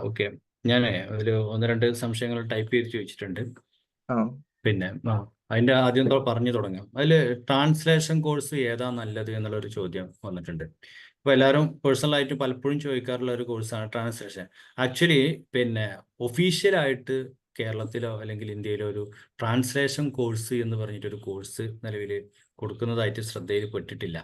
okay. ഞാൻ ഒരു 1-2 സംശയങ്ങൾ ടൈപ്പ് ചെയ്ത് ചോദിച്ചിട്ടുണ്ട്. പിന്നെ അതിന്റെ ആദ്യം പറഞ്ഞു തുടങ്ങാം. അതിൽ ട്രാൻസ്ലേഷൻ കോഴ്സ് ഏതാ നല്ലത് എന്നുള്ളൊരു ചോദ്യം വന്നിട്ടുണ്ട്. ഇപ്പൊ എല്ലാവരും പേഴ്സണലായിട്ട് പലപ്പോഴും ചോദിക്കാറുള്ള ഒരു കോഴ്സാണ് ട്രാൻസ്ലേഷൻ. ആക്ച്വലി പിന്നെ ഒഫീഷ്യലായിട്ട് കേരളത്തിലോ അല്ലെങ്കിൽ ഇന്ത്യയിലോ ഒരു ട്രാൻസ്ലേഷൻ കോഴ്സ് എന്ന് പറഞ്ഞിട്ടൊരു കോഴ്സ് നിലവിൽ കൊടുക്കുന്നതായിട്ട് ശ്രദ്ധയിൽപ്പെട്ടിട്ടില്ല.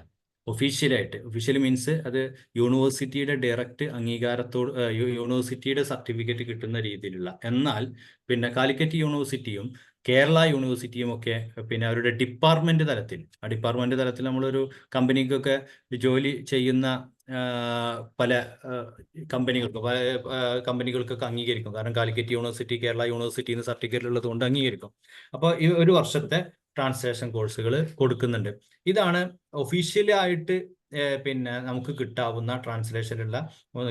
ഒഫീഷ്യലി മീൻസ് അത് യൂണിവേഴ്സിറ്റിയുടെ ഡയറക്റ്റ് അംഗീകാരത്തോട് യൂണിവേഴ്സിറ്റിയുടെ സർട്ടിഫിക്കറ്റ് കിട്ടുന്ന രീതിയിലുള്ള. എന്നാൽ പിന്നെ കാലിക്കറ്റ് യൂണിവേഴ്സിറ്റിയും കേരള യൂണിവേഴ്സിറ്റിയും ഒക്കെ പിന്നെ അവരുടെ ഡിപ്പാർട്ട്മെന്റ് തലത്തിൽ നമ്മളൊരു കമ്പനിക്കൊക്കെ ജോലി ചെയ്യുന്ന പല കമ്പനികൾക്കൊക്കെ അംഗീകരിക്കും. കാരണം കാലിക്കറ്റ് യൂണിവേഴ്സിറ്റി കേരള യൂണിവേഴ്സിറ്റി എന്ന് സർട്ടിഫിക്കറ്റ് ഉള്ളത് കൊണ്ട് അംഗീകരിക്കും. അപ്പോൾ ഈ ഒരു വർഷത്തെ ട്രാൻസ്ലേഷൻ കോഴ്സുകൾ കൊടുക്കുന്നുണ്ട്. ഇതാണ് ഒഫീഷ്യലായിട്ട് പിന്നെ നമുക്ക് കിട്ടാവുന്ന ട്രാൻസ്ലേഷനുള്ള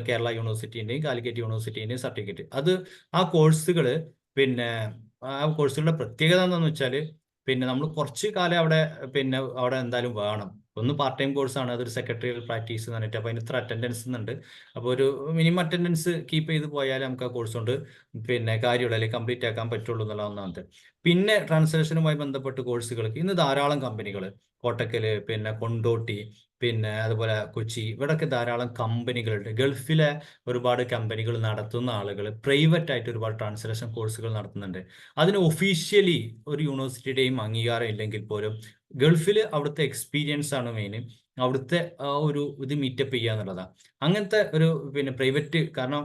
കേരള യൂണിവേഴ്സിറ്റിൻ്റെയും കാലിക്കറ്റ് യൂണിവേഴ്സിറ്റിൻ്റെയും സർട്ടിഫിക്കറ്റ്. അത് ആ കോഴ്സുകൾ പിന്നെ ആ കോഴ്സുകളുടെ പ്രത്യേകത എന്താണെന്ന് വെച്ചാൽ പിന്നെ നമ്മൾ കുറച്ച് കാലം അവിടെ എന്തായാലും വേണം. ഒന്ന് പാർട്ട് ടൈം കോഴ്സാണ്, അതൊരു സെക്രട്ടറിയൽ പ്രാക്ടീസ് എന്ന് പറഞ്ഞിട്ട്. അപ്പോൾ അതിന് ഇത്ര അറ്റൻഡൻസ് എന്നുണ്ട്. അപ്പോൾ ഒരു മിനിമം അറ്റൻഡൻസ് കീപ്പ് ചെയ്ത് പോയാൽ നമുക്ക് ആ കോഴ്സ് കൊണ്ട് പിന്നെ കാര്യമുള്ളൂ, അല്ലെങ്കിൽ കംപ്ലീറ്റ് ആക്കാൻ പറ്റുള്ളൂ എന്നുള്ള ഒന്നാമത്തെ. പിന്നെ ട്രാൻസ്ലേഷനുമായി ബന്ധപ്പെട്ട് കോഴ്സുകൾക്ക് ഇന്ന് ധാരാളം കമ്പനികൾ, കോട്ടക്കൽ, പിന്നെ കൊണ്ടോട്ടി, പിന്നെ അതുപോലെ കൊച്ചി, ഇവിടെയൊക്കെ ധാരാളം കമ്പനികളുണ്ട്. ഗൾഫിലെ ഒരുപാട് കമ്പനികൾ നടത്തുന്ന ആളുകൾ പ്രൈവറ്റ് ആയിട്ട് ഒരുപാട് ട്രാൻസ്ലേഷൻ കോഴ്സുകൾ നടത്തുന്നുണ്ട്. അതിന് ഒഫീഷ്യലി ഒരു യൂണിവേഴ്സിറ്റിയുടെയും അംഗീകാരം ഇല്ലെങ്കിൽ പോലും ഗൾഫിൽ അവിടുത്തെ എക്സ്പീരിയൻസ് ആണ് മെയിൻ. അവിടുത്തെ ഒരു ഇത് മീറ്റപ്പ് ചെയ്യുക എന്നുള്ളതാണ്. അങ്ങനത്തെ ഒരു പിന്നെ പ്രൈവറ്റ്, കാരണം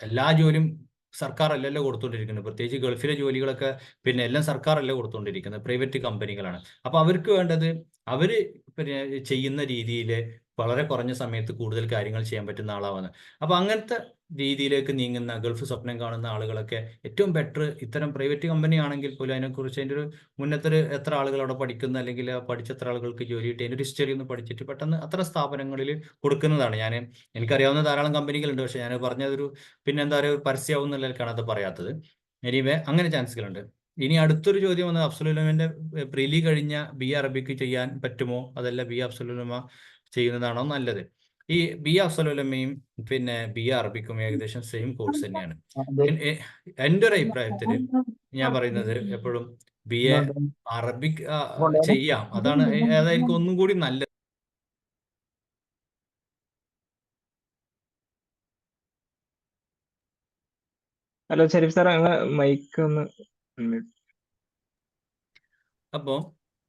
എല്ലാ ജോലിയും സർക്കാർ അല്ലല്ലോ കൊടുത്തുകൊണ്ടിരിക്കുന്നത്. പ്രത്യേകിച്ച് ഗൾഫിലെ ജോലികളൊക്കെ പിന്നെ എല്ലാം സർക്കാർ അല്ല കൊടുത്തുകൊണ്ടിരിക്കുന്നത്, പ്രൈവറ്റ് കമ്പനികളാണ്. അപ്പൊ അവർക്ക് വേണ്ടത് അവര് പിന്നെ ചെയ്യുന്ന രീതിയിൽ വളരെ കുറഞ്ഞ സമയത്ത് കൂടുതൽ കാര്യങ്ങൾ ചെയ്യാൻ പറ്റുന്ന ആളാവുന്നത്. അപ്പൊ അങ്ങനത്തെ രീതിയിലേക്ക് നീങ്ങുന്ന ഗൾഫ് സ്വപ്നം കാണുന്ന ആളുകളൊക്കെ ഏറ്റവും ബെറ്റർ ഇത്തരം പ്രൈവറ്റ് കമ്പനി ആണെങ്കിൽ പോലും അതിനെക്കുറിച്ച് അതിൻ്റെ ഒരു മുന്നത്തെ എത്ര ആളുകൾ അവിടെ പഠിക്കുന്ന, അല്ലെങ്കിൽ പഠിച്ച എത്ര ആളുകൾക്ക് ജോലി കിട്ടി, അതിൻ്റെ ഒരു ഹിസ്റ്ററി ഒന്ന് പഠിച്ചിട്ട് പെട്ടെന്ന് അത്തരം സ്ഥാപനങ്ങളിൽ കൊടുക്കുന്നതാണ്. എനിക്കറിയാവുന്ന ധാരാളം കമ്പനികളുണ്ട്. പക്ഷെ ഞാൻ പറഞ്ഞതൊരു പിന്നെ എന്താ പറയുക, പരസ്യമാവും എന്നുള്ളതിലേക്കാണ് അത് പറയാത്തത്. എനിവേ അങ്ങനെ ചാൻസുകളുണ്ട്. ഇനി അടുത്തൊരു ചോദ്യം വന്നത് അഫ്സലുലമന്റെ പ്രീലി കഴിഞ്ഞ അറബിക്ക് ചെയ്യാൻ പറ്റുമോ, അതല്ല അഫ്സലുലമ ചെയ്യുന്നതാണോ നല്ലത്? ഈ അഫ്സലുലമയും പിന്നെ അറബിക്കും ഏകദേശം സെയിം കോഴ്സ് തന്നെയാണ്. എൻ്റെ ഒരു അഭിപ്രായത്തിൽ ഞാൻ പറയുന്നത് എപ്പോഴും അറബിക് ചെയ്യാം, അതായിരിക്കും ഒന്നും കൂടി നല്ലത്. ഹലോ ഷെരീഫ് സാർ, മൈക്ക് ഒന്ന്. അപ്പോൾ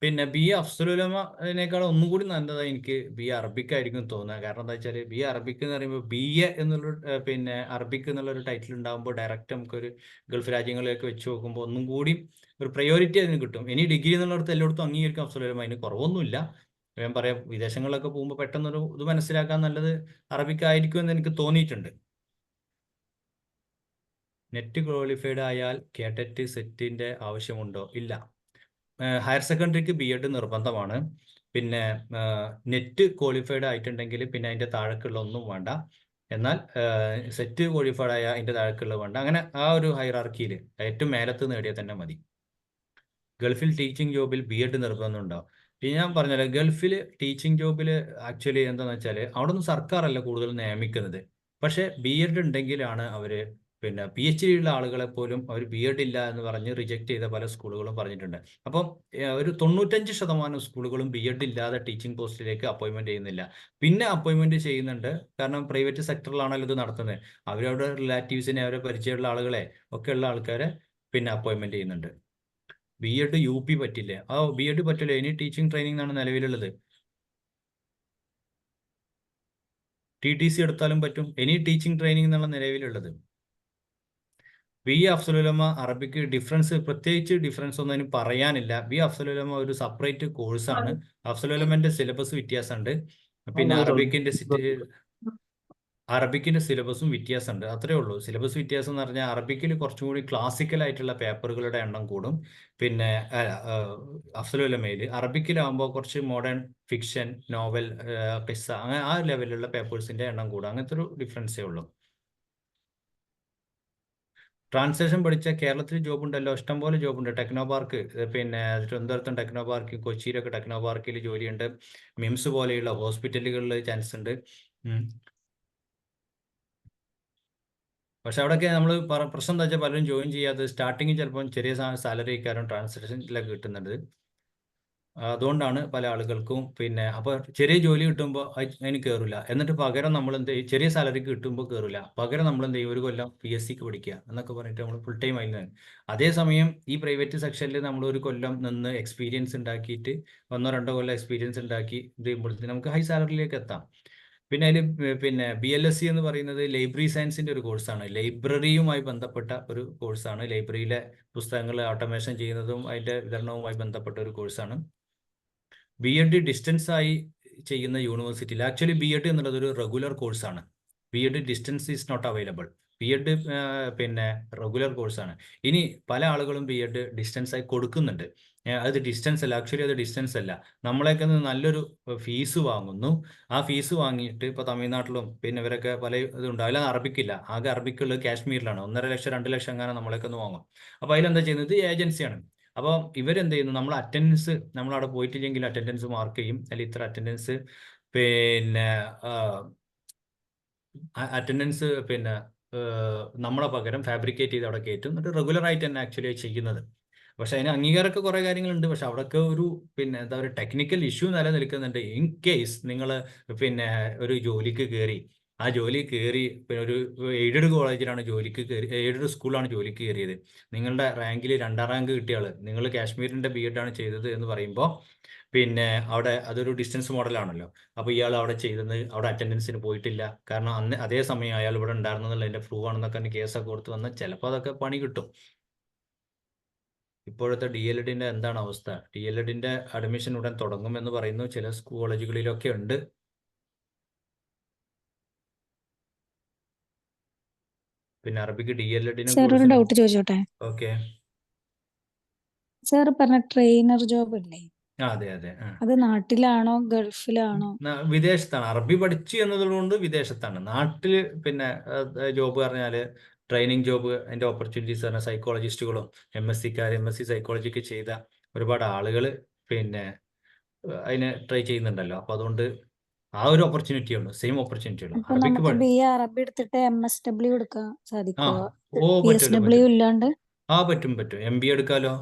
പിന്നെ അഫ്സലുലമനേക്കാൾ ഒന്നും കൂടി നല്ലതായി എനിക്ക് അറബിക് ആയിരിക്കും തോന്നുക. കാരണം എന്താ വെച്ചാൽ അറബിക് എന്ന് പറയുമ്പോൾ എന്നുള്ള പിന്നെ അറബിക് എന്നുള്ള ഒരു ടൈറ്റിൽ ഉണ്ടാകുമ്പോൾ ഡയറക്റ്റ് നമുക്കൊരു ഗൾഫ് രാജ്യങ്ങളിലേക്ക് വെച്ച് നോക്കുമ്പോൾ ഒന്നും കൂടി ഒരു പ്രയോറിറ്റി അതിന് കിട്ടും. ഇനി ഡിഗ്രി എന്നുള്ളിടത്ത് എല്ലായിടത്തും അംഗീകരിക്കും അഫ്സലുലമ, അതിന് കുറവൊന്നുമില്ല. ഞാൻ പറയാം, വിദേശങ്ങളിലൊക്കെ പോകുമ്പോൾ പെട്ടെന്നൊരു ഇത് മനസ്സിലാക്കാൻ നല്ലത് അറബിക് ആയിരിക്കും എന്ന് എനിക്ക് തോന്നിയിട്ടുണ്ട്. നെറ്റ് ക്വാളിഫൈഡ് ആയാൽ കേട്ടറ്റ് സെറ്റിന്റെ ആവശ്യമുണ്ടോ? ഇല്ല. ഹയർ സെക്കൻഡറിക്ക് BEd നിർബന്ധമാണ്. പിന്നെ നെറ്റ് ക്വാളിഫൈഡ് ആയിട്ടുണ്ടെങ്കിൽ പിന്നെ അതിൻ്റെ താഴേക്കുള്ള ഒന്നും വേണ്ട. എന്നാൽ സെറ്റ് ക്വാളിഫൈഡ് ആയ അതിൻ്റെ താഴേക്കുള്ളത് വേണ്ട. അങ്ങനെ ആ ഒരു ഹൈറാർക്കിയിൽ ഏറ്റവും മേലത്ത് നേടിയാൽ തന്നെ മതി. ഗൾഫിൽ ടീച്ചിങ് ജോബിൽ BEd നിർബന്ധമുണ്ടാവും. പിന്നെ ഞാൻ പറഞ്ഞല്ലോ, ഗൾഫിൽ ടീച്ചിങ് ജോബിൽ ആക്ച്വലി എന്താണെന്ന് വെച്ചാൽ അവിടെ ഒന്നും സർക്കാരല്ല കൂടുതൽ നിയമിക്കുന്നത്. പക്ഷേ BEd ഉണ്ടെങ്കിലാണ് അവർ പിന്നെ PhD ഉള്ള ആളുകളെ പോലും അവർ BEd ഇല്ല എന്ന് പറഞ്ഞ് റിജക്ട് ചെയ്ത പല സ്കൂളുകളും പറഞ്ഞിട്ടുണ്ട്. അപ്പം ഒരു 95% സ്കൂളുകളും BEd ഇല്ലാതെ ടീച്ചിങ് പോസ്റ്റിലേക്ക് അപ്പോയിൻമെന്റ് ചെയ്യുന്നില്ല. പിന്നെ അപ്പോയിൻമെന്റ് ചെയ്യുന്നുണ്ട്, കാരണം പ്രൈവറ്റ് സെക്ടറിലാണല്ലോ ഇത് നടത്തുന്നത്. അവരവിടെ റിലേറ്റീവ്സിനെ, അവരെ പരിചയമുള്ള ആളുകളെ ഒക്കെയുള്ള ആൾക്കാരെ പിന്നെ അപ്പോയിൻമെന്റ് ചെയ്യുന്നുണ്ട്. BEd UP പറ്റില്ല. BEd പറ്റില്ല. ഇനി ടീച്ചിങ് ട്രെയിനിങ് ആണ് നിലവിലുള്ളത്. TTC എടുത്താലും പറ്റും. എനി ടീച്ചിങ് ട്രെയിനിങ് എന്നുള്ള നിലവിലുള്ളത്. അഫ്സലുലമ അറബിക്ക് പ്രത്യേകിച്ച് ഡിഫറൻസ് ഒന്നും അതിന് പറയാനില്ല. അഫ്സലുലമ ഒരു സെപ്പറേറ്റ് കോഴ്സാണ്. അഫ്സലുലമന്റെ സിലബസ് വ്യത്യാസമുണ്ട്. പിന്നെ അറബിക്കിന്റെ സിലബസും വ്യത്യാസമുണ്ട്. അത്രേ ഉള്ളൂ. സിലബസ് വ്യത്യാസം എന്ന് പറഞ്ഞാൽ അറബിക്കിൽ കുറച്ചും കൂടി ക്ലാസിക്കൽ ആയിട്ടുള്ള പേപ്പറുകളുടെ എണ്ണം കൂടും. പിന്നെ അഫ്സലുലമയിൽ അറബിക്കിലാകുമ്പോൾ കുറച്ച് മോഡേൺ ഫിക്ഷൻ, നോവൽ, കിസ്സ, അങ്ങനെ ആ ലെവലിലുള്ള പേപ്പേഴ്സിന്റെ എണ്ണം കൂടും. അങ്ങനത്തെ ഒരു ഡിഫറൻസേ ഉള്ളൂ. ട്രാൻസ്ലേഷൻ പഠിച്ച കേരളത്തിൽ ജോബ് ഉണ്ടല്ലോ, ഇഷ്ടംപോലെ ജോബ് ഉണ്ട്. ടെക്നോ പാർക്ക്, പിന്നെ തിരുവനന്തപുരത്തും ടെക്നോ പാർക്ക്, കൊച്ചിയിലൊക്കെ ടെക്നോ പാർക്കിൽ ജോലിയുണ്ട്. മിംസ് പോലെയുള്ള ഹോസ്പിറ്റലുകളിൽ ചാൻസ് ഉണ്ട്. പക്ഷെ അവിടെയൊക്കെ നമ്മൾ പ്രശ്നം എന്താ വെച്ചാൽ പലരും ജോയിൻ ചെയ്യാതെ സ്റ്റാർട്ടിങ് ചിലപ്പം ചെറിയ സാലറി കാരണം ട്രാൻസ്ലേഷനിലൊക്കെ കിട്ടുന്നത്. അതുകൊണ്ടാണ് പല ആളുകൾക്കും പിന്നെ അപ്പോൾ ചെറിയ ജോലി കിട്ടുമ്പോൾ അതിന് കയറില്ല. എന്നിട്ട് പകരം നമ്മൾ എന്ത് ചെയ്യും, ചെറിയ സാലറിക്ക് കിട്ടുമ്പോൾ കയറില്ല. പകരം നമ്മൾ എന്ത് ചെയ്യും, ഒരു കൊല്ലം PSCക്ക് പഠിക്കുക എന്നൊക്കെ പറഞ്ഞിട്ട് നമ്മൾ ഫുൾ ടൈം ആയിരുന്നു. അതേസമയം ഈ പ്രൈവറ്റ് സെക്ഷനിൽ നമ്മൾ ഒരു കൊല്ലം നിന്ന് എക്സ്പീരിയൻസ് ഉണ്ടാക്കിയിട്ട് 1-2 കൊല്ലം എക്സ്പീരിയൻസ് ഉണ്ടാക്കി ഇത് ചെയ്യുമ്പോഴത്തേക്ക് നമുക്ക് ഹൈ സാലറിയിലേക്ക് എത്താം. പിന്നെ അതിൽ പിന്നെ BLSC എന്ന് പറയുന്നത് ലൈബ്രറി സയൻസിന്റെ ഒരു കോഴ്സാണ്. ലൈബ്രറിയുമായി ബന്ധപ്പെട്ട ഒരു കോഴ്സാണ്. ലൈബ്രറിയിലെ പുസ്തകങ്ങൾ ഓട്ടോമേഷൻ ചെയ്യുന്നതും അതിന്റെ വിതരണവുമായി ബന്ധപ്പെട്ട ഒരു കോഴ്സാണ്. BEd ഡിസ്റ്റൻസ് ആയി ചെയ്യുന്ന യൂണിവേഴ്സിറ്റിയിൽ ആക്ച്വലി BEd എന്നുള്ളത് ഒരു റെഗുലർ കോഴ്സാണ്. BEd distance is not available. BEd പിന്നെ റെഗുലർ കോഴ്സാണ്. ഇനി പല ആളുകളും BEd ഡിസ്റ്റൻസ് ആയി കൊടുക്കുന്നുണ്ട്. അത് ഡിസ്റ്റൻസ് അല്ല, ആക്ച്വലി അത് ഡിസ്റ്റൻസ് അല്ല. നമ്മളെയൊക്കെ നല്ലൊരു ഫീസ് വാങ്ങുന്നു. ആ ഫീസ് വാങ്ങിയിട്ട് ഇപ്പോൾ തമിഴ്നാട്ടിലും പിന്നെ ഇവരൊക്കെ പല ഇതുണ്ട്. അതിലൊന്നും അറബിക്കില്ല. ആകെ അറബിക്കുള്ളത് കാശ്മീരിലാണ്. 1.5 ലക്ഷം 2 ലക്ഷം അങ്ങനെ നമ്മളൊക്കെ ഒന്ന് വാങ്ങും. അപ്പോൾ അതിലെന്താ ചെയ്യുന്നത്, ഏജൻസിയാണ്. അപ്പോൾ ഇവരെന്ത് ചെയ്യുന്നു, നമ്മൾ അറ്റൻഡൻസ്, നമ്മളവിടെ പോയിട്ടില്ലെങ്കിൽ അറ്റൻഡൻസ് മാർക്ക് ചെയ്യും. അല്ലെങ്കിൽ ഇത്ര അറ്റൻഡൻസ് പിന്നെ അറ്റൻഡൻസ് പിന്നെ നമ്മളെ പകരം ഫാബ്രിക്കേറ്റ് ചെയ്ത് അവിടെ കയറ്റും. എന്നിട്ട് റെഗുലർ ആയിട്ട് തന്നെ ആക്ച്വലി ചെയ്യുന്നത്. പക്ഷെ അതിന് അംഗീകാരമൊക്കെ കുറേ കാര്യങ്ങളുണ്ട്. പക്ഷെ അവിടെയൊക്കെ ഒരു പിന്നെ എന്താ പറയുക, ടെക്നിക്കൽ ഇഷ്യൂ നിലനിൽക്കുന്നുണ്ട്. ഇൻ കേസ് നിങ്ങൾ പിന്നെ ഒരു ജോലിക്ക് കയറി, ആ ജോലി കയറി പിന്നെ ഒരു എയ്ഡഡ് കോളേജിലാണ് ജോലിക്ക് കയറി, എയ്ഡഡ് സ്കൂളാണ് ജോലിക്ക് കയറിയത്. നിങ്ങളുടെ റാങ്കിൽ 2ാം റാങ്ക് കിട്ടിയ ആള്, നിങ്ങൾ കാശ്മീരിന്റെ BEd ആണ് ചെയ്തത് എന്ന് പറയുമ്പോൾ പിന്നെ അവിടെ അതൊരു ഡിസ്റ്റൻസ് മോഡലാണല്ലോ. അപ്പോൾ ഇയാൾ അവിടെ ചെയ്തത് അവിടെ അറ്റൻഡൻസിന് പോയിട്ടില്ല, കാരണം അന്ന് അതേ സമയം അയാൾ ഇവിടെ ഉണ്ടായിരുന്നതിൻ്റെ പ്രൂവ് ആണെന്നൊക്കെ കേസൊക്കെ കൊടുത്ത് വന്നാൽ ചിലപ്പോൾ അതൊക്കെ പണി കിട്ടും. ഇപ്പോഴത്തെ DLEDന്റെ എന്താണ് അവസ്ഥ? DLEDന്റെ അഡ്മിഷൻ ഉടൻ തുടങ്ങുമെന്ന് പറയുന്നു. ചില കോളേജുകളിലൊക്കെ ഉണ്ട്. പിന്നെ അറബിക്ക് DLEDനെ സാർ ഒരു കുറിച്ച് ഡൗട്ട് ചോദിച്ചോട്ടെ? ഓക്കെ. സാർ പറഞ്ഞ ട്രെയിനർ ജോബ് അല്ലേ, അതെ അതെ. അത് നാട്ടിലാണോ ഗൾഫിലാണോ? വിദേശത്താണ്. അറബി പഠിച്ചു എന്നതുകൊണ്ട് വിദേശത്താണ്. നാട്ടില് പിന്നെ ജോബ് പറഞ്ഞാല് ട്രെയിനിങ് ജോബ്, അതിന്റെ ഓപ്പർച്യൂണിറ്റീസ് പറഞ്ഞാൽ സൈക്കോളജിസ്റ്റുകളും MSc സൈക്കോളജിക്ക് ചെയ്ത ഒരുപാട് ആളുകൾ പിന്നെ അതിന് ട്രൈ ചെയ്യുന്നുണ്ടല്ലോ. അപ്പൊ അതുകൊണ്ട് ആ ഒരു ഓപ്പർച്യൂണിറ്റി ഉള്ളൂ, സെയിം ഓപ്പർച്യൂണിറ്റി ഉള്ളൂ. അപ്പൊ അറബിക്ക് നമുക്ക് BA അറബി എടുത്തിട്ട് MSW എടുക്കാൻ സാധിക്കുമോ, പറ്റുമല്ലോ, PSW ഇല്ലാണ്ട്? പറ്റും. MBA എടുക്കാലോ,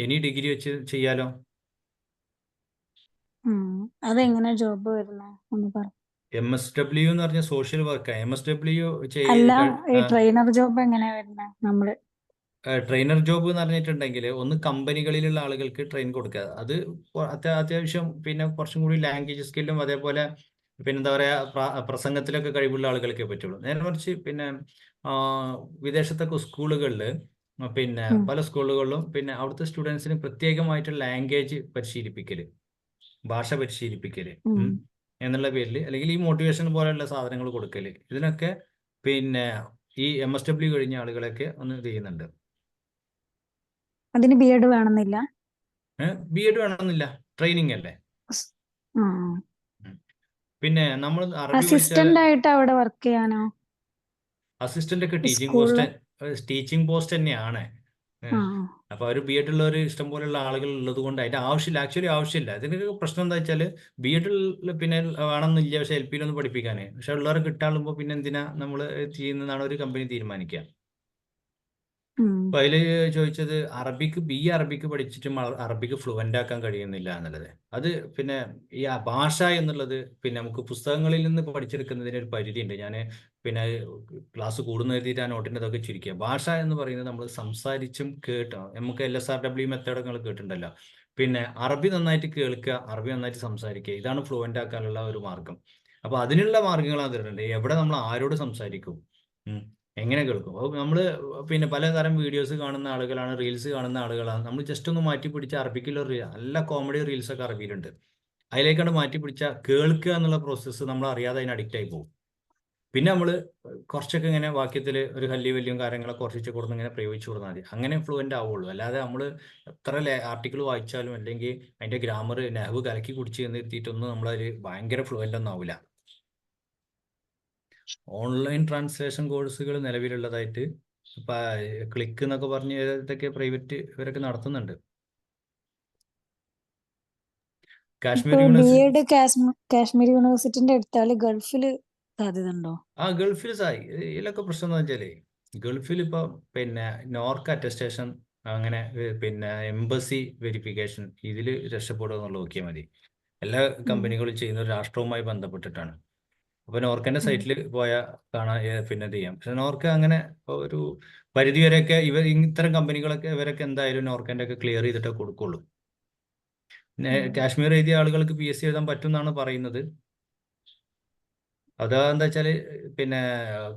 എനി ഡിഗ്രി വെച്ച് ചെയ്യാലോ. അതെങ്ങനെ ജോബ് വരുന്നത് ഒന്ന് പറ. MSW എന്ന് പറഞ്ഞ സോഷ്യൽ വർക്ക്. MSW അല്ല, ഈ ട്രെയിനർ ജോബ് എങ്ങനെയാ വരുന്നത്? നമ്മള് ട്രെയിനർ ജോബ് എന്ന് പറഞ്ഞിട്ടുണ്ടെങ്കിൽ ഒന്ന് കമ്പനികളിലുള്ള ആളുകൾക്ക് ട്രെയിൻ കൊടുക്കുക. അത് അത്യാവശ്യം പിന്നെ കുറച്ചും കൂടി ലാംഗ്വേജ് സ്കില്ലും അതേപോലെ പിന്നെ എന്താ പറയുക പ്രസംഗത്തിലൊക്കെ കഴിവുള്ള ആളുകൾക്കേ പറ്റുള്ളൂ. നേരെ മറിച്ച് പിന്നെ വിദേശത്തൊക്കെ സ്കൂളുകളിൽ പിന്നെ പല സ്കൂളുകളിലും പിന്നെ അവിടുത്തെ സ്റ്റുഡൻസിന് പ്രത്യേകമായിട്ടുള്ള ലാംഗ്വേജ് പരിശീലിപ്പിക്കൽ, ഭാഷ പരിശീലിപ്പിക്കൽ എന്നുള്ള പേരിൽ, അല്ലെങ്കിൽ ഈ മോട്ടിവേഷൻ പോലെയുള്ള സാധനങ്ങൾ കൊടുക്കൽ, ഇതിനൊക്കെ പിന്നെ ഈ MSW കഴിഞ്ഞ ആളുകളൊക്കെ ഒന്ന് ചെയ്യുന്നുണ്ട്. അതിന് BEd വേണമെന്നില്ല? B.Ed വേണമെന്നില്ല, ട്രെയിനിങ് അല്ലേ. ആ ഉം. പിന്നെ നമ്മൾ അറബി പഠിച്ചാൽ അസിസ്റ്റന്റ് ആയിട്ട് അവിടെ വർക്ക് ചെയ്യാനോ അസിസ്റ്റന്റ് ഒക്കെ സ്കൂളില്? ടീച്ചിങ് പോസ്റ്റ് തന്നെയാണ്. ആ അപ്പൊ അവർ B.Ed ഉള്ളവർ ഇഷ്ടം പോലെയുള്ള ആളുകൾ ഉള്ളത് കൊണ്ട് അതിന്റെ ആവശ്യമില്ല, ആക്ച്വലി ആവശ്യമില്ല. ഇതിനൊക്കെ പ്രശ്നം എന്താ വെച്ചാൽ B.Ed പിന്നെ വേണമെന്നില്ല, പക്ഷെ LP ഒന്ന് പഠിപ്പിക്കാനേ, പക്ഷെ ഉള്ളവരെ കിട്ടാളുമ്പോൾ പിന്നെ എന്തിനാ നമ്മൾ ചെയ്യുന്നതാണ് ഒരു കമ്പനി തീരുമാനിക്കുക. ഉം. അപ്പൊ അതില് ചോദിച്ചത് അറബിക്ക് പഠിച്ചിട്ടും അറബിക്ക് ഫ്ലുവൻ്റ് ആക്കാൻ കഴിയുന്നില്ല എന്നുള്ളത്. അത് പിന്നെ ഈ ഭാഷ എന്നുള്ളത് പിന്നെ നമുക്ക് പുസ്തകങ്ങളിൽ നിന്ന് പഠിച്ചെടുക്കുന്നതിന് ഒരു പരിധിയുണ്ട്. ഞാൻ പിന്നെ ക്ലാസ് കൂടുന്ന എഴുതിയിട്ട് ആ നോട്ടിൻ്റെ ഇതൊക്കെ ചുരുക്കുക. ഭാഷ എന്ന് പറയുന്നത് നമ്മൾ സംസാരിച്ചും കേട്ടോ, നമുക്ക് LSRW മെത്തേഡ് നിങ്ങൾ കേട്ടിട്ടുണ്ടല്ലോ. പിന്നെ അറബി നന്നായിട്ട് കേൾക്കുക, അറബി നന്നായിട്ട് സംസാരിക്കുക, ഇതാണ് ഫ്ലുവൻ്റ് ആക്കാനുള്ള ഒരു മാർഗം. അപ്പൊ അതിനുള്ള മാർഗങ്ങളാണ് തരുന്നുണ്ട്. എവിടെ നമ്മൾ ആരോട് സംസാരിക്കും, എങ്ങനെ കേൾക്കും. അപ്പോൾ നമ്മൾ പിന്നെ പലതരം വീഡിയോസ് കാണുന്ന ആളുകളാണ്, റീൽസ് കാണുന്ന ആളുകളാണ്. നമ്മൾ ജസ്റ്റ് ഒന്ന് മാറ്റി പിടിച്ച അറബിക്കുള്ള നല്ല കോമഡി റീൽസൊക്കെ അറബിയിലുണ്ട്, അതിലേക്കാണ് മാറ്റി പിടിച്ച കേൾക്കുക എന്നുള്ള പ്രോസസ്സ് നമ്മൾ അറിയാതെ അതിന് അഡിക്റ്റ് ആയി പോകും. പിന്നെ നമ്മൾ കുറച്ചൊക്കെ ഇങ്ങനെ വാക്യത്തിൽ ഒരു ഹല്ലി വലിയും കാര്യങ്ങളൊക്കെ കുറച്ച് കൊടുത്ത് ഇങ്ങനെ പ്രയോഗിച്ചു കൊടുത്താൽ മതി, അങ്ങനെ ഫ്ലുവൻ്റ് ആവുള്ളൂ. അല്ലാതെ നമ്മൾ എത്ര ആർട്ടിക്കിൾ വായിച്ചാലും അല്ലെങ്കിൽ അതിൻ്റെ ഗ്രാമർ നഹ്വ് കലക്കി കുടിച്ച് നിർത്തിയിട്ടൊന്നും നമ്മളതിൽ ഭയങ്കര ഫ്ലുവൻ്റ് ഒന്നും ആവില്ല. ഓൺലൈൻ ട്രാൻസ്ലേഷൻ കോഴ്സുകൾ നിലവിലുള്ളതായിട്ട് ഇപ്പൊ ക്ലിക്ക് എന്നൊക്കെ പറഞ്ഞ് ഇതൊക്കെ പ്രൈവറ്റ് ഇവരൊക്കെ നടത്തുന്നുണ്ട്. കാശ്മീർ ഇപ്പൊ യൂണിവേഴ്സിറ്റി B.Ed കാശ്മീർ യൂണിവേഴ്സിറ്റിന്റെ എടുത്താല് ഗൾഫില് സാധ്യത ഉണ്ടോ? ഗൾഫിൽ ഇതിലൊക്കെ പ്രശ്നം എന്ന് വെച്ചാലേ, ഗൾഫിൽ ഇപ്പൊ പിന്നെ നോർക്ക് അറ്റസ്റ്റേഷൻ അങ്ങനെ പിന്നെ എംബസി വെരിഫിക്കേഷൻ ഇതിൽ രക്ഷപ്പെടുക എന്നുള്ളത് നോക്കിയാൽ മതി. എല്ലാ കമ്പനികളും ചെയ്യുന്ന ഒരു രാഷ്ട്രവുമായി ബന്ധപ്പെട്ടിട്ടാണ്. അപ്പൊ നോർക്കന്റെ സൈറ്റിൽ പോയാൽ കാണാൻ പിന്നെ ഇത് ചെയ്യാം. പക്ഷെ നോർക്ക അങ്ങനെ ഒരു പരിധി വരെയൊക്കെ ഇത്തരം കമ്പനികളൊക്കെ ഇവരൊക്കെ എന്തായാലും നോർക്കന്റെ ഒക്കെ ക്ലിയർ ചെയ്തിട്ടേ കൊടുക്കുള്ളൂ. പിന്നെ കാശ്മീർ എഴുതിയ ആളുകൾക്ക് PSC എഴുതാൻ പറ്റും എന്നാണ് പറയുന്നത്. അതെന്താ വെച്ചാല് പിന്നെ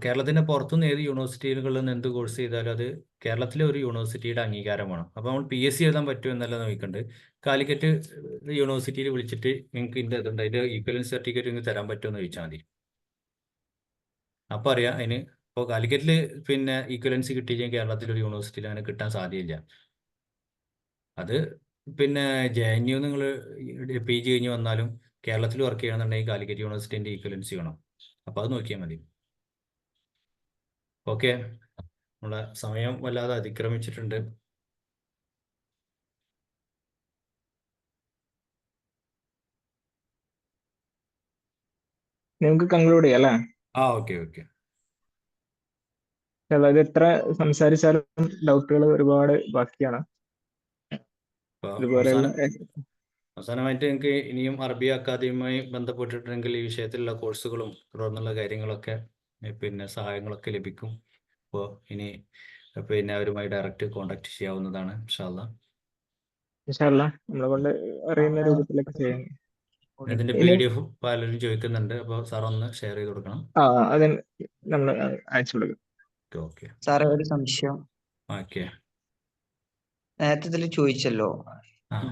കേരളത്തിന്റെ പുറത്തുനിന്ന് ഏത് യൂണിവേഴ്സിറ്റികളിൽ നിന്ന് എന്ത് കോഴ്സ് ചെയ്താലും അത് കേരളത്തിലെ ഒരു യൂണിവേഴ്സിറ്റിയുടെ അംഗീകാരം വേണം. അപ്പൊ നമ്മൾ PSC എഴുതാൻ പറ്റും എന്നല്ല നോക്കിക്കണ്ട് കാലിക്കറ്റ് യൂണിവേഴ്സിറ്റിയിൽ വിളിച്ചിട്ട് നിങ്ങൾക്ക് ഇതിന്റെ ഇതുണ്ട്, അതിന്റെ ഈക്വലൻസ് സർട്ടിഫിക്കറ്റ് നിങ്ങൾക്ക് തരാൻ പറ്റുമെന്ന് ചോദിച്ചാൽ മതി. അപ്പൊ അറിയാം അതിന്. ഇപ്പോൾ കാലിക്കറ്റിൽ പിന്നെ ഈക്വലൻസി കിട്ടിയാൽ കേരളത്തിൽ ഒരു യൂണിവേഴ്സിറ്റിയിൽ അങ്ങനെ കിട്ടാൻ സാധ്യതയില്ല. അത് പിന്നെ JNU നിങ്ങൾ PG കഴിഞ്ഞ് വന്നാലും കേരളത്തിൽ വർക്ക് ചെയ്യണമെന്നുണ്ടെങ്കിൽ കാലിക്കറ്റ് യൂണിവേഴ്സിറ്റിന്റെ ഈക്വലൻസി വേണം. അപ്പൊ അത് നോക്കിയാൽ മതി. ഓക്കെ, നമ്മളെ സമയം വല്ലാതെ അതിക്രമിച്ചിട്ടുണ്ട്. നമുക്ക് കൺക്ലൂഡ് ചെയ്യാം അല്ലേ? ഓക്കെ. അതായത് എത്ര സംസാരിച്ചാലും ഡൗട്ടുകൾ ഒരുപാട് ബാക്കിയാണ്. ഇതുപോലെയുള്ള അവസാനമായിട്ട് നിങ്ങൾക്ക് ഇനിയും അറബി അക്കാദമിയുമായി ബന്ധപ്പെട്ടിട്ടുണ്ടെങ്കിൽ ഈ വിഷയത്തിലുള്ള കോഴ്സുകളും തുടർന്നുള്ള കാര്യങ്ങളൊക്കെ പിന്നെ സഹായങ്ങളൊക്കെ ലഭിക്കും. അപ്പോൾ ഇനി പിന്നെ അവരുമായി ഡയറക്റ്റ് കോണ്ടാക്ട് ചെയ്യാവുന്നതാണ്. ഇൻഷാ അല്ലാഹ് നമ്മളെ കൊണ്ട് അറിയുന്ന രൂപത്തിലൊക്കെ ചെയ്യാം. ഇതിന്റെ ഇനി PDF പലരും ചോദിക്കുന്നുണ്ട്, അപ്പോൾ സാർ ഒന്ന് ഷെയർ ചെയ്ത് കൊടുക്കണം. അതിന് നമ്മൾ അയച്ചു കൊടുക്കും. ഓക്കെ സാറേ ഒരു സംശയം. ഓക്കെ. നേരത്തെ ഇതിൽ ചോദിച്ചല്ലോ,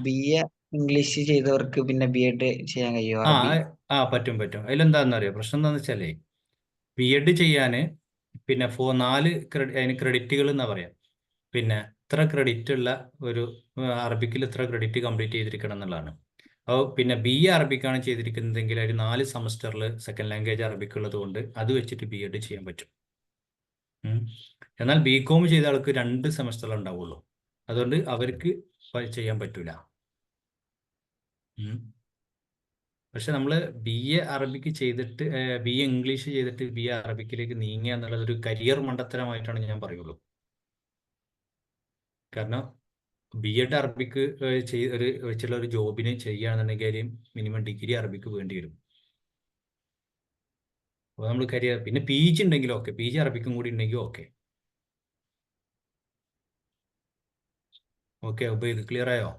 BA ഇംഗ്ലീഷ് ചെയ്തവർക്ക് പിന്നെ B.Ed ചെയ്യാൻ കഴിയുമോ അറബി? പറ്റും. അതിലെന്താണെന്ന് അറിയാം, പ്രശ്നം എന്താണെന്ന് വെച്ചാലേ B.Ed ചെയ്യാന് പിന്നെ 4 അതിന് ക്രെഡിറ്റുകൾ എന്നാ പറയാം. പിന്നെ ഇത്ര ക്രെഡിറ്റ് ഉള്ള ഒരു അറബിക്കിൽ ഇത്ര ക്രെഡിറ്റ് കംപ്ലീറ്റ് ചെയ്തിരിക്കണം എന്നുള്ളതാണ്. അപ്പോൾ പിന്നെ BA അറബിക്കാണ് ചെയ്തിരിക്കുന്നതെങ്കിൽ ഒരു 4 സെമസ്റ്ററിൽ സെക്കൻഡ് ലാംഗ്വേജ് അറബിക്ക് ഉള്ളത് കൊണ്ട് അത് വെച്ചിട്ട് B.Ed ചെയ്യാൻ പറ്റും. എന്നാൽ BCom ചെയ്ത ആൾക്ക് 2 സെമസ്റ്ററിൽ ഉണ്ടാവുള്ളൂ, അതുകൊണ്ട് അവർക്ക് ചെയ്യാൻ പറ്റൂല. പക്ഷെ നമ്മൾ BA അറബിക്ക് ചെയ്തിട്ട് BA ഇംഗ്ലീഷ് ചെയ്തിട്ട് BA അറബിക്കിലേക്ക് നീങ്ങുക എന്നുള്ളത് ഒരു കരിയർ മണ്ടത്തരമായിട്ടാണ് ഞാൻ പറയുള്ളൂ. കാരണം B.Ed അറബിക്ക് വെച്ചുള്ള ഒരു ജോബിന് ചെയ്യുകയാണെന്നുണ്ടെങ്കിൽ മിനിമം ഡിഗ്രി അറബിക്ക് വേണ്ടി വരും. അപ്പോൾ നമ്മൾ കരിയർ പിന്നെ PG ഉണ്ടെങ്കിലും ഓക്കെ, PG അറബിക്കും കൂടി ഉണ്ടെങ്കിൽ ഓക്കെ. ഇത് ക്ലിയർ ആയോ?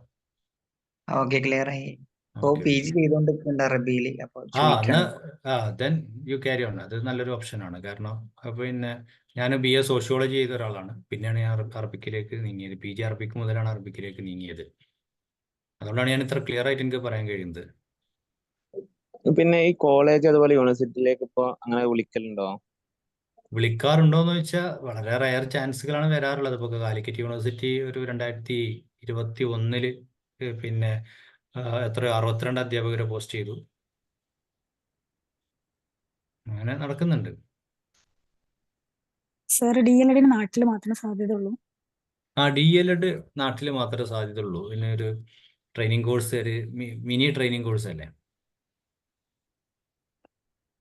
ഓക്കെ, ക്ലിയർ ആയി. ഇപ്പോ PG ചെയ്തോണ്ടിരിക്കുന്നുണ്ട് അറബിയിൽ. അപ്പൊ ദെൻ യു ക്യാരി ഓൺ. അത് നല്ലൊരു ഓപ്ഷനാണ്. കാരണം പിന്നെ ഞാൻ BA സോഷ്യോളജി ചെയ്ത ഒരാളാണ്, പിന്നെയാണ് ഞാൻ അറബിക്കിലേക്ക് നീങ്ങിയത്. PG അറബിക്ക് മുതലാണ് അറബിക്കിലേക്ക് നീങ്ങിയത്. അതുകൊണ്ടാണ് ഞാൻ ഇത്ര ക്ലിയർ ആയിട്ട് എനിക്ക് പറയാൻ കഴിയുന്നത്. പിന്നെ ഈ കോളേജ് അതുപോലെ യൂണിവേഴ്സിറ്റിയിലേക്ക് ഇപ്പൊ അങ്ങനെ വിളിക്കാറുണ്ടോ എന്ന് ചോദിച്ചാൽ വളരെ റയർ ചാൻസുകളാണ് വരാറുള്ളത്. ഇപ്പോൾ കാലിക്കറ്റ് യൂണിവേഴ്സിറ്റി ഒരു 2021 പിന്നെ എത്രയോ 62 അധ്യാപകരെ പോസ്റ്റ് ചെയ്തു. അങ്ങനെ നടക്കുന്നുണ്ട്. സാർ DLED നാട്ടിൽ മാത്രമേ സാധ്യതയുള്ളൂ? DLED നാട്ടിൽ മാത്രമേ സാധ്യതയുള്ളൂ. പിന്നെ ഒരു ട്രെയിനിങ് കോഴ്സ്, ഒരു മിനി ട്രെയിനിങ് കോഴ്സ് അല്ലേ.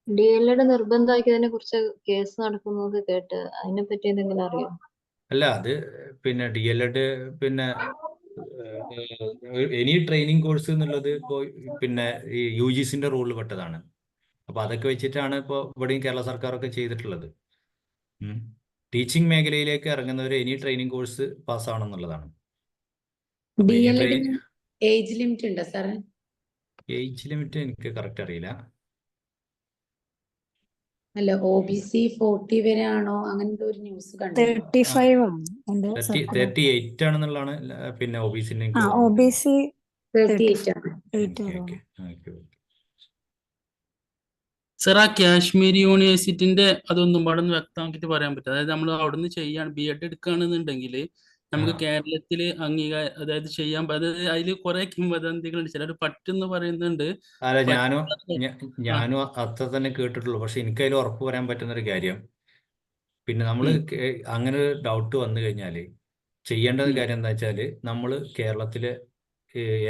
DLED നിർബന്ധമാക്കിയതിനെ കുറിച്ച് കേസ് നടക്കുന്നത് കേട്ട്, അതിനെപ്പറ്റി എന്തെങ്കിലും അറിയോ? അല്ല, അത് പിന്നെ DLED പിന്നെ എനി ട്രെയിനിങ് കോഴ്സ് എന്നുള്ളത് ഇപ്പോൾ പിന്നെ ഈ UGCന്റെ റൂളിൽ പെട്ടതാണ്. അപ്പൊ അതൊക്കെ വെച്ചിട്ടാണ് ഇപ്പോൾ ഇവിടെയും കേരള സർക്കാരൊക്കെ ചെയ്തിട്ടുള്ളത്. ടീച്ചിങ് മേഖലയിലേക്ക് ഇറങ്ങുന്നവർ എനി ട്രെയിനിങ് കോഴ്സ് പാസ്സാവണം എന്നുള്ളതാണ്. അപ്പൊ any DLED training age limit ഉണ്ടോ സാറേ? ഏജ് ലിമിറ്റ് എനിക്ക് കറക്റ്റ് അറിയില്ല. അല്ല, OBC 40 വരെ ആണോ? അങ്ങനത്തെ ഒരു ന്യൂസ് കണ്ടു. 35 ആണ് എന്റെ 38 ആണെന്നുള്ളതാണ് പിന്നെ OBCന്റെ എനിക്ക് ഓർമ്മ. OBC 38 ആണ്. 8 ഓക്കെ. സർ, ആ കാശ്മീർ യൂണിവേഴ്സിറ്റിന്റെ അതൊന്നും പാടെ ഒന്ന് വ്യക്തമാക്കിയിട്ട് പറയാൻ പറ്റും? അതായത് നമ്മൾ അവിടുന്ന് ചെയ്യാണ് B.Ed എടുക്കുകയാണെന്നുണ്ടെങ്കിൽ നമുക്ക് കേരളത്തിൽ അംഗീകാരം, അതായത് ചെയ്യാൻ, അതായത് അതിൽ കുറെ കിംവദന്തികളുണ്ട്. ചിലർ പറ്റെന്ന് പറയുന്നുണ്ട്. അല്ല, ഞാനും അത്ര തന്നെ കേട്ടിട്ടുള്ളൂ. പക്ഷെ എനിക്ക് അതിൽ ഉറപ്പ് പറയാൻ പറ്റുന്ന ഒരു കാര്യം, പിന്നെ നമ്മൾ അങ്ങനെ ഒരു ഡൗട്ട് വന്നു കഴിഞ്ഞാൽ ചെയ്യേണ്ട കാര്യം എന്താ വെച്ചാൽ, നമ്മൾ കേരളത്തിലെ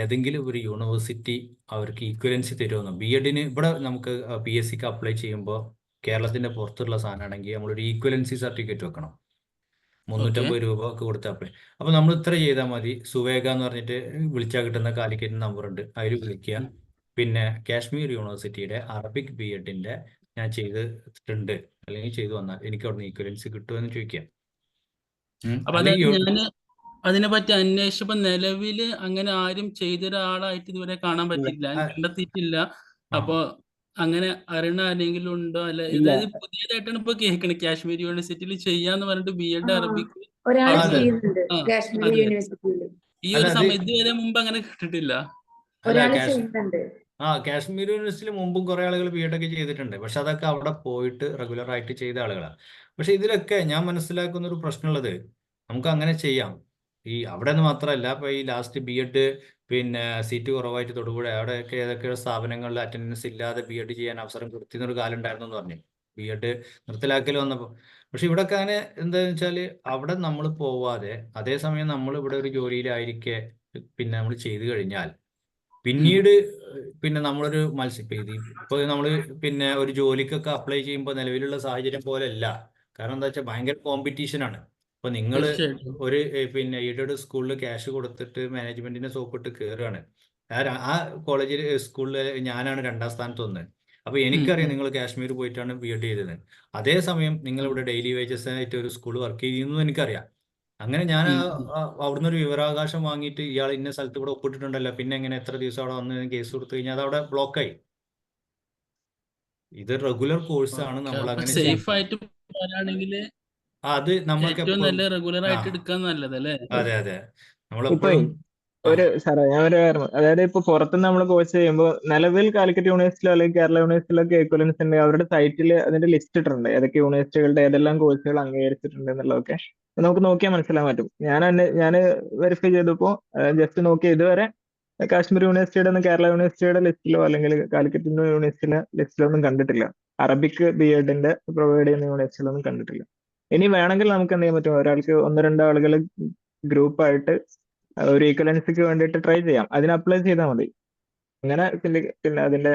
ഏതെങ്കിലും ഒരു യൂണിവേഴ്സിറ്റി അവർക്ക് ഈക്വലൻസി തരുമെന്ന്. B.Edന് ഇവിടെ നമുക്ക് PSCക്ക് അപ്ലൈ ചെയ്യുമ്പോൾ കേരളത്തിന്റെ പുറത്തുള്ള സാധനമാണെങ്കിൽ നമ്മളൊരു ഈക്വലൻസി സർട്ടിഫിക്കറ്റ് വെക്കണം. 350 രൂപ ഒക്കെ കൊടുത്ത് അപ്ലൈ. അപ്പൊ നമ്മൾ ഇത്ര ചെയ്താൽ മതി. സുവേഗ എന്ന് പറഞ്ഞിട്ട് വിളിച്ചാൽ കിട്ടുന്ന കാലിക്കറ്റ് നമ്പർ ഉണ്ട്, അതിൽ വിളിക്കുക. പിന്നെ കാശ്മീർ യൂണിവേഴ്സിറ്റിയുടെ അറബിക് B.Edന്റെ ഞാൻ ചെയ്തിട്ടുണ്ട് അല്ലെങ്കിൽ ചെയ്തു വന്നാൽ എനിക്ക് അവിടുന്ന് ഈക്വലൻസി കിട്ടുമെന്ന് ചോദിക്കാം. അപ്പൊ അതായത് ഞാൻ അതിനെ പറ്റി അന്വേഷിച്ചപ്പോ നിലവില് അങ്ങനെ ആരും ചെയ്ത ഒരാളായിട്ട് ഇതുവരെ കാണാൻ പറ്റില്ല, കണ്ടെത്തിയിട്ടില്ല. അപ്പൊ അങ്ങനെ അറിയണ ആരെങ്കിലും ഉണ്ടോ? അല്ല, അതായത് പുതിയതായിട്ടാണ് ഇപ്പൊ കേൾക്കണത് കാശ്മീർ യൂണിവേഴ്സിറ്റിയിൽ ചെയ്യാന്ന് പറഞ്ഞിട്ട് B.Ed അറബിക്. ഒരാൾ ചെയ്യുന്നുണ്ട് കാശ്മീർ യൂണിവേഴ്സിറ്റിയിൽ. ഈ ഒരു സമയം ഇതുവരെ മുമ്പ് അങ്ങനെ കേട്ടിട്ടില്ല. ഒരാൾ ചെയ്യുന്നുണ്ട്. കാശ്മീർ യൂണിവേഴ്സിറ്റിയിൽ മുമ്പും കുറെ ആളുകൾ B.Ed ഒക്കെ ചെയ്തിട്ടുണ്ട്. പക്ഷെ അതൊക്കെ അവിടെ പോയിട്ട് റെഗുലർ ആയിട്ട് ചെയ്ത ആളുകളാണ്. പക്ഷെ ഇതിലൊക്കെ ഞാൻ മനസ്സിലാക്കുന്ന ഒരു പ്രശ്നമുള്ളത്, നമുക്ക് അങ്ങനെ ചെയ്യാം. ഈ അവിടെ നിന്ന് മാത്രമല്ല, ഇപ്പൊ ഈ ലാസ്റ്റ് B.Ed പിന്നെ സീറ്റ് കുറവായിട്ട് തൊടുപുഴ അവിടെയൊക്കെ ഏതൊക്കെയോ സ്ഥാപനങ്ങളിൽ അറ്റൻഡൻസ് ഇല്ലാതെ B.Ed ചെയ്യാൻ അവസരം കൊടുത്തിരുന്നൊരു കാലം ഉണ്ടായിരുന്നു എന്ന് പറഞ്ഞു, B.Ed നിർത്തലാക്കൽ വന്നപ്പോൾ. പക്ഷെ ഇവിടെയൊക്കെ അങ്ങനെ എന്താണെന്ന് വെച്ചാൽ, അവിടെ നമ്മൾ പോവാതെ അതേസമയം നമ്മൾ ഇവിടെ ഒരു ജോലിയിലായിരിക്കെ പിന്നെ നമ്മൾ ചെയ്തു കഴിഞ്ഞാൽ പിന്നീട് പിന്നെ നമ്മളൊരു ഇപ്പൊ നമ്മൾ പിന്നെ ഒരു ജോലിക്കൊക്കെ അപ്ലൈ ചെയ്യുമ്പോൾ നിലവിലുള്ള സാഹചര്യം പോലെ അല്ല. കാരണം എന്താ വെച്ചാൽ ഭയങ്കര കോമ്പറ്റീഷനാണ്. അപ്പൊ നിങ്ങൾ ഒരു പിന്നെ എയ്ഡഡ് സ്കൂളിൽ ക്യാഷ് കൊടുത്തിട്ട് മാനേജ്മെന്റിനെ സോപ്പിട്ട് കയറുകയാണ്. ആ കോളേജിൽ സ്കൂളിൽ ഞാനാണ് 2ാം സ്ഥാനത്ത് വന്നത്. അപ്പൊ എനിക്കറിയാം നിങ്ങൾ കാശ്മീർ പോയിട്ടാണ് B.Ed ചെയ്തത്. അതേസമയം നിങ്ങൾ ഇവിടെ ഡെയിലി വേജസ് ആയിട്ട് ഒരു സ്കൂൾ വർക്ക് ചെയ്യുന്നു എനിക്കറിയാം. അങ്ങനെ ഞാൻ അവിടുന്ന് ഒരു വിവരാവകാശം വാങ്ങിയിട്ട് ഇയാൾ ഇന്ന സ്ഥലത്ത് ഇവിടെ ഒപ്പിട്ടിട്ടുണ്ടല്ലോ, പിന്നെ എങ്ങനെ എത്ര ദിവസം അവിടെ വന്ന് കേസ് കൊടുത്തു കഴിഞ്ഞാൽ അത് അവിടെ ബ്ലോക്കായി. ഇത് റെഗുലർ കോഴ്സ് ആണ്, നമ്മൾ അങ്ങനെ സേഫ് ആയിട്ട് പോരാണെങ്കിൽ അത് നമ്മൾക്ക് ഏറ്റവും നല്ല റെഗുലർ ആയിട്ട് എടുക്കാൻ നല്ലതല്ലേ? അതെ നമ്മളെപ്പോഴും സാറേ ഞാൻ ഒരു കാര്യം, അതായത് ഇപ്പൊ പുറത്തുനിന്ന് നമ്മൾ കോഴ്സ് ചെയ്യുമ്പോൾ നിലവിൽ കാലിക്കറ്റ് യൂണിവേഴ്സിറ്റിയിലോ അല്ലെങ്കിൽ കേരള യൂണിവേഴ്സിറ്റിയിലൊക്കെ ഈക്വലൻസ് ഉണ്ട്. അവരുടെ സൈറ്റിൽ അതിന്റെ ലിസ്റ്റ് ഇട്ടിട്ടുണ്ട്, ഏതൊക്കെ യൂണിവേഴ്സിറ്റികളുടെ ഏതെല്ലാം കോഴ്സുകൾ അംഗീകരിച്ചിട്ടുണ്ട് എന്നുള്ളതൊക്കെ നമുക്ക് നോക്കിയാൽ മനസ്സിലാൻ പറ്റും. ഞാൻ വെരിഫൈ ചെയ്തപ്പോൾ ജസ്റ്റ് നോക്കി, ഇതുവരെ കാശ്മീർ യൂണിവേഴ്സിറ്റിയുടെ കേരള യൂണിവേഴ്സിറ്റിയുടെ ലിസ്റ്റിലോ അല്ലെങ്കിൽ കാലിക്കറ്റ് യൂണിവേഴ്സിറ്റിയുടെ ലിസ്റ്റിലോ ഒന്നും കണ്ടിട്ടില്ല. അറബിക് B.Edന്റെ പ്രൊവൈഡ് ചെയ്യുന്ന യൂണിവേഴ്സിറ്റിയിലൊന്നും കണ്ടിട്ടില്ല. ഇനി വേണമെങ്കിൽ നമുക്ക് എന്ത് ചെയ്യാൻ പറ്റും, ഒരാൾക്ക് 1-2 ആളുകൾ ഗ്രൂപ്പായിട്ട് ഒരു ഈക്വലൻസിക്ക് വേണ്ടിയിട്ട് ട്രൈ ചെയ്യാം. അതിന് അപ്ലൈ ചെയ്താൽ മതി. അങ്ങനെ പിന്നെ അതിന്റെ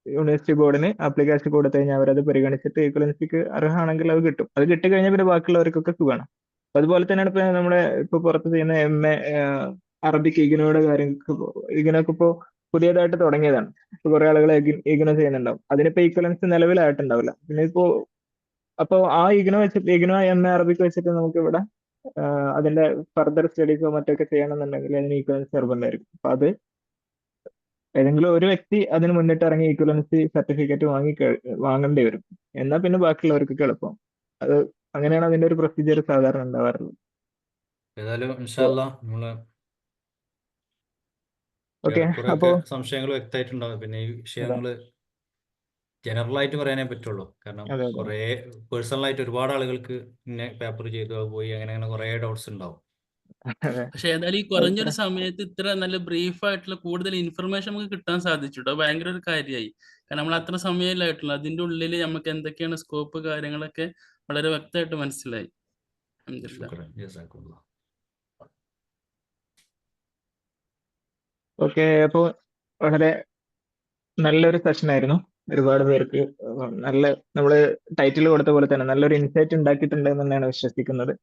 യൂണിവേഴ്സിറ്റി ബോർഡിന് ആപ്ലിക്കേഷൻ കൊടുത്തു കഴിഞ്ഞാൽ അവരത് പരിഗണിച്ചിട്ട് ഈക്വലൻസിക്ക് അർഹമാണെങ്കിൽ അത് കിട്ടും. അത് കിട്ടിക്കഴിഞ്ഞാൽ പിന്നെ ബാക്കിയുള്ളവർക്കൊക്കെ സുഖമാണ്. അതുപോലെ തന്നെയാണ് ഇപ്പൊ നമ്മുടെ ഇപ്പൊ പുറത്ത് ചെയ്യുന്ന MA അറബിക് ഇഗ്നോയുടെ കാര്യങ്ങൾക്ക്. ഇഗ്നോക്ക് ഇപ്പോൾ പുതിയതായിട്ട് തുടങ്ങിയതാണ്. ഇപ്പൊ കുറെ ആളുകൾ ഇഗ്നോ ചെയ്യുന്നുണ്ടാവും. അതിനിപ്പോ ഈക്വലൻസ് നിലവിലായിട്ടുണ്ടാവില്ല. പിന്നെ അപ്പോൾ ആ ഇഗ്നോ MA അറബിക് വെച്ചിട്ട് നമുക്ക് ഇവിടെ അതിന്റെ ഫർദർ സ്റ്റഡീസോ മറ്റൊക്കെ ചെയ്യണമെന്നുണ്ടെങ്കിൽ അതിന് ഈക്വലൻസി നിർബന്ധമായിരിക്കും. അപ്പൊ അത് ഏതെങ്കിലും ഒരു വ്യക്തി അതിന് മുന്നിട്ട് ഇറങ്ങി ഈക്വലൻസി സർട്ടിഫിക്കറ്റ് വാങ്ങേണ്ടി വരും. എന്നാൽ പിന്നെ ബാക്കിയുള്ളവർക്കൊക്കെ എളുപ്പം. അത് അങ്ങനെയാണ് അതിന്റെ ഒരു പ്രൊസീജിയർ സാധാരണ ഉണ്ടാവാറുള്ളത്. ഏതായാലും ഇൻഷാ അല്ലാഹ് നമ്മള് അപ്പോ സംശയങ്ങൾ വ്യക്തമായിട്ടുണ്ടാവും. പിന്നെ ഈ വിഷയങ്ങള് ജനറൽ ആയിട്ട് പറയാനേ പറ്റുള്ളൂ. കാരണം കുറെ പേഴ്സണൽ ആയിട്ട് ഒരുപാട് ആളുകൾക്ക് ഇന്നെ പേപ്പർ ചെയ്തു പോയി അങ്ങനെ കുറെ ഡൗട്ട്സ് ഉണ്ടാവും. പക്ഷെ ഏതായാലും ഈ കുറഞ്ഞൊരു സമയത്ത് ഇത്ര നല്ല ബ്രീഫ് ആയിട്ടുള്ള കൂടുതൽ ഇൻഫർമേഷൻ നമുക്ക് കിട്ടാൻ സാധിച്ചു ട്ടോ. ഭയങ്കര ഒരു കാര്യമായി. കാരണം നമ്മൾ അത്ര സമയമല്ലേ ആയിട്ടുള്ളൂ. അതിന്റെ ഉള്ളിൽ നമുക്ക് എന്തൊക്കെയാണ് സ്കോപ്പ് കാര്യങ്ങളൊക്കെ വളരെ വ്യക്തമായിട്ട് മനസ്സിലായി. അൽഹംദുലില്ലാ. ശുക്രൻ, ജസാക്കുമുല്ലാ. ഓക്കെ, അപ്പോൾ വളരെ നല്ലൊരു സെഷൻ ആയിരുന്നു. ഒരുപാട് പേർക്ക് നല്ല, നമ്മള് ടൈറ്റിൽ കൊടുത്ത പോലെ തന്നെ നല്ലൊരു ഇൻസൈറ്റ് ഉണ്ടാക്കിയിട്ടുണ്ട് എന്ന് തന്നെയാണ് വിശ്വസിക്കുന്നത്.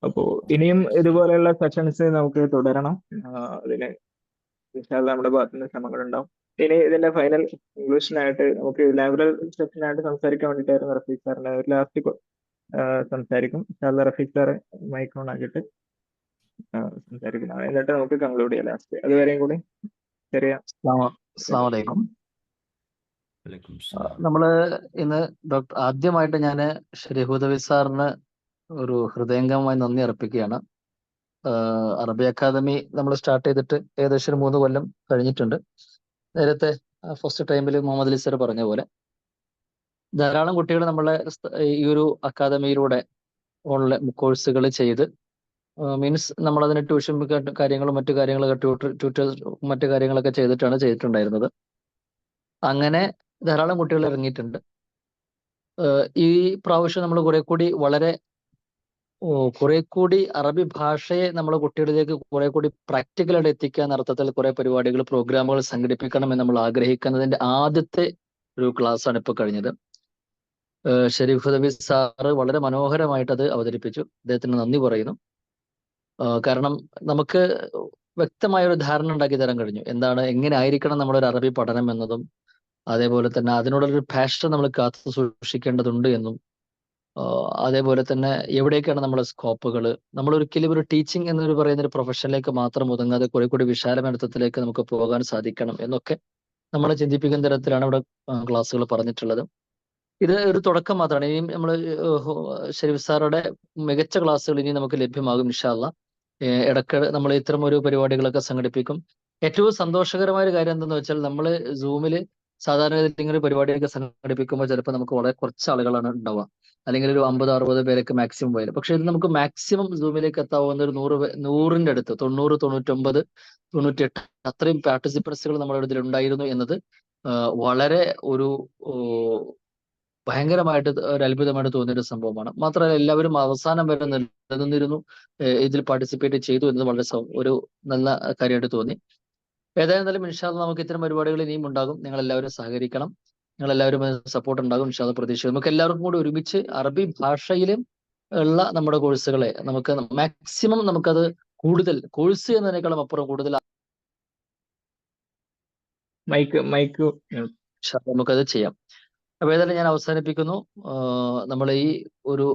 അപ്പോൾ ഇനിയും ഇതുപോലെയുള്ള സെഷൻസ് നമുക്ക് തുടരണം. അതിന് ഇൻഷാ അല്ലാഹ് നമ്മുടെ ഭാഗത്തു നിന്ന് ശ്രമങ്ങളുണ്ടാവും. ഇനി ഇതിന്റെ ഫൈനൽ ഇംഗ്ലീഷിനായിട്ട് നമുക്ക് ലാബറൽ സെഷനായിട്ട് സംസാരിക്കാൻ വേണ്ടിയിട്ടായിരുന്നു റഫീഖ് സാറിന്റെ ഒരു ലാസ്റ്റ് സംസാരിക്കും. ഇൻഷാ അല്ലാഹ് റഫീഖ് സാറ് മൈക്ക് ഓൺ ആക്കിയിട്ട് സംസാരിക്കുന്നതാണ്. എന്നിട്ട് നമുക്ക് കൺക്ലൂഡ് ചെയ്യാം ലാസ്റ്റ്. അതുവരെയും കൂടി ചെറിയ അസ്സലാമു അലൈക്കും. വലൈക്കും സലാം. നമ്മള് ഇന്ന് ആദ്യമായിട്ട് ഞാൻ ഷരീഹുദവി സാറിന് ഒരു ഹൃദയംഗമമായി നന്ദി അർപ്പിക്കുകയാണ്. അറബി അക്കാദമി നമ്മൾ സ്റ്റാർട്ട് ചെയ്തിട്ട് ഏകദേശം ഒരു 3 കൊല്ലം കഴിഞ്ഞിട്ടുണ്ട്. നേരത്തെ ഫസ്റ്റ് ടൈമിൽ മുഹമ്മദ് അലി സാർ പറഞ്ഞ പോലെ ധാരാളം കുട്ടികൾ നമ്മളെ ഈ ഒരു അക്കാദമിയിലൂടെ ഓൺലൈൻ കോഴ്സുകൾ ചെയ്ത് മീൻസ് നമ്മളതിന് ട്യൂഷൻ കാര്യങ്ങളും മറ്റു കാര്യങ്ങളൊക്കെ ട്യൂട്ടർ മറ്റു കാര്യങ്ങളൊക്കെ ചെയ്തിട്ടുണ്ടായിരുന്നത്. അങ്ങനെ ധാരാളം കുട്ടികൾ ഇറങ്ങിയിട്ടുണ്ട്. ഈ പ്രാവശ്യം നമ്മൾ കുറെ കൂടി അറബി ഭാഷയെ നമ്മളെ കുട്ടികളിലേക്ക് കുറെ കൂടി പ്രാക്ടിക്കലായിട്ട് എത്തിക്കുക എന്ന അർത്ഥത്തിൽ കുറെ പരിപാടികൾ, പ്രോഗ്രാമുകൾ സംഘടിപ്പിക്കണമെന്ന് നമ്മൾ ആഗ്രഹിക്കുന്നതിന്റെ ആദ്യത്തെ ഒരു ക്ലാസ് ആണ് ഇപ്പോൾ കഴിഞ്ഞത്. ഷരീഫ് ഹുദവി സാറ് വളരെ മനോഹരമായിട്ട് അത് അവതരിപ്പിച്ചു. അദ്ദേഹത്തിന് നന്ദി പറയുന്നു. കാരണം നമുക്ക് വ്യക്തമായ ഒരു ധാരണ ഉണ്ടാക്കി തരാൻ കഴിഞ്ഞു. എങ്ങനെ ആയിരിക്കണം നമ്മുടെ ഒരു അറബി പഠനം എന്നതും, അതേപോലെ തന്നെ അതിനോടൊരു പാഷൻ നമ്മൾ കാത്തു സൂക്ഷിക്കേണ്ടതുണ്ട് എന്നും, അതേപോലെ തന്നെ എവിടേക്കാണ് നമ്മുടെ സ്കോപ്പുകൾ, നമ്മൾ ഒരിക്കലും ഒരു ടീച്ചിങ് എന്നൊരു പറയുന്ന ഒരു പ്രൊഫഷനിലേക്ക് മാത്രം ഒതുങ്ങാതെ കുറെ കൂടി വിശാലമർത്ഥത്തിലേക്ക് നമുക്ക് പോകാൻ സാധിക്കണം എന്നൊക്കെ നമ്മളെ ചിന്തിപ്പിക്കുന്ന തരത്തിലാണ് ഇവിടെ ക്ലാസ്സുകൾ പറഞ്ഞിട്ടുള്ളത്. ഇത് ഒരു തുടക്കം മാത്രമാണ്. ഇനിയും നമ്മൾ ഷരീഫ് സാറുടെ മികച്ച ക്ലാസ്സുകൾ ഇനി നമുക്ക് ലഭ്യമാകും ഇൻഷാ അല്ലാഹ്. ഇടയ്ക്ക് നമ്മൾ ഇത്തരം ഒരു പരിപാടികളൊക്കെ സംഘടിപ്പിക്കും. ഏറ്റവും സന്തോഷകരമായ ഒരു കാര്യം എന്തെന്ന് വെച്ചാൽ നമ്മൾ സൂമിൽ സാധാരണ ഇങ്ങനെ ഒരു പരിപാടിയൊക്കെ സംഘടിപ്പിക്കുമ്പോൾ ചിലപ്പോൾ നമുക്ക് വളരെ കുറച്ച് ആളുകളാണ് ഉണ്ടാവുക, അല്ലെങ്കിൽ ഒരു 50-60 പേരൊക്കെ മാക്സിമം പോയാലും. പക്ഷെ ഇത് നമുക്ക് മാക്സിമം സൂമിലേക്ക് എത്താവുന്ന ഒരു 100ന്റെ അടുത്ത് 90, 99, 98 അത്രയും പാർട്ടിസിപ്പൻസുകൾ നമ്മുടെ ഇതിൽ ഉണ്ടായിരുന്നു എന്നത് വളരെ ഒരു ഭയങ്കരമായിട്ട് ഒരു അത്ഭുതമായിട്ട് തോന്നിയൊരു സംഭവമാണ്. മാത്രമല്ല എല്ലാവരും അവസാനം വരെ നിലനിന്നിരുന്നു, ഇതിൽ പാർട്ടിസിപ്പേറ്റ് ചെയ്തു എന്നത് വളരെ ഒരു നല്ല കാര്യമായിട്ട് തോന്നി. ഏതായിരുന്നാലും ഇൻഷാ അല്ലാഹ് നമുക്ക് ഇത്തരം പരിപാടികൾ ഇനിയും ഉണ്ടാകും. നിങ്ങൾ എല്ലാവരും സഹകരിക്കണം, നിങ്ങൾ എല്ലാവരും സപ്പോർട്ട് ഉണ്ടാകും ഇൻഷാ അല്ലാഹ് പ്രതീക്ഷിക്കുന്നു. നമുക്ക് എല്ലാവർക്കും കൂടി ഒരുമിച്ച് അറബി ഭാഷയിലും ഉള്ള നമ്മുടെ കോഴ്സുകളെ നമുക്ക് മാക്സിമം നമുക്കത് കൂടുതൽ കോഴ്സ് എന്നതിനേക്കാളും അപ്പുറം കൂടുതൽ നമുക്കത് ചെയ്യാം. അപ്പൊ ഏതായാലും ഞാൻ അവസാനിപ്പിക്കുന്നു. നമ്മൾ ഈ ഒരു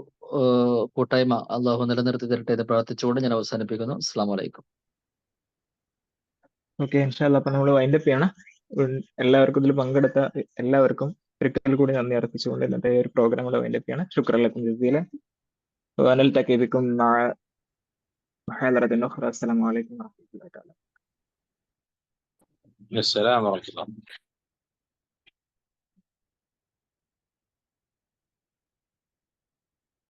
കൂട്ടായ്മ അള്ളാഹു നിലനിർത്തി തരട്ടെ എന്ന് പ്രാർത്ഥിച്ചുകൊണ്ട് ഞാൻ അവസാനിപ്പിക്കുന്നു. അസ്സലാമു അലൈക്കും. ഓക്കെ, ഇൻഷാ അല്ലാഹ് അപ്പൊ നമ്മൾ വൈൻഡപ്പ് ചെയ്യണം. എല്ലാവർക്കും ഇതിൽ പങ്കെടുത്ത എല്ലാവർക്കും ഒരിക്കൽ കൂടി നന്ദി അർപ്പിച്ചുകൊണ്ട് ഇന്നത്തെ ഒരു പ്രോഗ്രാം കൂടെ വൈൻഡപ്പ് ചെയ്യണം. ശുക്രൻ ലക്കും ജസീലൻ. വനൽതഖി ബിക്കും മഅ മുഹാദറത്തിൻ ഉഖ്റ. അസ്സലാമു അലൈക്കും വറഹ്മത്തുള്ളാഹി തആല. അസ്സലാമു അലൈക്കും.